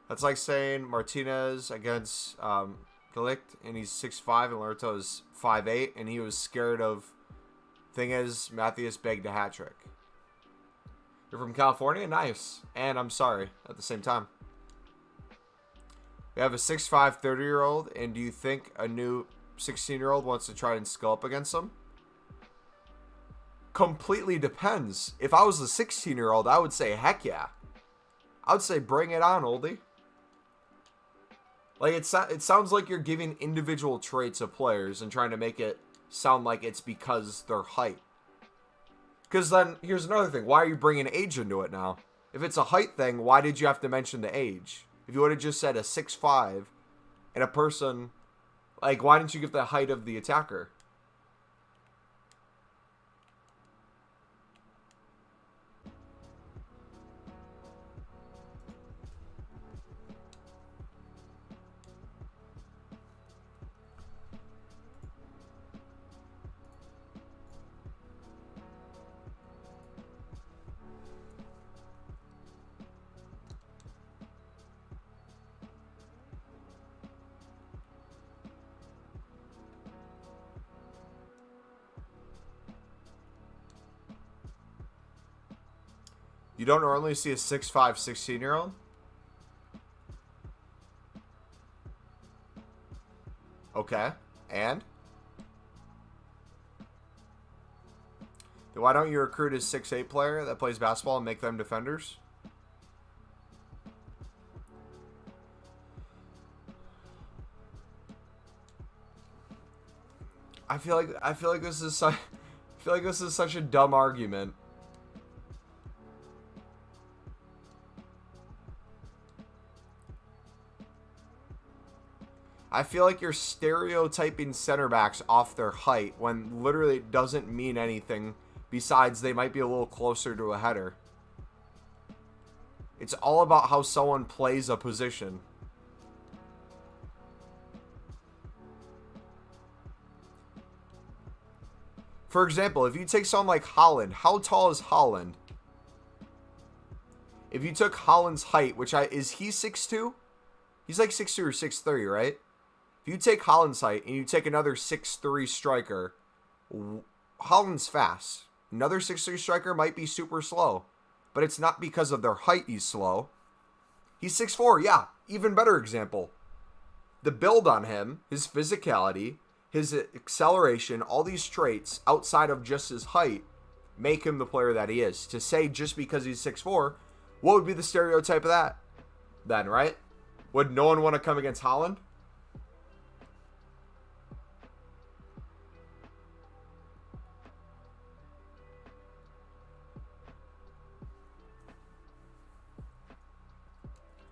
That's like saying Martinez against Ligue, and he's 6'5", and Lerto is 5'8", and he was scared of. Thing is, Matthias bagged a hat trick. You're from California? Nice. And I'm sorry at the same time. We have a 6'5", 30-year-old, and do you think a new 16-year-old wants to try and skill up against him? Completely depends. If I was a 16-year-old, I would say, heck yeah. I would say, bring it on, oldie. Like, it sounds like you're giving individual traits of players and trying to make it sound like it's because their height. Because then, here's another thing. Why are you bringing age into it now? If it's a height thing, why did you have to mention the age? If you would have just said a 6'5", and a person, like, why didn't you give the height of the attacker? You don't normally see a 6'5", 16-year-old? Okay. And? Then why don't you recruit a 6'8" player that plays basketball and make them defenders? I feel like this is such a dumb argument. I feel like you're stereotyping center backs off their height when literally it doesn't mean anything besides they might be a little closer to a header. It's all about how someone plays a position. For example, if you take someone like Haaland, how tall is Haaland? If you took Haaland's height, is he 6'2"? He's like 6'2" or 6'3", right? If you take Haaland's height and you take another 6'3" striker, Haaland's fast. Another 6'3" striker might be super slow, but it's not because of their height he's slow. He's 6'4", yeah, even better example. The build on him, his physicality, his acceleration, all these traits outside of just his height make him the player that he is. To say just because he's 6'4", what would be the stereotype of that then, right? Would no one want to come against Haaland?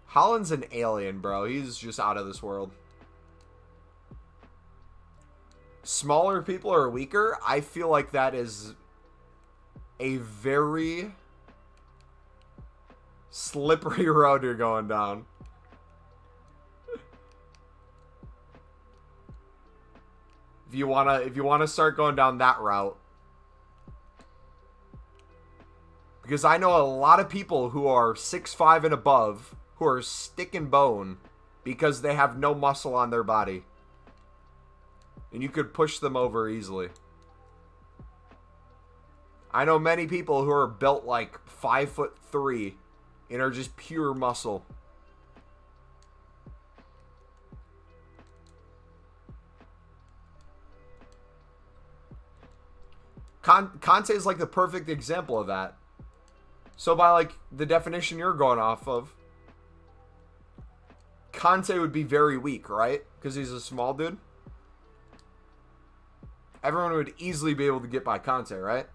Haaland's an alien, bro. He's just out of this world. Smaller people are weaker. I feel like that is a very slippery road you're going down. If you wanna start going down that route. Because I know a lot of people who are 6'5" and above who are stick and bone because they have no muscle on their body. And you could push them over easily. I know many people who are built like 5'3" and are just pure muscle. Conte is like the perfect example of that. So by like the definition you're going off of, Conte would be very weak, right? Because he's a small dude. Everyone would easily be able to get by Conte, right?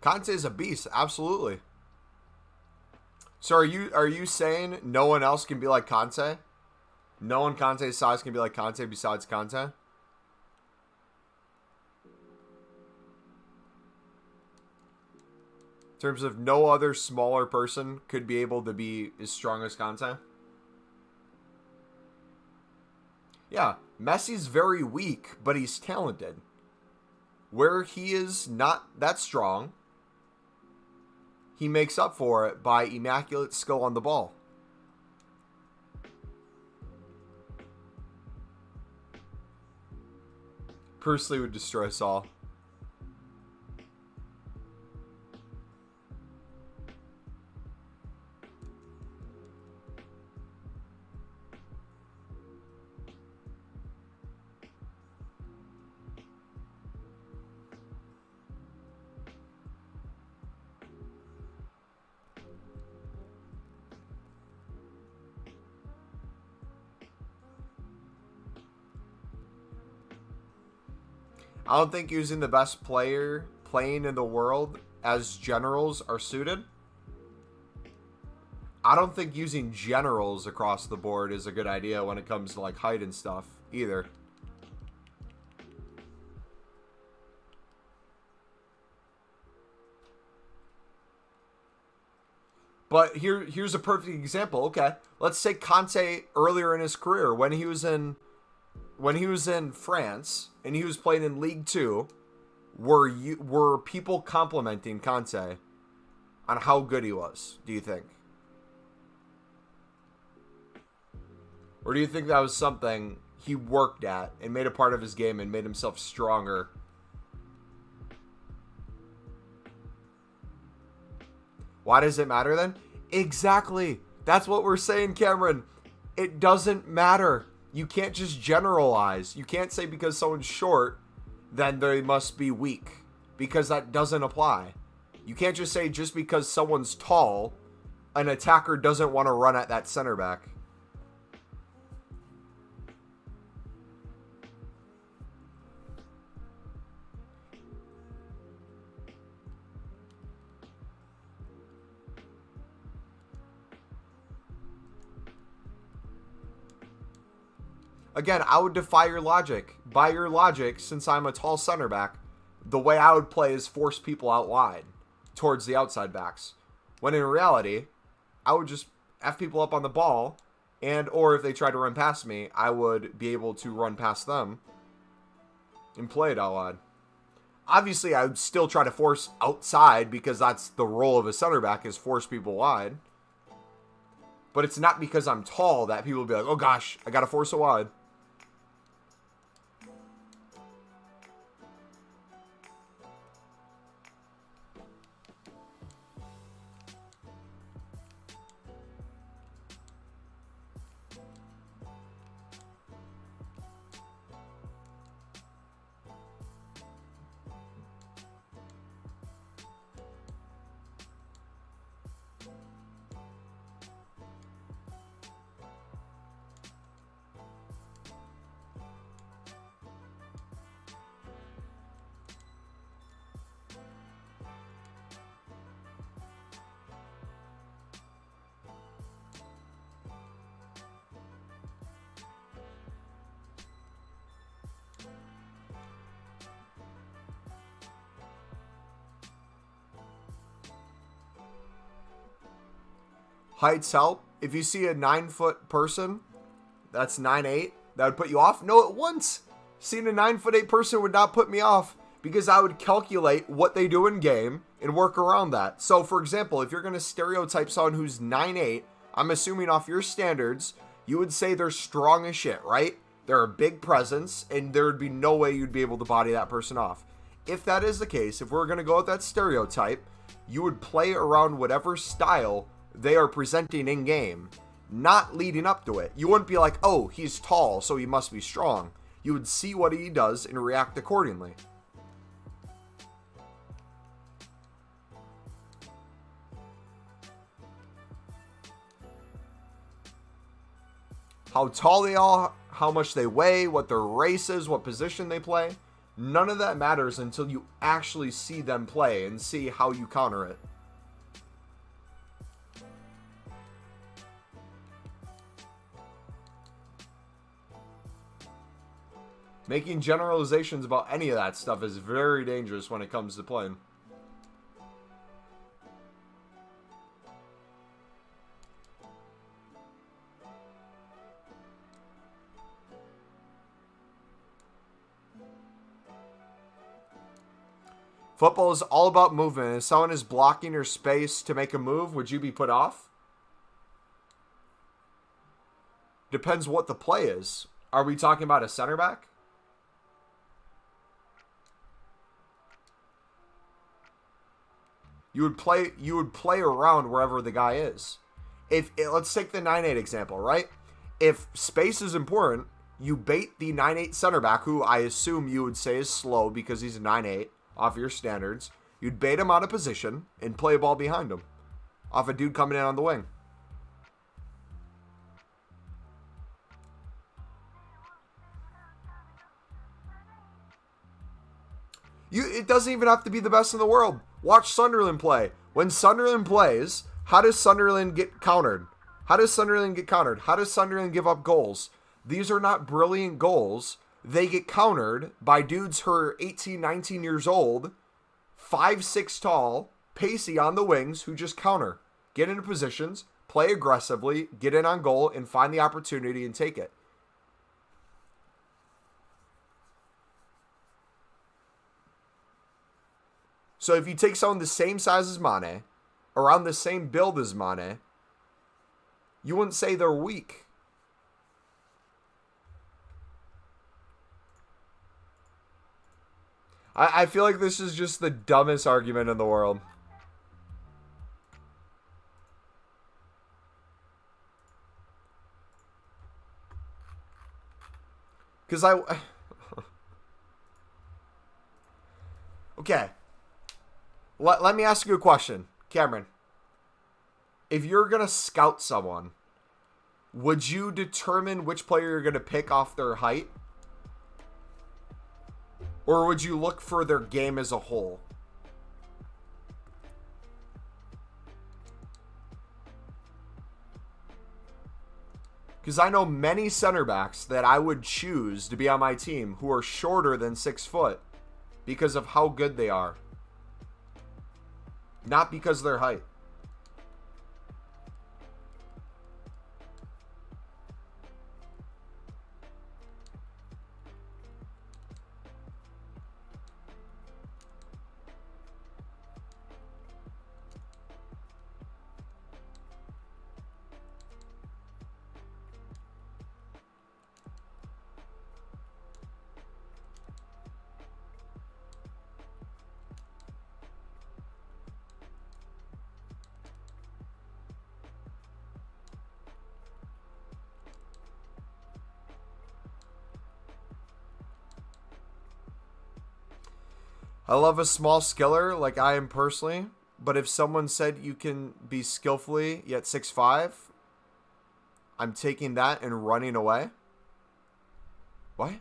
Conte is a beast, absolutely. So are you saying no one else can be like Conte? No one Conte's size can be like Conte besides Conte? In terms of no other smaller person could be able to be as strong as Conte? Yeah, Messi's very weak, but he's talented. Where he is not that strong, he makes up for it by immaculate skill on the ball. Bruce Lee would destroy Saul. I don't think using the best player playing in the world as generals are suited. I don't think using generals across the board is a good idea when it comes to like height and stuff either. But here's a perfect example. Okay, let's say Conte earlier in his career when he was in France and he was playing in Ligue 2, were people complimenting Conte on how good he was, do you think? Or do you think that was something he worked at and made a part of his game and made himself stronger? Why does it matter then? Exactly. That's what we're saying, Cameron. It doesn't matter. You can't just generalize. You can't say because someone's short, then they must be weak. Because that doesn't apply. You can't just say just because someone's tall, an attacker doesn't want to run at that center back. Again, I would defy your logic. By your logic, since I'm a tall center back, the way I would play is force people out wide towards the outside backs. When in reality, I would just F people up on the ball, and or if they try to run past me, I would be able to run past them and play it out wide. Obviously, I would still try to force outside because that's the role of a center back, is force people wide. But it's not because I'm tall that people will be like, oh gosh, I got to force it wide. Heights help. If you see a 9-foot person that's 9'8", that would put you off. No, it wouldn't. Seeing a 9'8" person would not put me off because I would calculate what they do in game and work around that. So, for example, if you're going to stereotype someone who's 9'8", I'm assuming off your standards, you would say they're strong as shit, right? They're a big presence, and there would be no way you'd be able to body that person off. If that is the case, if we're going to go with that stereotype, you would play around whatever style they are presenting in game, not leading up to it. You wouldn't be like, oh, he's tall, so he must be strong. You would see what he does and react accordingly. How tall they are, how much they weigh, what their race is, what position they play, none of that matters until you actually see them play and see how you counter it. Making generalizations about any of that stuff is very dangerous when it comes to playing. Football is all about movement. If someone is blocking your space to make a move, would you be put off? Depends what the play is. Are we talking about a center back? You would play around wherever the guy is. Let's take the 9'8" example, right? If space is important, you bait the 9'8" center back, who I assume you would say is slow because he's a 9'8", off your standards. You'd bait him out of position and play a ball behind him, off a dude coming in on the wing. It doesn't even have to be the best in the world. Watch Sunderland play. When Sunderland plays, how does Sunderland get countered? How does Sunderland give up goals? These are not brilliant goals. They get countered by dudes who are 18, 19 years old, 5'6" tall, pacey on the wings, who just counter. Get into positions, play aggressively, get in on goal, and find the opportunity and take it. So if you take someone the same size as Mane, around the same build as Mane, you wouldn't say they're weak. I feel like this is just the dumbest argument in the world. Because Okay. Let me ask you a question, Cameron. If you're going to scout someone, would you determine which player you're going to pick off their height? Or would you look for their game as a whole? Because I know many center backs that I would choose to be on my team who are shorter than 6 foot because of how good they are. Not because of their height. I love a small skiller like I am personally, but if someone said you can be skillfully yet 6'5", I'm taking that and running away. What?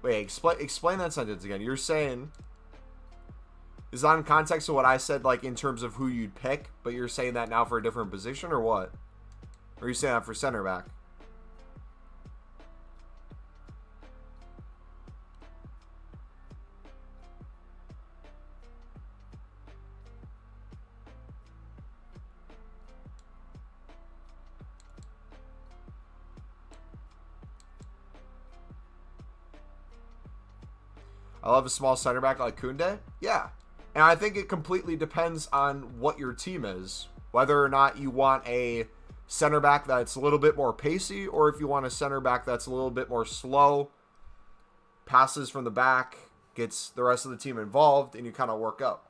Wait, explain that sentence again. You're saying, is that in context of what I said, like in terms of who you'd pick, but you're saying that now for a different position, or what? Or are you saying that for center back? I love a small center back like Koundé. Yeah. And I think it completely depends on what your team is. Whether or not you want a center back that's a little bit more pacey, or if you want a center back that's a little bit more slow, passes from the back, gets the rest of the team involved, and you kind of work up.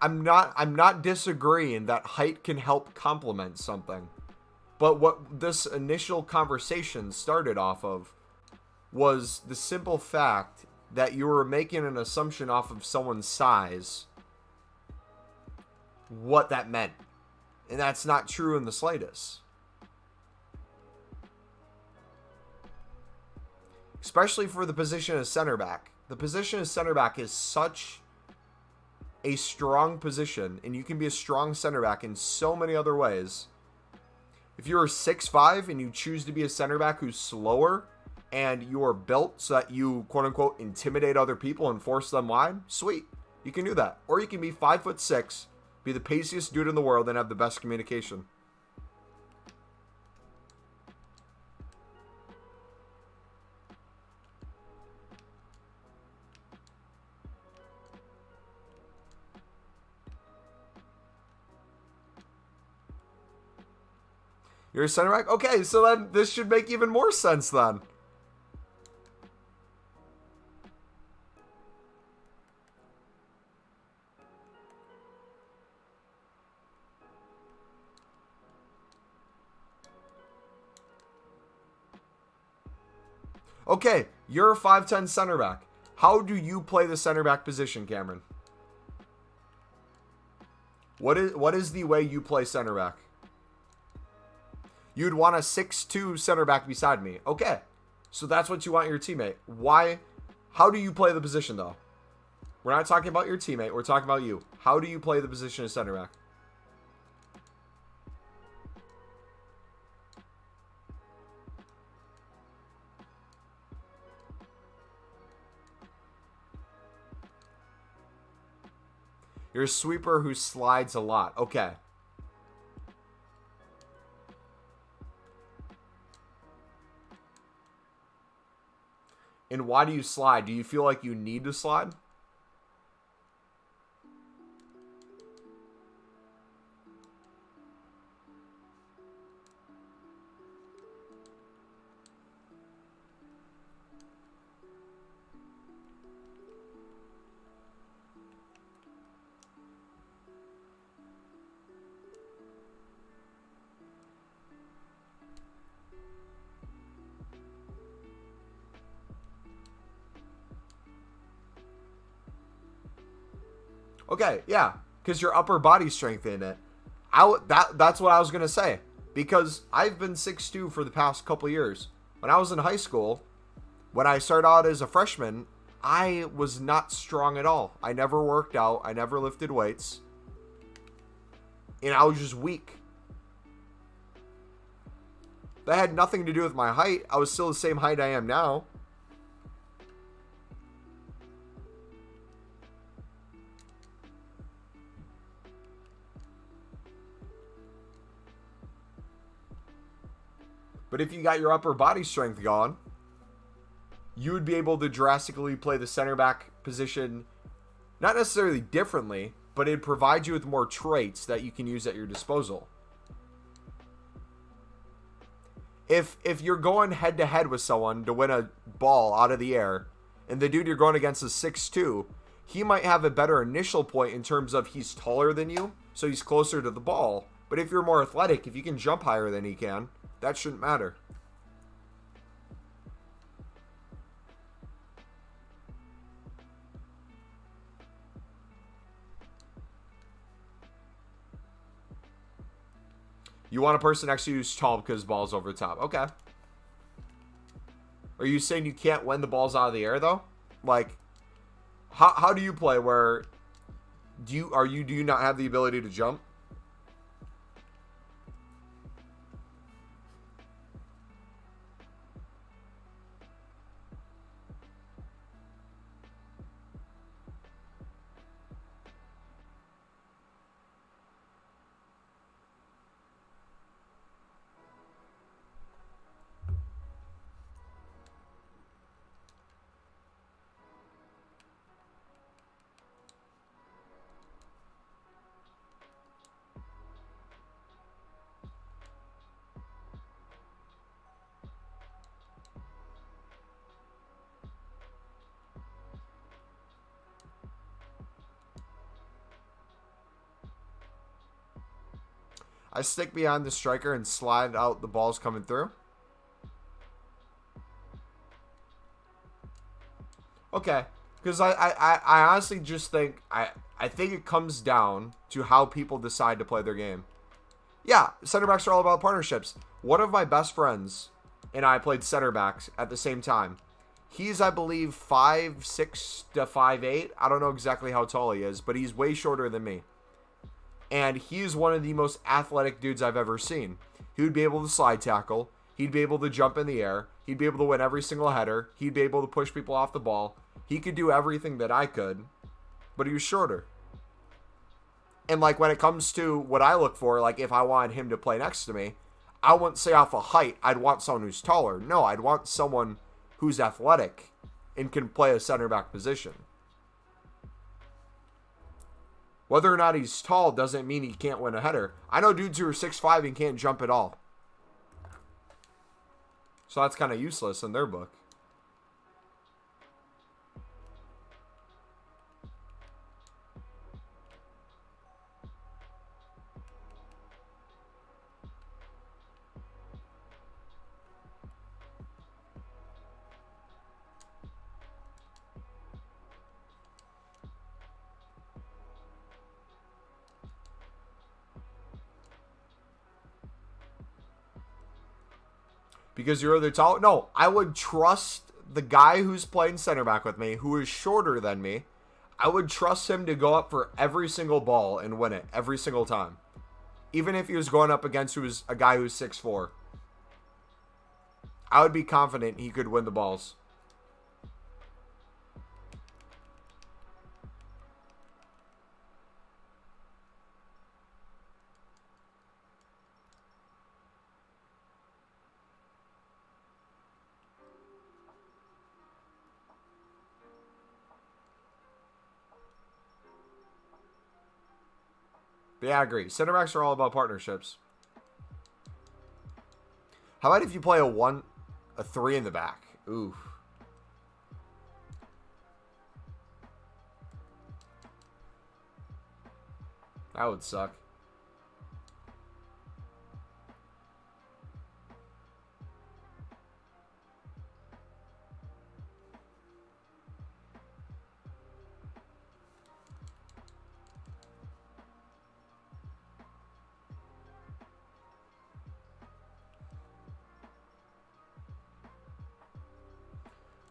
I'm not disagreeing that height can help complement something. But what this initial conversation started off of was the simple fact that you were making an assumption off of someone's size, what that meant. And that's not true in the slightest. Especially for the position of center back. The position of center back is such a strong position, and you can be a strong center back in so many other ways. If you're 6'5" and you choose to be a center back who's slower and you are built so that you quote unquote intimidate other people and force them wide, sweet. You can do that. Or you can be 5'6", be the paciest dude in the world, and have the best communication. You're a center back? Okay, so then this should make even more sense then. Okay, you're a 5'10" center back. How do you play the center back position, Cameron? What is the way you play center back? You'd want a 6'2" center back beside me. Okay. So that's what you want your teammate. Why? How do you play the position, though? We're not talking about your teammate. We're talking about you. How do you play the position of center back? You're a sweeper who slides a lot. Okay. And why do you slide? Do you feel like you need to slide? Okay, yeah, because your upper body strength in it. That's what I was gonna say, because I've been 6'2" for the past couple years. When I was in high school, when I started out as a freshman, I was not strong at all. I never worked out. I never lifted weights, and I was just weak. That had nothing to do with my height. I was still the same height I am now. But if you got your upper body strength gone, you would be able to drastically play the center back position, not necessarily differently, but it'd provide you with more traits that you can use at your disposal. If you're going head to head with someone to win a ball out of the air, and the dude you're going against is 6'2", he might have a better initial point in terms of he's taller than you, so he's closer to the ball. But if you're more athletic, if you can jump higher than he can, that shouldn't matter. You want a person next to you who's tall because the ball's over the top. Okay. Are you saying you can't win the balls out of the air though? Like, how do you play? Where do you not have the ability to jump? I stick behind the striker and slide out the balls coming through. Okay. Because I honestly just think I think it comes down to how people decide to play their game. Yeah, center backs are all about partnerships. One of my best friends and I played center backs at the same time. He's, I believe, 5'6" to 5'8". I don't know exactly how tall he is, but he's way shorter than me. And he's one of the most athletic dudes I've ever seen. He would be able to slide tackle. He'd be able to jump in the air. He'd be able to win every single header. He'd be able to push people off the ball. He could do everything that I could, but he was shorter. And like when it comes to what I look for, like if I wanted him to play next to me, I wouldn't say off of height. I'd want someone who's taller. No, I'd want someone who's athletic and can play a center back position. Whether or not he's tall doesn't mean he can't win a header. I know dudes who are 6'5" and can't jump at all. So that's kind of useless in their book. Because you're the tall. No, I would trust the guy who's playing center back with me, who is shorter than me. I would trust him to go up for every single ball and win it every single time. Even if he was going up against a guy who's 6'4". I would be confident he could win the balls. But yeah, I agree. Center backs are all about partnerships. How about if you play a 3 in the back? Ooh. That would suck.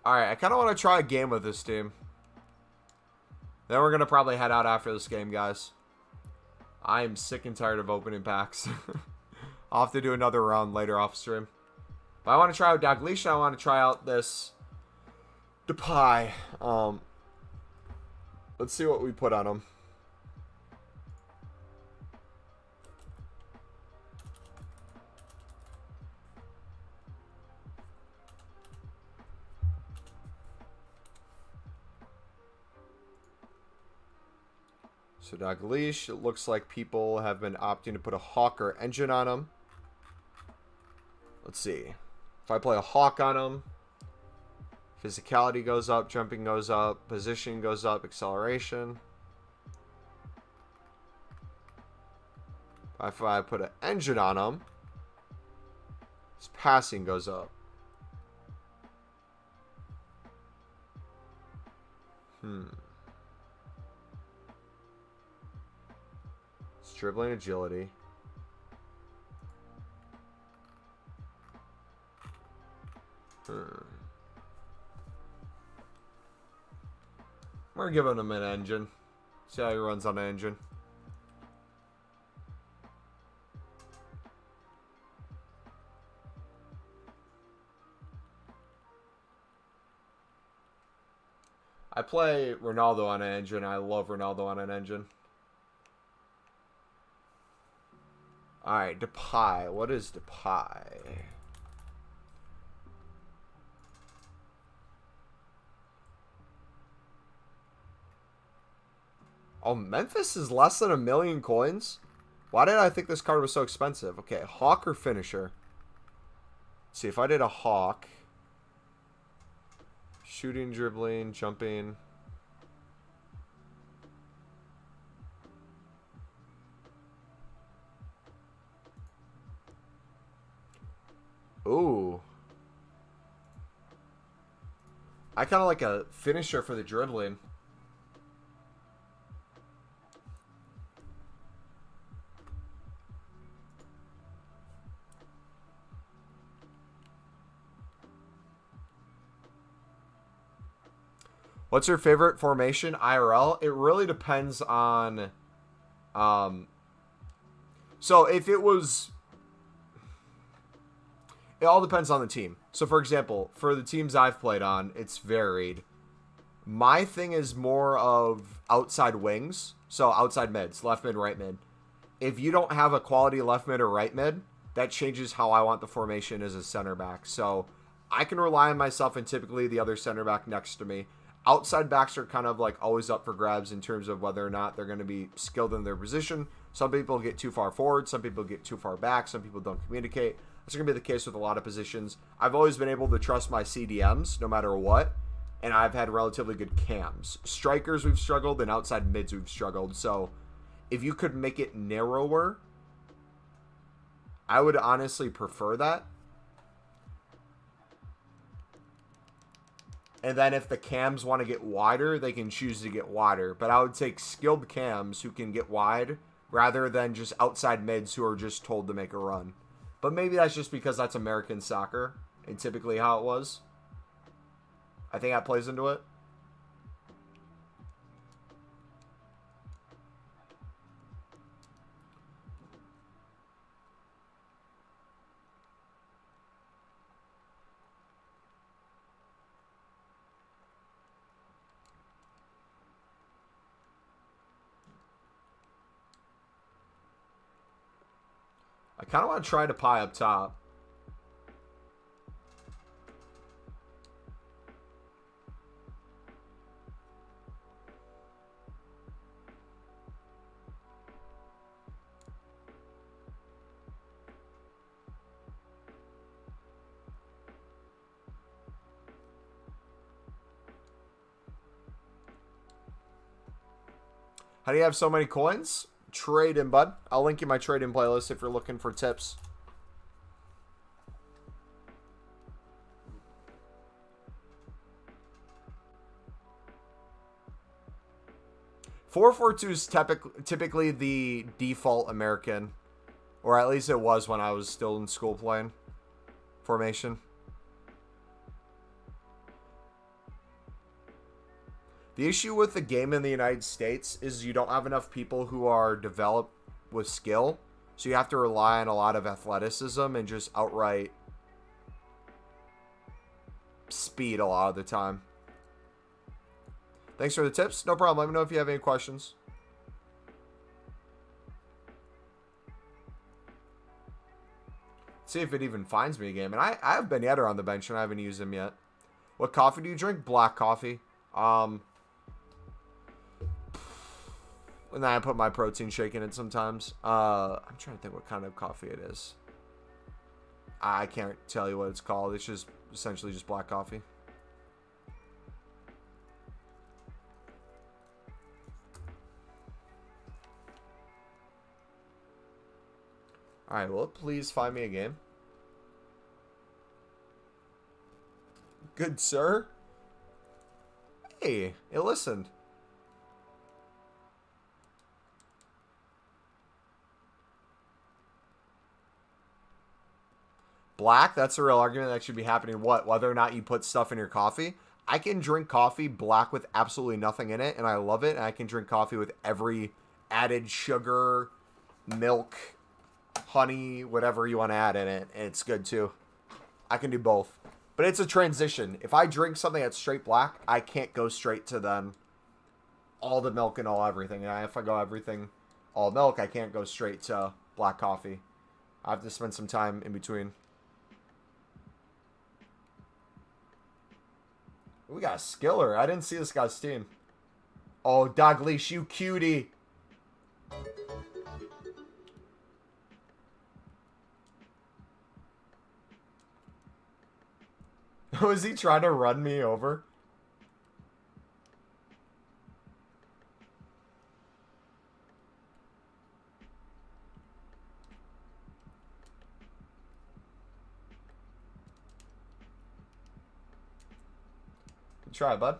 Alright, I kind of want to try a game with this team. Then we're going to probably head out after this game, guys. I am sick and tired of opening packs. I'll have to do another round later off stream. But I want to try out Dalglish. I want to try out this Depay. Let's see what we put on him. So Dalglish, it looks like people have been opting to put a Hawker engine on him. Let's see. If I play a Hawk on him, physicality goes up, jumping goes up, position goes up, acceleration. If I put an engine on him, his passing goes up. It's dribbling agility. We're giving him an engine. See how he runs on an engine. I play Ronaldo on an engine. I love Ronaldo on an engine. Alright, Depay. What is Depay? Oh, Memphis is less than 1 million coins? Why did I think this card was so expensive? Okay, Hawk or Finisher? Let's see, if I did a Hawk. Shooting, dribbling, jumping. Ooh. I kind of like a Finisher for the dribbling. What's your favorite formation IRL? It really depends on... So if it was... It all depends on the team. So for example, for the teams I've played on, it's varied. My thing is more of outside wings. So outside mids, left mid, right mid. If you don't have a quality left mid or right mid, that changes how I want the formation as a center back. So I can rely on myself and typically the other center back next to me. Outside backs are kind of like always up for grabs in terms of whether or not they're going to be skilled in their position. Some people get too far forward. Some people get too far back. Some people don't communicate. That's going to be the case with a lot of positions. I've always been able to trust my CDMs no matter what. And I've had relatively good cams. Strikers we've struggled and outside mids we've struggled. So if you could make it narrower, I would honestly prefer that. And then if the cams want to get wider, they can choose to get wider. But I would take skilled cams who can get wide rather than just outside mids who are just told to make a run. But maybe that's just because that's American soccer and typically how it was. I think that plays into it. I kind of want to try to pie up top. How do you have so many coins? Trade in, bud. I'll link you my trade in playlist if you're looking for tips. (4-4-2) is typically the default American, or at least it was when I was still in school playing formation. The issue with the game in the United States is you don't have enough people who are developed with skill. So you have to rely on a lot of athleticism and just outright speed a lot of the time. Thanks for the tips. No problem. Let me know if you have any questions. See if it even finds me a game. And I have Ben Yedder on the bench and I haven't used him yet. What coffee do you drink? Black coffee. And then I put my protein shake in it sometimes. I'm trying to think what kind of coffee it is. I can't tell you what it's called. It's just essentially just black coffee. Alright, will it please find me a game? Good sir? Hey, it listened. Black, that's a real argument that should be happening. What? Whether or not you put stuff in your coffee? I can drink coffee black with absolutely nothing in it, and I love it. And I can drink coffee with every added sugar, milk, honey, whatever you want to add in it, and it's good too. I can do both. But it's a transition. If I drink something that's straight black, I can't go straight to then all the milk and all everything. And if I go everything all milk, I can't go straight to black coffee. I have to spend some time in between. We got a skiller. I didn't see this guy's team. Oh, Dalglish, you cutie. Was he trying to run me over? Good try, bud.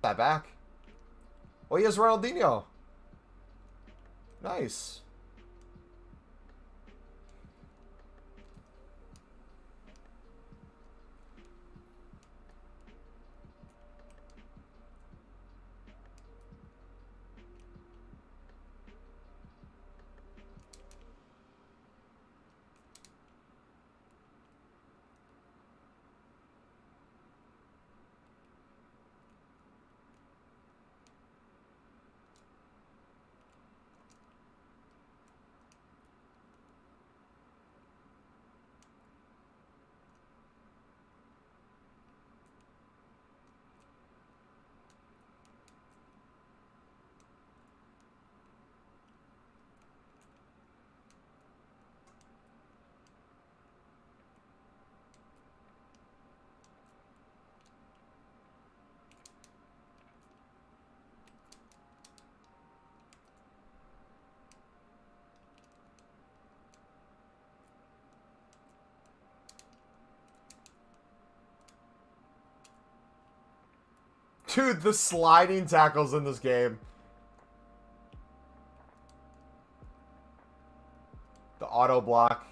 That back. Oh, he has Ronaldinho. Nice. Dude, the sliding tackles in this game. The auto block.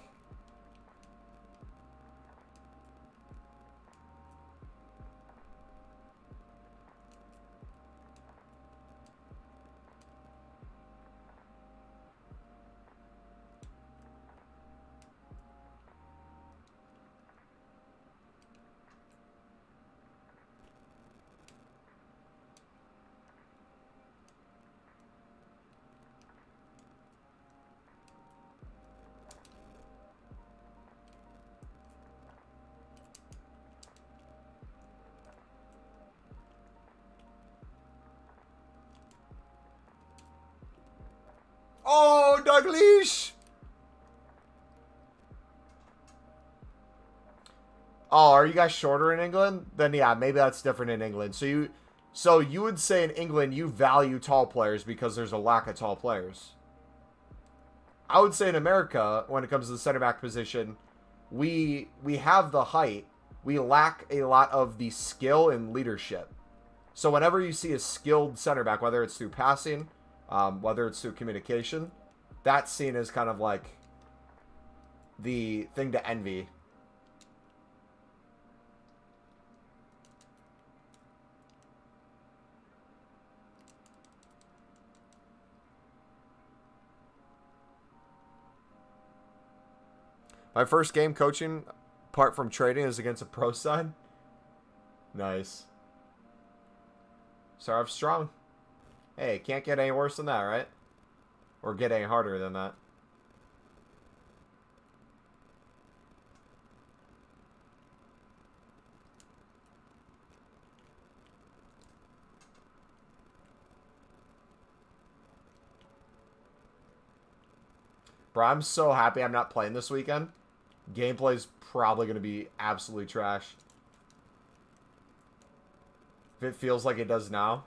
Oh, Dalglish! Oh, are you guys shorter in England? Then yeah, maybe that's different in England. So you would say in England you value tall players because there's a lack of tall players. I would say in America, when it comes to the center back position, we have the height, we lack a lot of the skill and leadership. So whenever you see a skilled center back, whether it's through passing, whether it's through communication, that's seen as kind of like the thing to envy. My first game coaching, apart from trading, is against a pro side. Nice. Start off strong. Hey, can't get any worse than that, right? Or get any harder than that. Bro, I'm so happy I'm not playing this weekend. Gameplay's probably going to be absolutely trash. If it feels like it does now.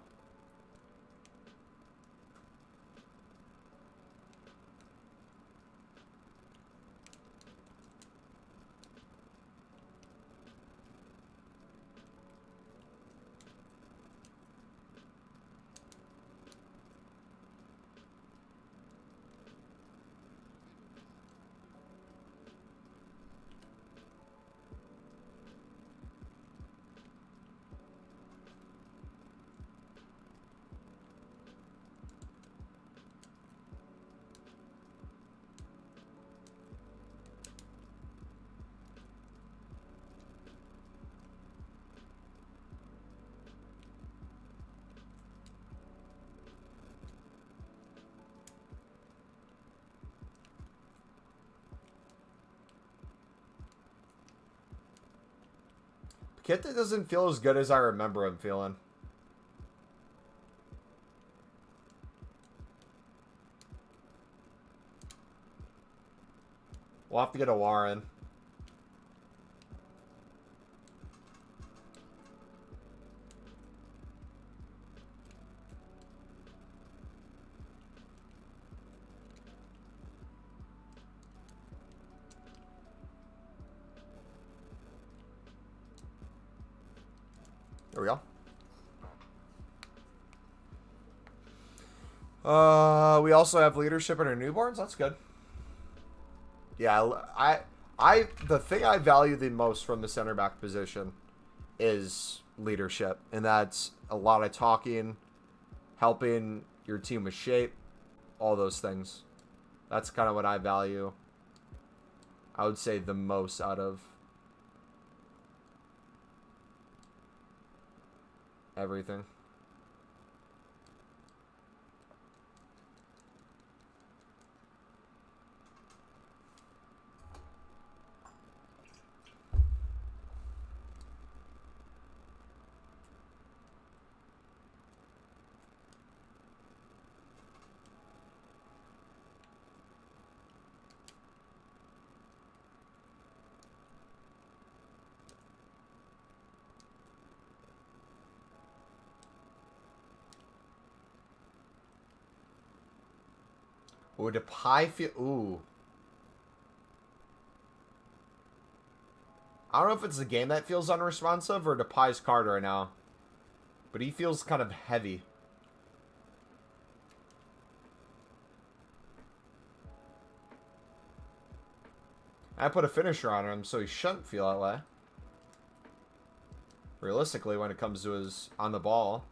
Kit doesn't feel as good as I remember him feeling. We'll have to get a Warren. There we go. We also have leadership in our newborns. That's good. Yeah, the thing I value the most from the center back position is leadership, and that's a lot of talking, helping your team with shape, all those things. That's kind of what I value. I would say the most out of everything. Ooh, Depay feel... Ooh. I don't know if it's the game that feels unresponsive or Depay's card right now. But he feels kind of heavy. I put a finisher on him, so he shouldn't feel that way. Realistically, when it comes to his on the ball.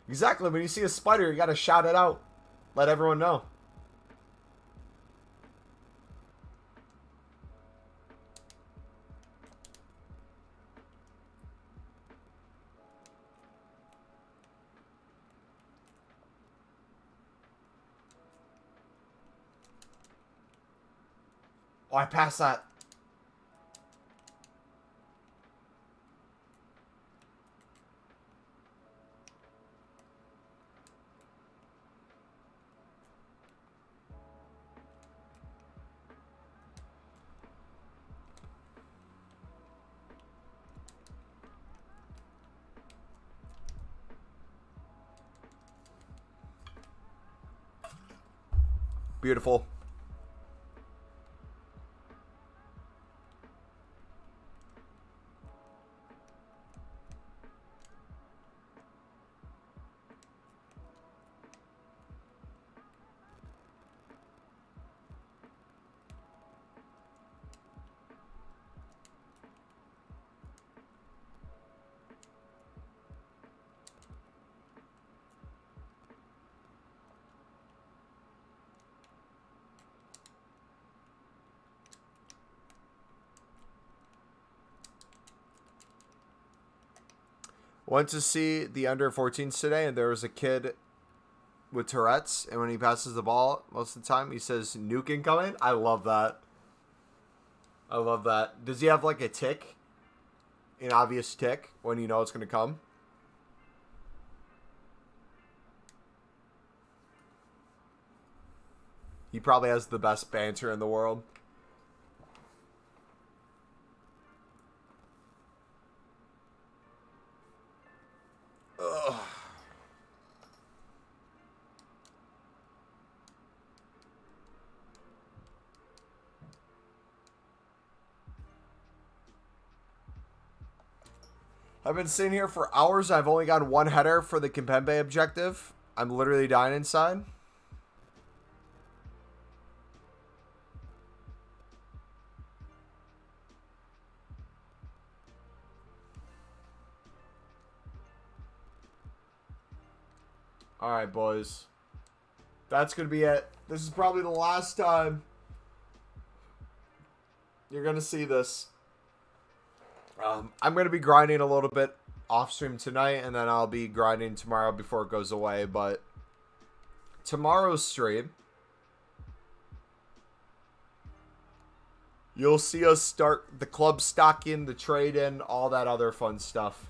Exactly. When you see a spider, you gotta shout it out. Let everyone know. Oh, I passed that. Beautiful. Went to see the under 14s today, and there was a kid with Tourette's, and when he passes the ball, most of the time, he says, "Nuke incoming." I love that. I love that. Does he have like a tick? An obvious tick when you know it's going to come? He probably has the best banter in the world. Ugh. I've been sitting here for hours. I've only got one header for the Kimpembe objective. I'm literally dying inside. All right, boys. That's going to be it. This is probably the last time you're going to see this. I'm going to be grinding a little bit off stream tonight, and then I'll be grinding tomorrow before it goes away. But tomorrow's stream, you'll see us start the club stocking, the trade in, all that other fun stuff.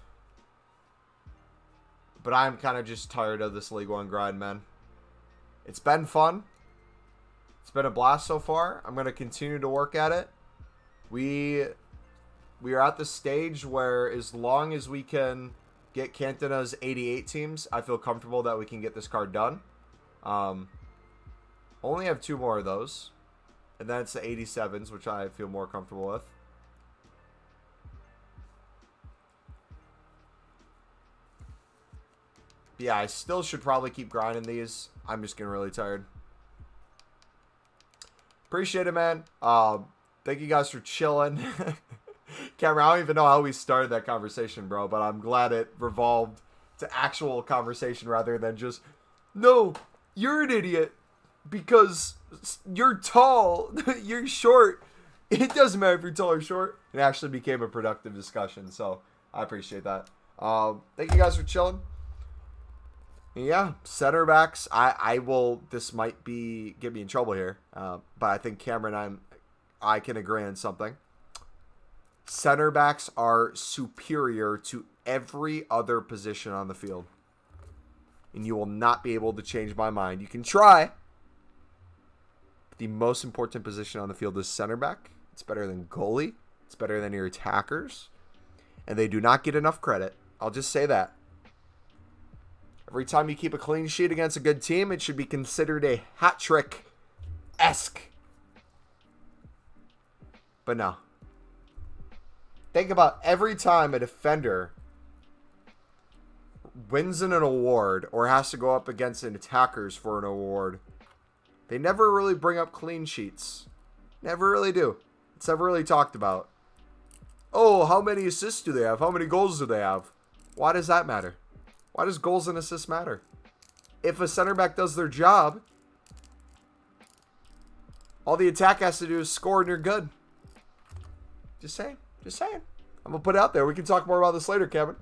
But I'm kind of just tired of this League One grind, man. It's been fun. It's been a blast so far. I'm going to continue to work at it. We are at the stage where as long as we can get Cantona's 88 teams, I feel comfortable that we can get this card done. Only have 2 more of those. And then it's the 87s, which I feel more comfortable with. Yeah, I still should probably keep grinding these. I'm just getting really tired. Appreciate it, man. Thank you guys for chilling. Cameron, I don't even know how we started that conversation, bro, but I'm glad it revolved to actual conversation rather than just, no, you're an idiot because you're tall, you're short. It doesn't matter if you're tall or short. It actually became a productive discussion, so I appreciate that. Thank you guys for chilling. Yeah, center backs. I will. This might get me in trouble here, but I think Cameron and I can agree on something. Center backs are superior to every other position on the field, and you will not be able to change my mind. You can try. But the most important position on the field is center back. It's better than goalie. It's better than your attackers, and they do not get enough credit. I'll just say that. Every time you keep a clean sheet against a good team, it should be considered a hat trick-esque. But no. Think about every time a defender wins an award or has to go up against an attackers for an award. They never really bring up clean sheets. Never really do. It's never really talked about. Oh, how many assists do they have? How many goals do they have? Why does that matter? Why does goals and assists matter? If a center back does their job, all the attack has to do is score and you're good. Just saying. Just saying. I'm going to put it out there. We can talk more about this later, Kevin.